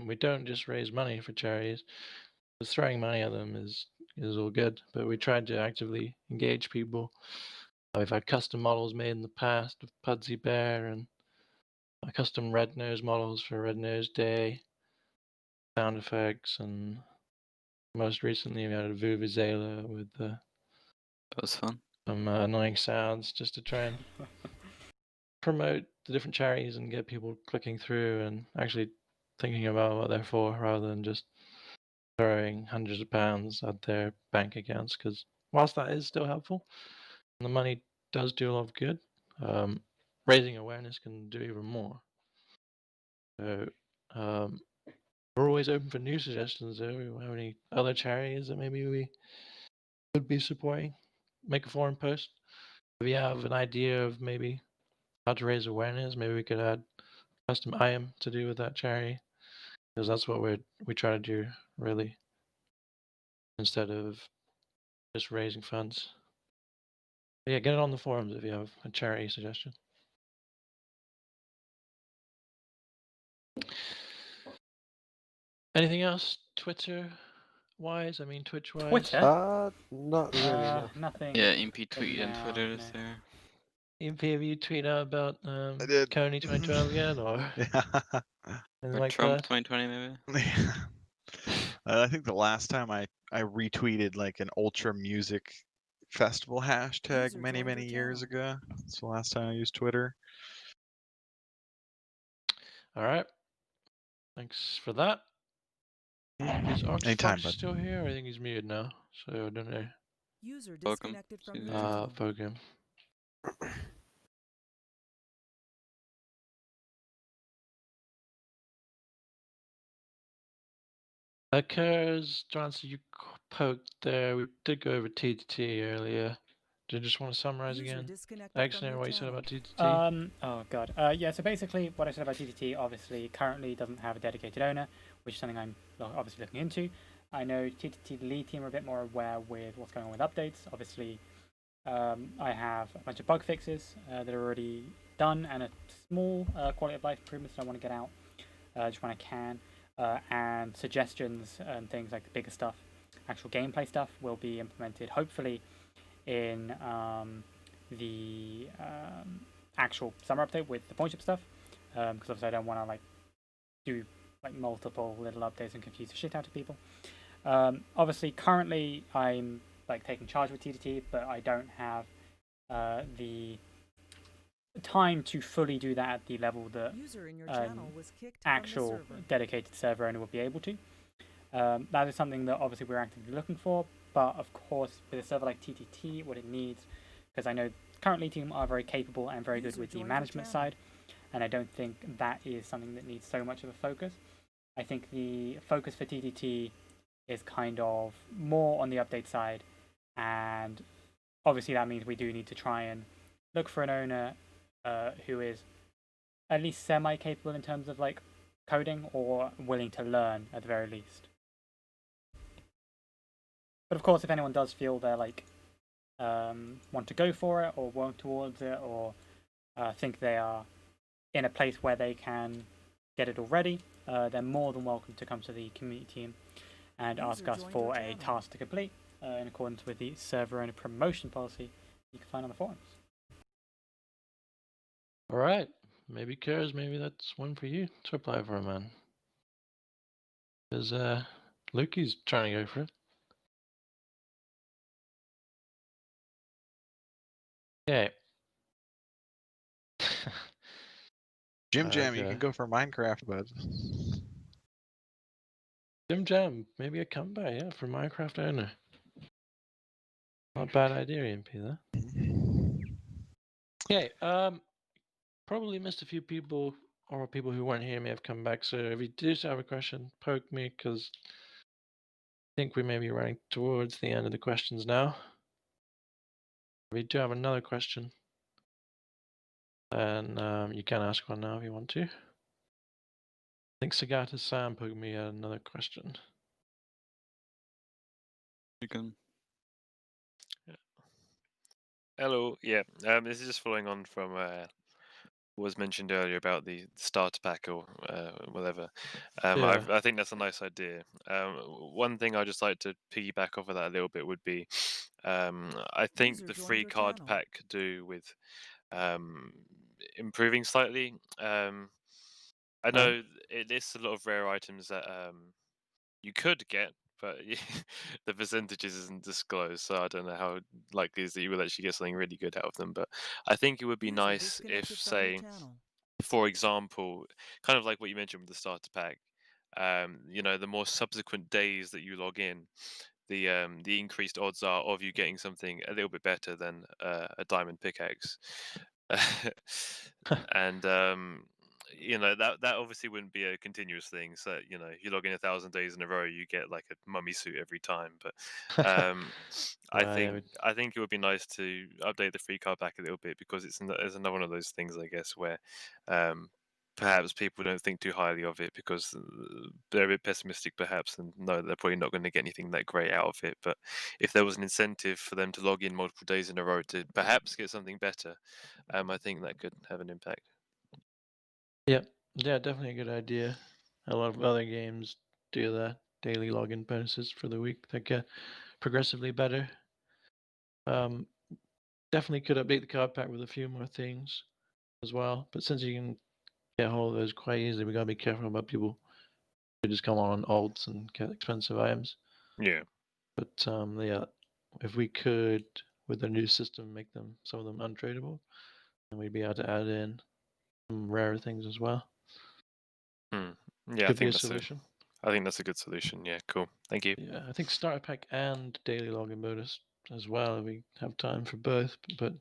we don't just raise money for charities. Just throwing money at them is all good, but we tried to actively engage people. We've had custom models made in the past of Pudsey Bear and custom Red Nose models for Red Nose Day, sound effects, and most recently we had a Vuvuzela with that was fun. Some annoying sounds just to try and promote the different charities and get people clicking through and actually thinking about what they're for rather than just throwing hundreds of pounds at their bank accounts, because whilst that is still helpful and the money does do a lot of good, raising awareness can do even more. So we're always open for new suggestions. Though we have any other charities that maybe we could be supporting, make a forum post. If you have an idea of maybe how to raise awareness, maybe we could add custom item to do with that charity, because that's what we try to do really, instead of just raising funds. But yeah, get it on the forums if you have a charity suggestion. Anything else Twitter-wise? I mean, Twitch-wise? Twitter? Not really. No. Nothing. Yeah, Impy for tweeted on now, Twitter no. there. Impy, have you tweeted out about I did. Coney 2012 yet, or Yeah. anything Or like Trump that? 2020 maybe. Yeah. I think the last time I retweeted like an ultra music festival hashtag many years ago. That's the last time I used Twitter. All right. Thanks for that. Is Anytime, Oxfox bud. still here? I think he's muted now, so I don't know. User Welcome. disconnected from your channel. Fuck him. Occurs, to answer you poked there, we did go over TTT earlier. Do you just want to summarize User again? disconnected from TheXnator, your what you said channel. about TTT? Oh god. Yeah, so basically what I said about TTT obviously currently doesn't have a dedicated owner, which is something I'm obviously looking into. I know TTT the lead team are a bit more aware with what's going on with updates. Obviously, I have a bunch of bug fixes that are already done and a small quality of life improvements that I want to get out just when I can. And suggestions and things like the bigger stuff, actual gameplay stuff, will be implemented hopefully in the actual summer update with the point ship stuff, because obviously I don't want to like do like multiple little updates and confuse the shit out of people. Obviously currently I'm like taking charge with TTT, but I don't have the time to fully do that at the level that actual dedicated server owner would be able to. That is something that obviously we're actively looking for, but of course with a server like TTT, what it needs, because I know currently team are very capable and very good with the management side, and I don't think that is something that needs so much of a focus. I think the focus for TTT is kind of more on the update side, and obviously that means we do need to try and look for an owner who is at least semi-capable in terms of like coding or willing to learn at the very least. But of course, if anyone does feel they're like want to go for it or work towards it or think they are in a place where they can get it already, they're more than welcome to come to the community team and ask us for a task to complete in accordance with the server owner promotion policy you can find on the forums. All right. Maybe cares. Maybe that's one for you to apply for, man. Because Lukey's trying to go for it. Okay. Jim Jam, you can go for Minecraft, bud. Jim Jam, maybe a comeback, yeah, for Minecraft owner. Not a bad idea, MP, though. Okay, probably missed a few people, or people who weren't here may have come back, so if you do have a question, poke me, because I think we may be running towards the end of the questions now. If you do have another question, then you can ask one now if you want to. I think Sagata Sam poked me another question. You can. Hello, yeah. This is just following on from what was mentioned earlier about the starter pack or whatever. Yeah. I think that's a nice idea. One thing I'd just like to piggyback off of that a little bit would be, I think the free card pack could do with improving slightly. I know it lists a lot of rare items that you could get, but the percentages isn't disclosed, so I don't know how likely it is that you will actually get something really good out of them. But I think it would be nice if, say, for example, kind of like what you mentioned with the starter pack, you know, the more subsequent days that you log in, the increased odds are of you getting something a little bit better than a diamond pickaxe. And you know, that obviously wouldn't be a continuous thing. So, you know, you log in 1,000 days in a row, you get like a mummy suit every time. But I think it would be nice to update the free card back a little bit, because it's another one of those things, I guess, where perhaps people don't think too highly of it because they're a bit pessimistic, perhaps, and know they're probably not going to get anything that great out of it. But if there was an incentive for them to log in multiple days in a row to perhaps get something better, I think that could have an impact. Yep. Yeah, definitely a good idea. A lot of other games do that. Daily login bonuses for the week that get progressively better. Definitely could update the card pack with a few more things as well. But since you can get a hold of those quite easily, we gotta be careful about people who just come on alts and get expensive items. Yeah. But yeah, if we could, with the new system, make them some of them untradeable, then we'd be able to add in some rarer things as well. Yeah, Could be a solution. I think that's a good solution. Yeah, cool. Thank you. Yeah, I think starter pack and daily login bonus as well. If we have time for both, but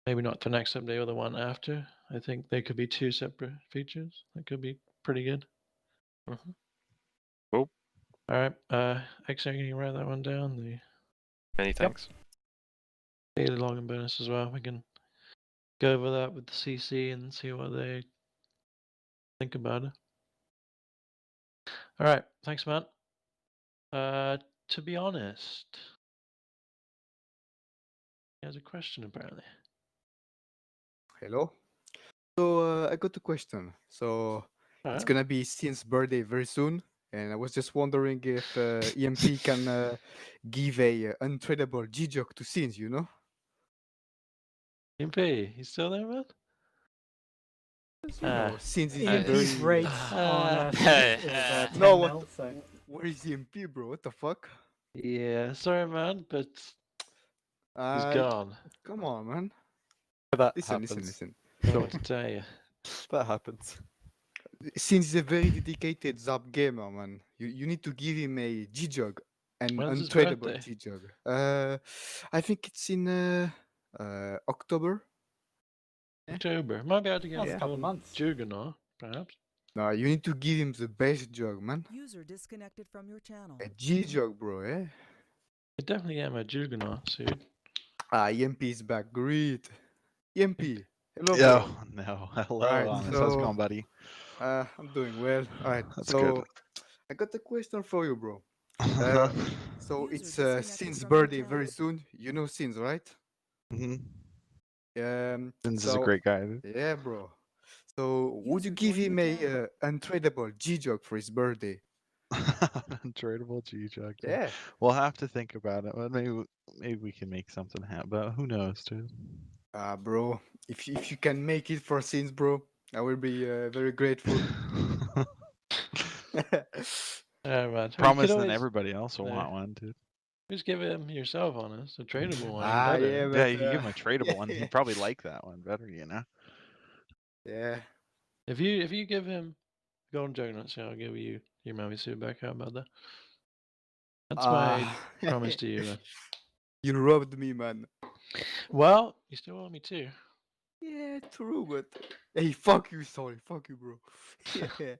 maybe not the next update or the one after. I think they could be two separate features. That could be pretty good. Cool. All right, X, can you write that one down? The Many thanks. daily login bonus as well. We can go over that with the CC and see what they think about it. All right, thanks, man. To be honest, he has a question apparently. Hello. So I got a question. So it's gonna be Sin's birthday very soon, and I was just wondering if EMP can give a untradeable G-Jock to Sins, you know? EMP, you still there, man? You know, Sins is EMP's very. rate on is 10 no, mil, so. Where is EMP, bro? What the fuck? Yeah, sorry, man, but he's gone. Come on, man. That listen, happens. listen. I don't So know what to tell you. That happens. Since he's a very dedicated ZARP gamer, man, you need to give him a G-Jug, an When's his untradeable birthday? G-Jug. I think it's in October. October. Might be able to get That's a a couple gold months. Juggernaut, perhaps. No, you need to give him the best jug, man. User disconnected from your channel. A G-Jug, bro, eh? I definitely get my Juggernaut suit. EMP is back. Great. EMP. Hello, Yo, bro. no. Hello, Alright, Honest. How's it going, buddy? I'm doing well. Alright, That's so good. I got a question for you, bro. So it's Sin's birthday very soon. You know Sins, right? Sins is a great guy, dude. Yeah, bro. So would you give him a untradeable G-Jug for his birthday? Untradeable G-Jug. Yeah. We'll have to think about it. But maybe we can make something happen. But who knows, dude? Bro, if you can make it for Sins, bro, I will be very grateful. Man. Promise then everybody else will want one, dude. Just give him yourself, Honest. A tradable one. Ah, better. yeah, Yeah, you can give him a tradable one. He'd probably like that one better, you know? Yeah. If you give him Golden Juggernaut, so I'll give you your Maui suit back. How about that? That's my promise to you, man. You robbed me, man. Well, you still owe me too. Yeah, true, but hey, fuck you, sorry, fuck you, bro. Yeah.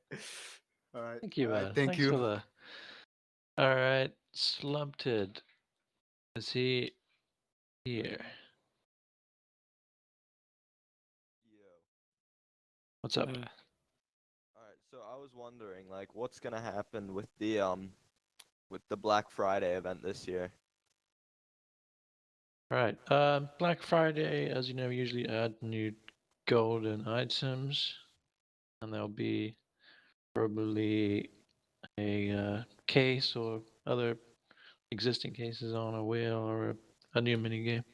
All right. Thank you, man. Thank Thanks you. for the. All right, Slumpted. Is he here? What's up? All right, so I was wondering, like, what's gonna happen with the Black Friday event this year? Right. Black Friday, as you know, we usually add new golden items, and there'll be probably a case or other existing cases on a wheel or a new mini game.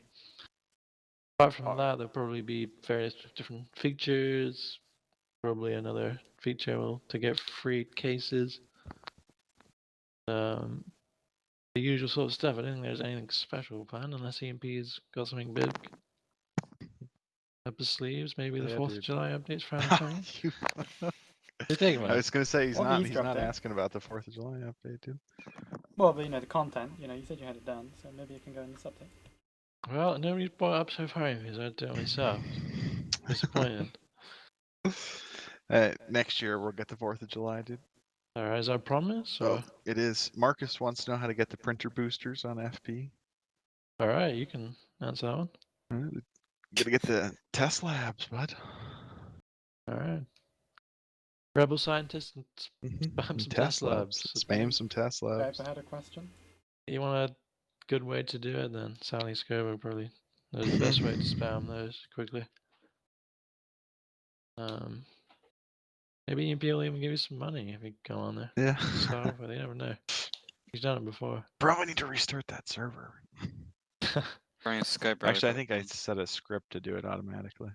Apart from that, there'll probably be various different features. Probably another feature to get free cases. The usual sort of stuff. I don't think there's anything special planned unless EMP's got something big up his sleeves. Maybe the 4th of July updates Friday coming. You think, man? I was gonna say he's What not eavesdropped not there? asking about the 4th of July update, dude. Well, but the content, you said you had it done, so maybe you can go in this update. Well, nobody's brought up so far because I do it myself. Disappointed. Next year we'll get the 4th of July, dude. Alright, is that a promise? Or? It is. Marcus wants to know how to get the printer boosters on FP. Alright, you can answer that one. Gotta get the test labs, bud. Alright. Rebel scientists and spam some test labs. Spam some test labs. I had a question. You want a good way to do it, then Sally Scobo probably knows the best way to spam those quickly. Maybe EMP will even give you some money if you go on there. Yeah. So, but you never know. He's done it before. Bro, I need to restart that server. Trying Skype. Actually, I think I set a script to do it automatically.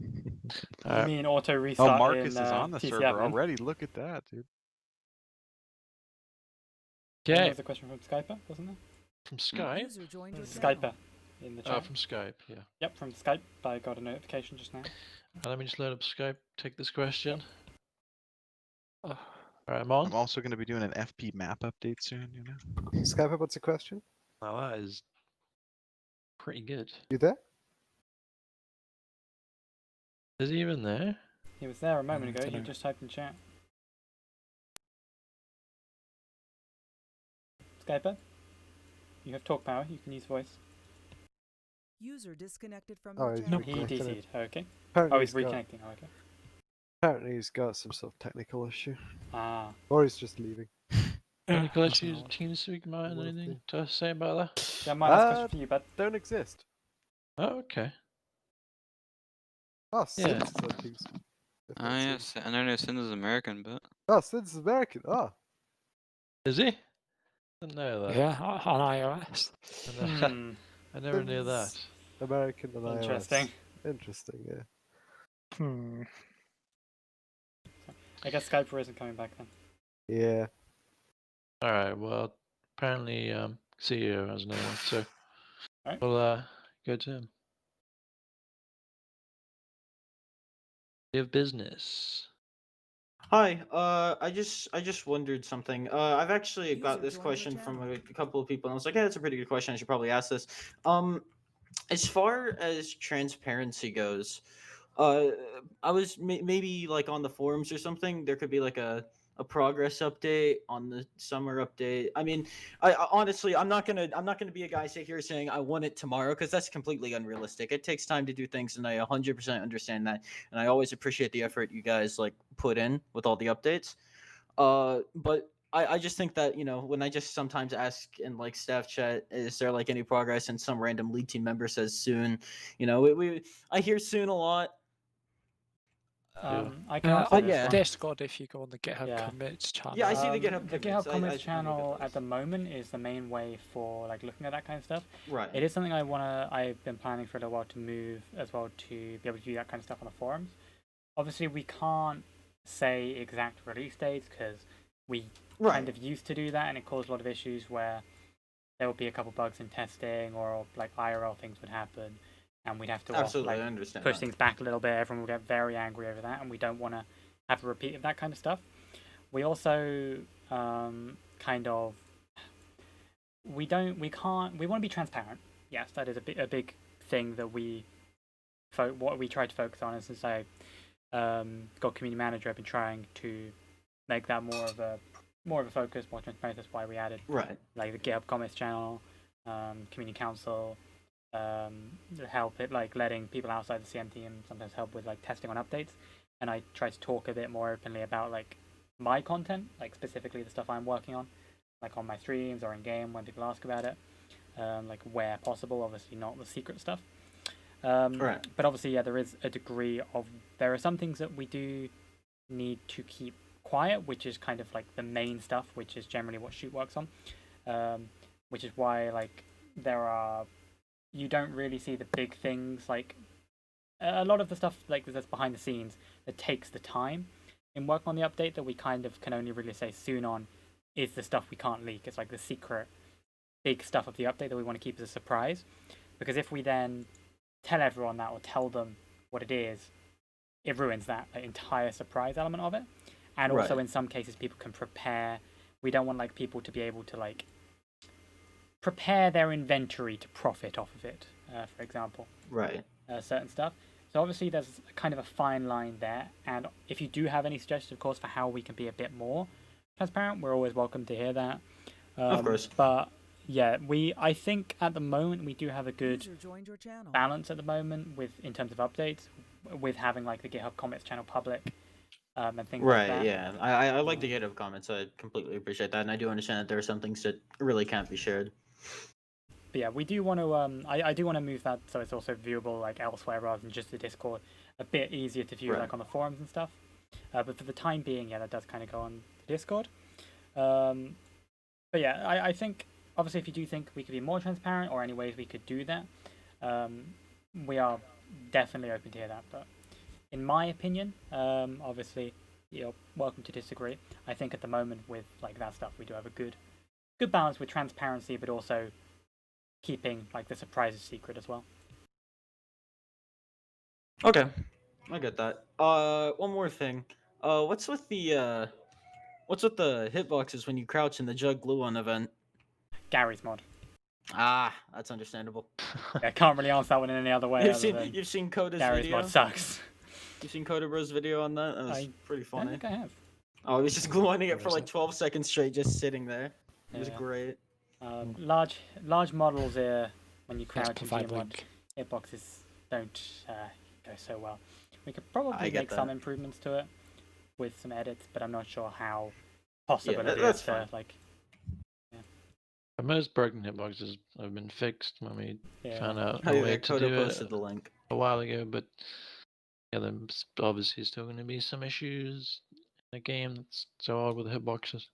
You mean auto Oh, restart Marcus in is on the TCF, server then? already. Look at that, dude. There Okay. was a question from Skyper, wasn't there? From Skype? User joined your channel. Skyper in the chat. Oh, from Skype, yeah. Yep, from Skype. I got a notification just now. Let me just load up Skype, take this question. Alright, I'm on. I'm also going to be doing an FP map update soon, you know. Skype, what's the question? Now that is pretty good. You there? Is he even there? He was there a moment ago. He dunno. just typed in chat. Skyper, you have talk power. You can use voice. User disconnected from Oh, your he's channel. He reconnected. DC'd. Okay. Apparently Oh, he's he's got- reconnecting. Oh, okay. Apparently he's got some sort of technical issue. Ah. Or he's just leaving. Any questions, TeamSpeak, Martin? Anything to say about that? Yeah, mine has a question for you, bud. Don't exist. Oh, okay. Oh, Yeah. Sid's on TeamSpeak. Ah, yes. I know Sin is American, but Oh, Sid's American. Oh. Is he? Didn't know that. Yeah, on iOS. I never knew that. Sid's American and iOS. Interesting. Interesting, yeah. Hmm. I guess Skyper isn't coming back then. Yeah. Alright, well, apparently CEO has no one, so Alright. we'll go to him. We have business. Hi, I just wondered something. I've actually got this question from a couple of people, and I was like, "Yeah, that's a pretty good question. I should probably ask this." As far as transparency goes, I was maybe like on the forums or something. There could be like a progress update on the summer update. I mean, I honestly, I'm not gonna be a guy sit here saying I want it tomorrow, because that's completely unrealistic. It takes time to do things, and I 100% understand that. And I always appreciate the effort you guys like put in with all the updates. But I just think that, you know, when I just sometimes ask in like staff chat, is there like any progress, and some random lead team member says soon, you know, I hear soon a lot. I can answer this yeah. one. Discord, if you go on the GitHub Yeah. commits channel. Yeah, I see the GitHub The commits. GitHub commits I channel at the moment is the main way for like looking at that kind of stuff. Right. It is something I've been planning for a little while to move as well, to be able to do that kind of stuff on the forums. Obviously, we can't say exact release dates because we kind of used to do that, and it caused a lot of issues where there would be a couple bugs in testing, or like IRL things would happen, and we'd have to Absolutely, like, I understand push that. things back a little bit. Everyone would get very angry over that, and we don't want to have a repeat of that kind of stuff. We also we want to be transparent. Yes, that is a big thing that what we try to focus on. And since I got community manager, I've been trying to make that more of a focus, more transparent. That's why we added like the GitHub comments channel, community council, help it like letting people outside the CM team sometimes help with like testing on updates. And I try to talk a bit more openly about like my content, like specifically the stuff I'm working on, like on my streams or in game when people ask about it, like where possible, obviously not the secret stuff. Right. But obviously, yeah, there is a degree of, there are some things that we do need to keep quiet, which is kind of like the main stuff, which is generally what Shoot works on, which is why like you don't really see the big things, like a lot of the stuff like that's behind the scenes that takes the time in working on the update, that we kind of can only really say soon on, is the stuff we can't leak. It's like the secret big stuff of the update that we want to keep as a surprise, because if we then tell everyone that or tell them what it is, it ruins that like, entire surprise element of it. And also in some cases people can prepare. We don't want like people to be able to like prepare their inventory to profit off of it, for example. Certain stuff. So obviously there's kind of a fine line there, and if you do have any suggestions, of course, for how we can be a bit more transparent, we're always welcome to hear that. Of course. But yeah, I think at the moment we do have a good User joined your channel. balance at the moment in terms of updates, with having like the GitHub comments channel public, and things like that. Right, yeah. I like the GitHub comments. I completely appreciate that, and I do understand that there are some things that really can't be shared. But yeah, we do want to. I do want to move that so it's also viewable like elsewhere rather than just the Discord. A bit easier to view like on the forums and stuff. But for the time being, yeah, that does kind of go on Discord. But yeah, I think, obviously, if you do think we could be more transparent or any ways we could do that, we are definitely open to hear that. But in my opinion, obviously, you're welcome to disagree. I think at the moment with like that stuff, we do have a good balance with transparency, but also keeping like the surprises secret as well. Okay, I get that. One more thing. What's with the hitboxes when you crouch in the Jug Glue on event? Gary's mod. Ah, that's understandable. I can't really answer that one in any other way. You've seen Coda's Gary's video? mod sucks. You've seen Coda Bro's video on that? That was I pretty funny. I think I have. Oh, he was just gluing it for like 12 seconds straight, just sitting there. It was Yeah. great. Large models when you crouch and provide mod, link. hitboxes don't go so well. We could probably I get make some that. improvements to it with some edits, but I'm not sure how possible it that's is fine. to like. Most broken hitboxes have been fixed when we found out Oh, a yeah, way to Coda do posted it the link. a while ago, but yeah, there's obviously still going to be some issues in a game that's so hard with hitboxes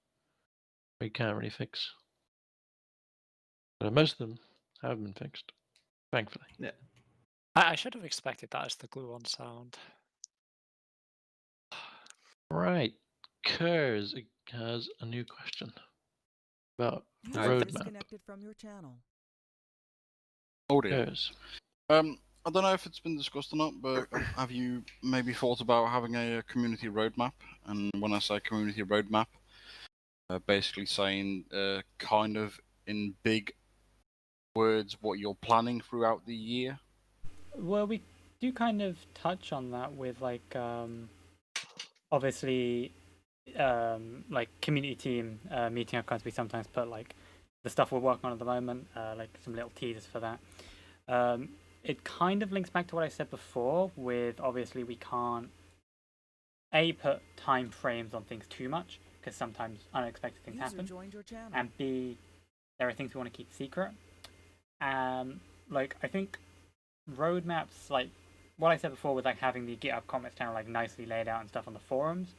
we can't really fix. But most of them have been fixed, thankfully. Yeah. I should have expected that as the glue on sound. Right. Kurz has a new question about User roadmap. disconnected from your channel. Oh dear. Kurz. I don't know if it's been discussed or not, but have you maybe thought about having a community roadmap? And when I say community roadmap, basically saying kind of in big words what you're planning throughout the year. Well, we do kind of touch on that with like obviously like community team meeting accounts. We sometimes put like the stuff we're working on at the moment, like some little teasers for that. It kind of links back to what I said before with obviously we can't put time frames on things too much because sometimes unexpected things happen, and B, there are things we want to keep secret. Like I think roadmaps, like what I said before with like having the GitHub comments channel like nicely laid out and stuff on the forums,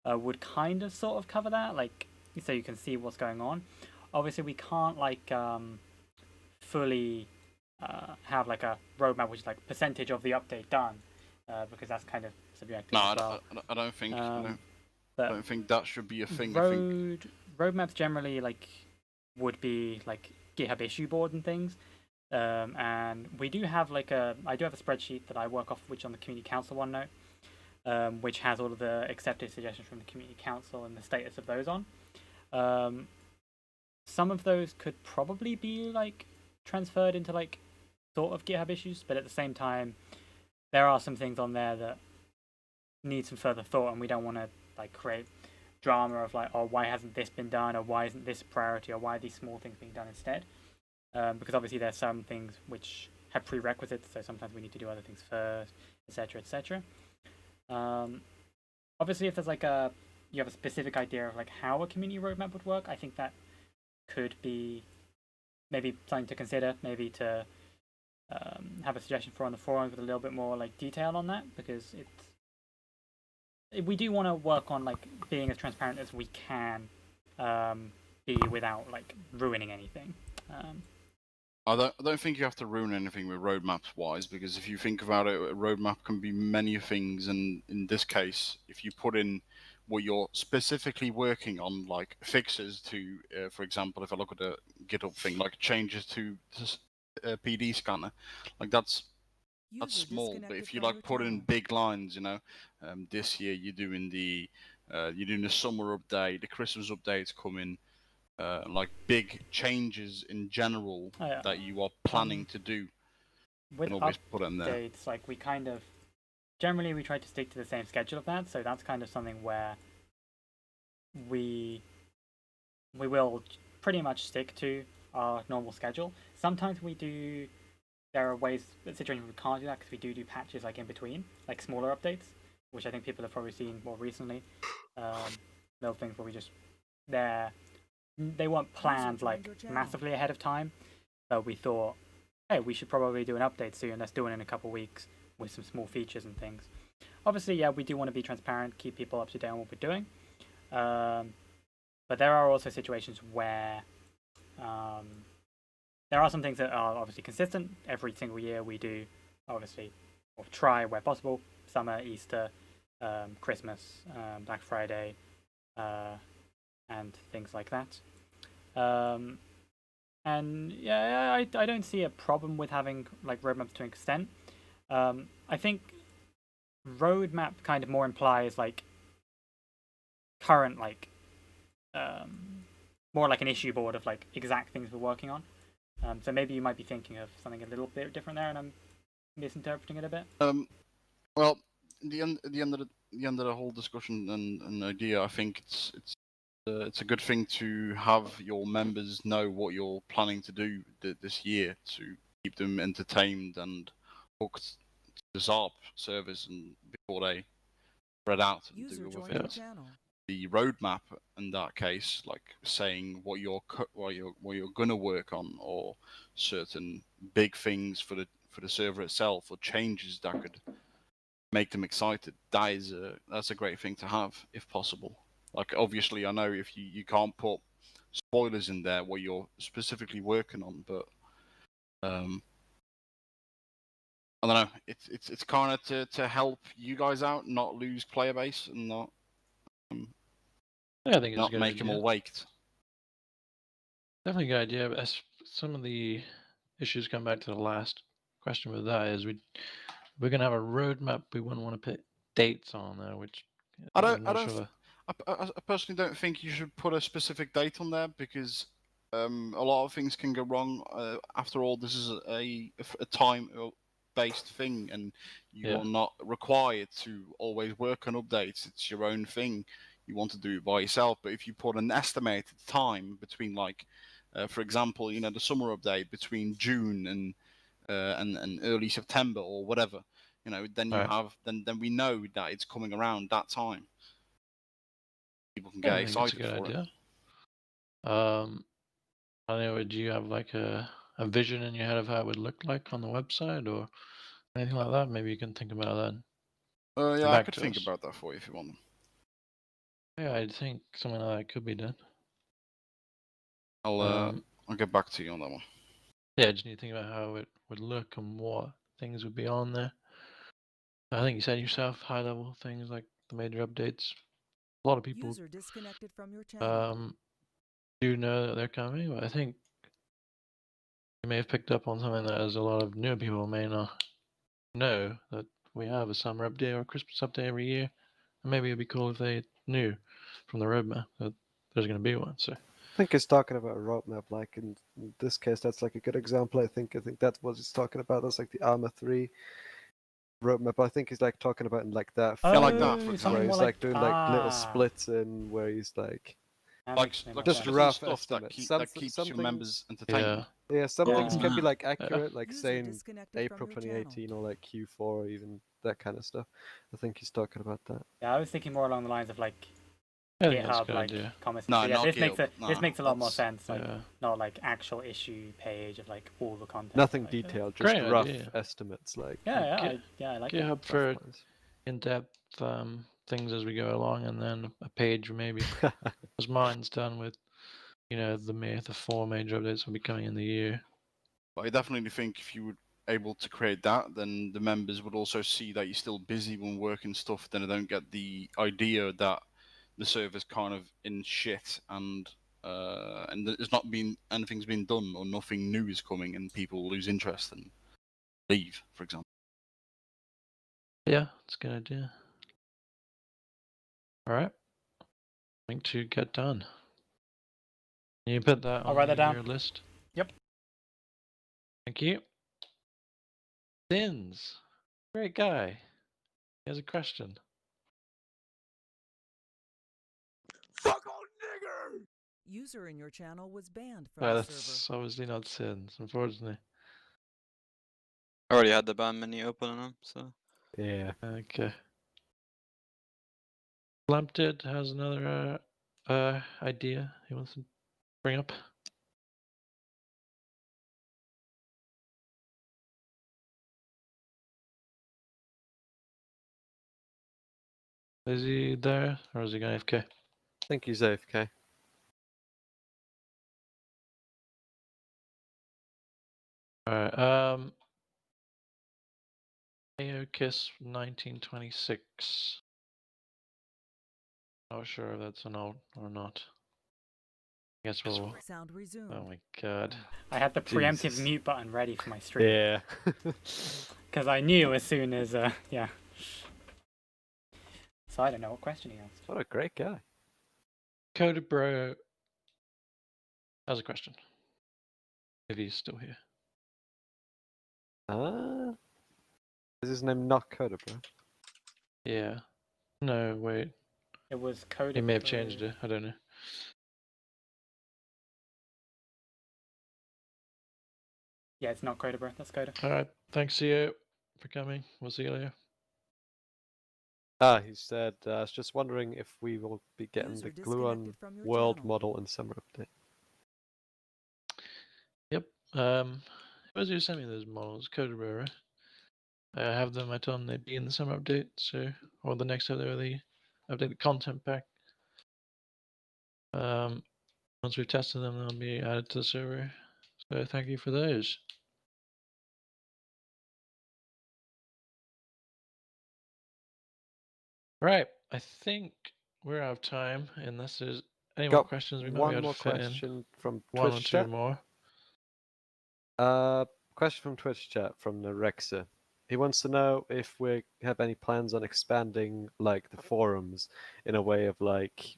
would kind of sort of cover that, like so you can see what's going on. Obviously we can't like fully have like a roadmap which is like percentage of the update done, because that's kind of subjective No, as well. I don't think. I But don't think that should be a thing. I think roadmaps generally like would be like GitHub issue board and things. And we do have like I do have a spreadsheet that I work off, which on the community council OneNote, which has all of the accepted suggestions from the community council and the status of those on. Some of those could probably be like transferred into like sort of GitHub issues, but at the same time, there are some things on there that need some further thought, and we don't want to like create drama of like, oh, why hasn't this been done, or why isn't this a priority, or why are these small things being done instead? Because obviously there's some things which have prerequisites, so sometimes we need to do other things first, etc., etc. Obviously, if there's like you have a specific idea of like how a community roadmap would work, I think that could be maybe something to consider, maybe to have a suggestion for on the forums with a little bit more like detail on that, because we do want to work on like being as transparent as we can be without like ruining anything. I don't think you have to ruin anything with roadmaps wise, because if you think about it, a roadmap can be many things, and in this case, if you put in what you're specifically working on, like fixes to, for example, if I look at the GitHub thing, like changes to PD scanner, like that's small. But if you like put in big lines, you know, this year you're doing the summer update, the Christmas updates coming. Like big changes in general that you are planning to do. With always put them there. updates, like we kind of generally we try to stick to the same schedule of that, so that's kind of something where we will pretty much stick to our normal schedule. Sometimes there are ways, situations we can't do that because we do patches like in between, like smaller updates, which I think people have probably seen more recently. Little things where we just they weren't planned like massively ahead of time, but we thought, hey, we should probably do an update soon. Let's do it in a couple of weeks with some small features and things. Obviously, yeah, we do want to be transparent, keep people up to date on what we're doing. But there are also situations where there are some things that are obviously consistent. Every single year we do, obviously, or try where possible, summer, Easter, Christmas, Black Friday, and things like that. And yeah, I don't see a problem with having like roadmaps to an extent. I think roadmap kind of more implies like current like more like an issue board of like exact things we're working on. So maybe you might be thinking of something a little bit different there, and I'm misinterpreting it a bit. Well, the end of the whole discussion and idea, I think it's a good thing to have your members know what you're planning to do this year to keep them entertained and hooked to the ZARP service, and before they spread out and do other things. The roadmap in that case, like saying what you're gonna work on, or certain big things for the server itself, or changes that could make them excited. That's a great thing to have if possible. Like obviously, I know if you can't put spoilers in there what you're specifically working on, but I don't know. It's kind of to help you guys out, not lose player base, and not I think it's not a good make them idea. all waked. Definitely a good idea. But as some of the issues come back to the last question with that is we're gonna have a roadmap. We wouldn't want to put dates on there, which I personally don't think you should put a specific date on there, because a lot of things can go wrong. After all, this is a time-based thing, and you are not required to always work on updates. It's your own thing. You want to do it by yourself. But if you put an estimated time between, like, for example, the summer update between June and early September or whatever, then you have then we know that it's coming around that time. People can get excited for it. I don't know, do you have like a vision in your head of how it would look like on the website or anything like that? Maybe you can think about that. Yeah, I could think about that for you if you want. Yeah, I think something like that could be done. I'll get back to you on that one. Yeah, just need to think about how it would look and what things would be on there. I think you said yourself, high level things like the major updates. A lot of people User disconnected from your channel. do know that they're coming, but I think you may have picked up on something that as a lot of new people may not know, that we have a summer update or a Christmas update every year. And maybe it'd be cool if they knew from the roadmap that there's going to be one. So I think it's talking about a roadmap. Like in this case, that's like a good example. I think that's what it's talking about. That's like the Arma 3 roadmap. I think he's like talking about in like that. Yeah, like that, for where example. he's like doing like little splits in where he's like just rough stuff estimates. that keeps your members entertained. Yeah, some things can be like Yeah. accurate, like User saying disconnected April from your 2018 or like Q4, or even that kind of stuff. I think he's talking about that. Yeah, I was thinking more along the lines of like I think that's a GitHub, good like idea. comments. No, So, yeah, not this GitHub. makes a lot more sense. Like yeah. not like actual issue page of like all the content. Nothing like, detailed, just Great rough idea. estimates. Like I like GitHub that. for in-depth things as we go along, and then a page maybe as mine's done with the 4 major updates will be coming in the year. But I definitely think if you were able to create that, then the members would also see that you're still busy when working stuff. Then they don't get the idea that the server's kind of in shit and there's not been anything's been done or nothing new is coming, and people lose interest and leave, for example. Yeah, it's a good idea. All right, going to get done. Can you put that I'll on write that down. your list? Yep. Thank you. Sins, great guy. He has a question. User in your channel was banned from Oh, the that's server. obviously not Sins, unfortunately. I already had the ban menu open on him, so. Yeah. Okay. Lampted has another idea he wants to bring up. Is he there, or is he going AFK? I think he's AFK. Alright, Kiss 1926. Not sure if that's an old or not. I guess we'll... Sound resumed. Oh my god. I had the preemptive Jesus. mute button ready for my stream. Yeah. Because I knew as soon as, yeah. So I don't know what question he asked. What a great guy. Coda Bro has a question. If he's still here. Is his name not Coda, bro? Yeah. No, wait. It was Coda. He may have changed it. I don't know. Yeah, it's not Coda, bro. That's Coda. Alright. Thanks, CEO, for coming. We'll see you later. He said, I was just wondering if we will be getting User the Gluon disconnected from your world channel. model in summer update. Yep. Who was who sent me those models? Coda Bro, right? I have them. I told them they'd be in the summer update, so or the next update, or the updated content pack. Once we've tested them, they'll be added to the server. So thank you for those. Right, I think we're out of time. Unless there's any more Got questions, we might be one able more to fit in question from one Twitch or two chat. more. Question from Twitch chat from Nerexa. He wants to know if we have any plans on expanding like the forums in a way of like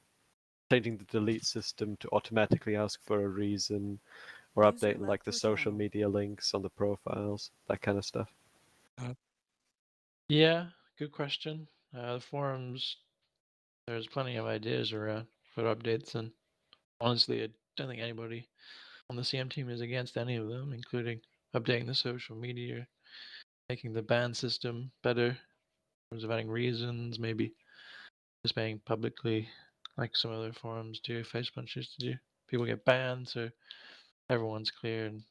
changing the delete system to automatically ask for a reason, or updating like the social media links on the profiles, that kind of stuff. Yeah, good question. The forums, there's plenty of ideas around for updates, and honestly, I don't think anybody on the CM team is against any of them, including updating the social media, making the ban system better in terms of adding reasons, maybe displaying publicly like some other forums do, face punches to do. People get banned, so everyone's clear and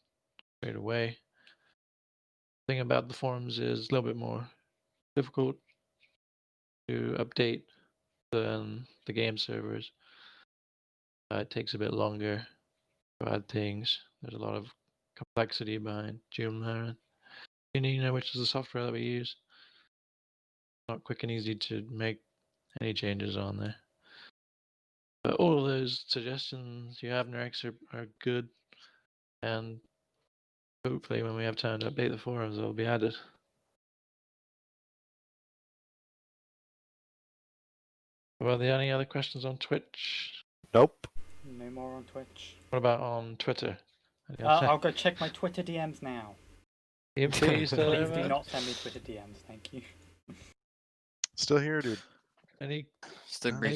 straight away. The thing about the forums is a little bit more difficult to update than the game servers. It takes a bit longer to add things. There's a lot of complexity behind Joomla and TheXnator, which is the software that we use. Not quick and easy to make any changes on there. But all of those suggestions you have, Nerex, are good, and hopefully when we have time to update the forums, they'll be added. Were there any other questions on Twitch? Nope. No more on Twitch. What about on Twitter? I'll go check my Twitter DMs now. Please do not send me Twitter DMs, thank you. Still here, dude. Any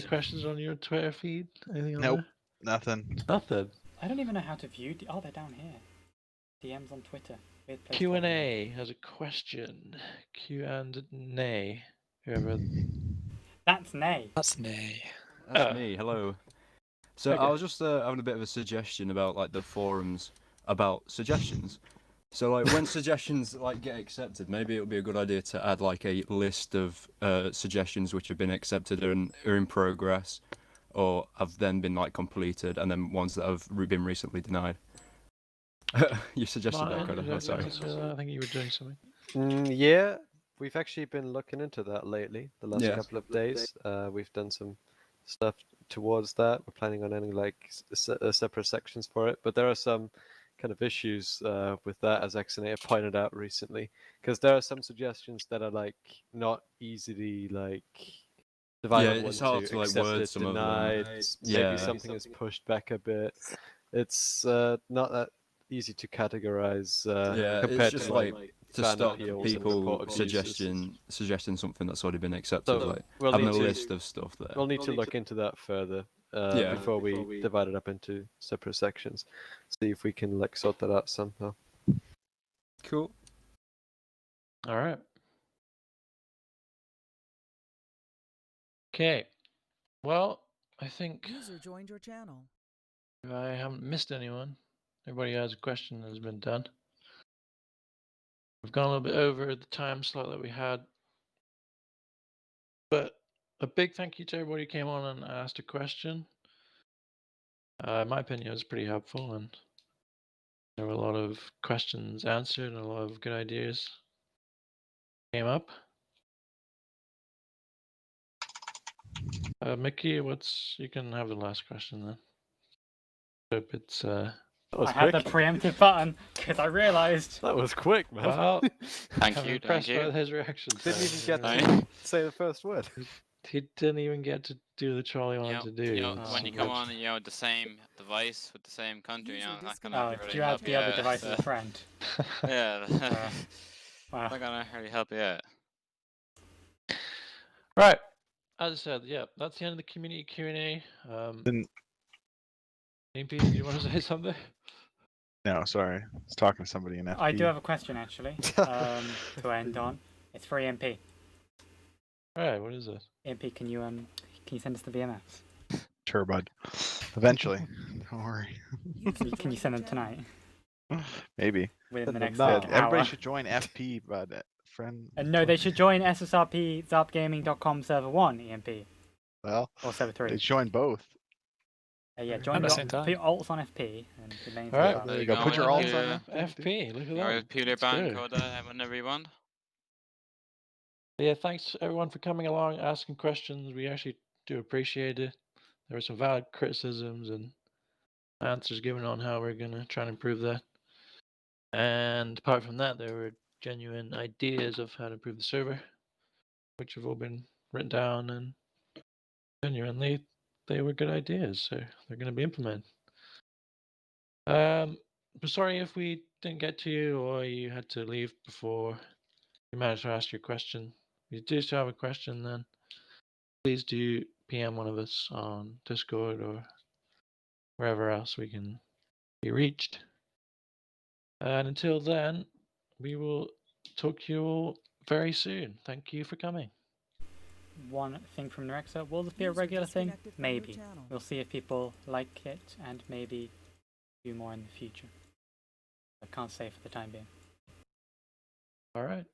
questions on your Twitter feed? Anything on Nope. there? Nothing. Nothing. I don't even know how to view. Oh, they're down here. DMs on Twitter. Q&A has a question. Q&A. Whoever. That's Nay. That's Nay. That's me. Hello. So Okay. I was just having a bit of a suggestion about like the forums about suggestions. So like when suggestions like get accepted, maybe it would be a good idea to add like a list of suggestions which have been accepted and are in progress, or have then been like completed, and then ones that have been recently denied. You suggested that, Martin, Coda. I'm sorry. I think you were doing something. Yeah, we've actually been looking into that lately. The last Yeah. couple of days, we've done some stuff towards that. We're planning on adding like separate sections for it, but there are some kind of issues with that, as TheXnator pointed out recently, because there are some suggestions that are like not easily like divided Yeah, it's into hard to, like, accepted, word some of them. denied. Yeah. Maybe something is pushed back a bit. It's not that easy to categorize Yeah, compared it's just to like to fan stop appeals and people report abuses. suggesting something that's already been accepted, So like we'll having need a to- list of stuff there. We'll need to look into that further Yeah. before we divide it up into separate sections. See if we can like sort that out somehow. Cool. All right. Okay. Well, I think User joined your channel. if I haven't missed anyone, everybody has a question has been done. We've gone a little bit over the time slot that we had, but a big thank you to everybody who came on and asked a question. In my opinion, it was pretty helpful, and there were a lot of questions answered and a lot of good ideas came up. Mickey, you can have the last question then. Hope it's I had the preemptive button because I realised. That was quick, man. Well, Thank I'm you, impressed thank you. by his reaction. Didn't even get Thank to say the first word. He didn't even get to do the troll he wanted to do. You know, It's when you come on, unfortunate. you know, the same device with the same country, you know, not Oh, gonna do really you add help the you other out. device as a friend? Yeah, Wow. not gonna really help you out. Right. As I said, yeah, that's the end of the community Q&A. MP, did you want to say something? No, sorry. I was talking to somebody in FP. I do have a question actually to end on. It's for EMP. Alright, what is it? EMP, can you send us the VMS? Sure, bud. Eventually. Don't worry. Can you send them tonight? Maybe. Within the next Everybody hour. should join FP, but friend. No, they should join SSRP ZARPgaming.com server 1 EMP. Well, or server 3. they join both. Yeah, join At the same time. put your alts on FP and the main. Alright, there you go. Put your alts on FP. Look at Or that. Peter Let's Bank go. or whenever you want. Yeah, thanks everyone for coming along, asking questions. We actually do appreciate it. There were some valid criticisms and answers given on how we're going to try and improve that. And apart from that, there were genuine ideas of how to improve the server, which have all been written down, and genuinely they were good ideas, so they're going to be implemented. But sorry if we didn't get to you or you had to leave before you managed to ask your question. If you do still have a question, then please do PM one of us on Discord or wherever else we can be reached. And until then, we will talk to you all very soon. Thank you for coming. One thing from Nerexa, will this be a regular thing? Maybe. We'll see if people like it and maybe do more in the future. I can't say for the time being. All right.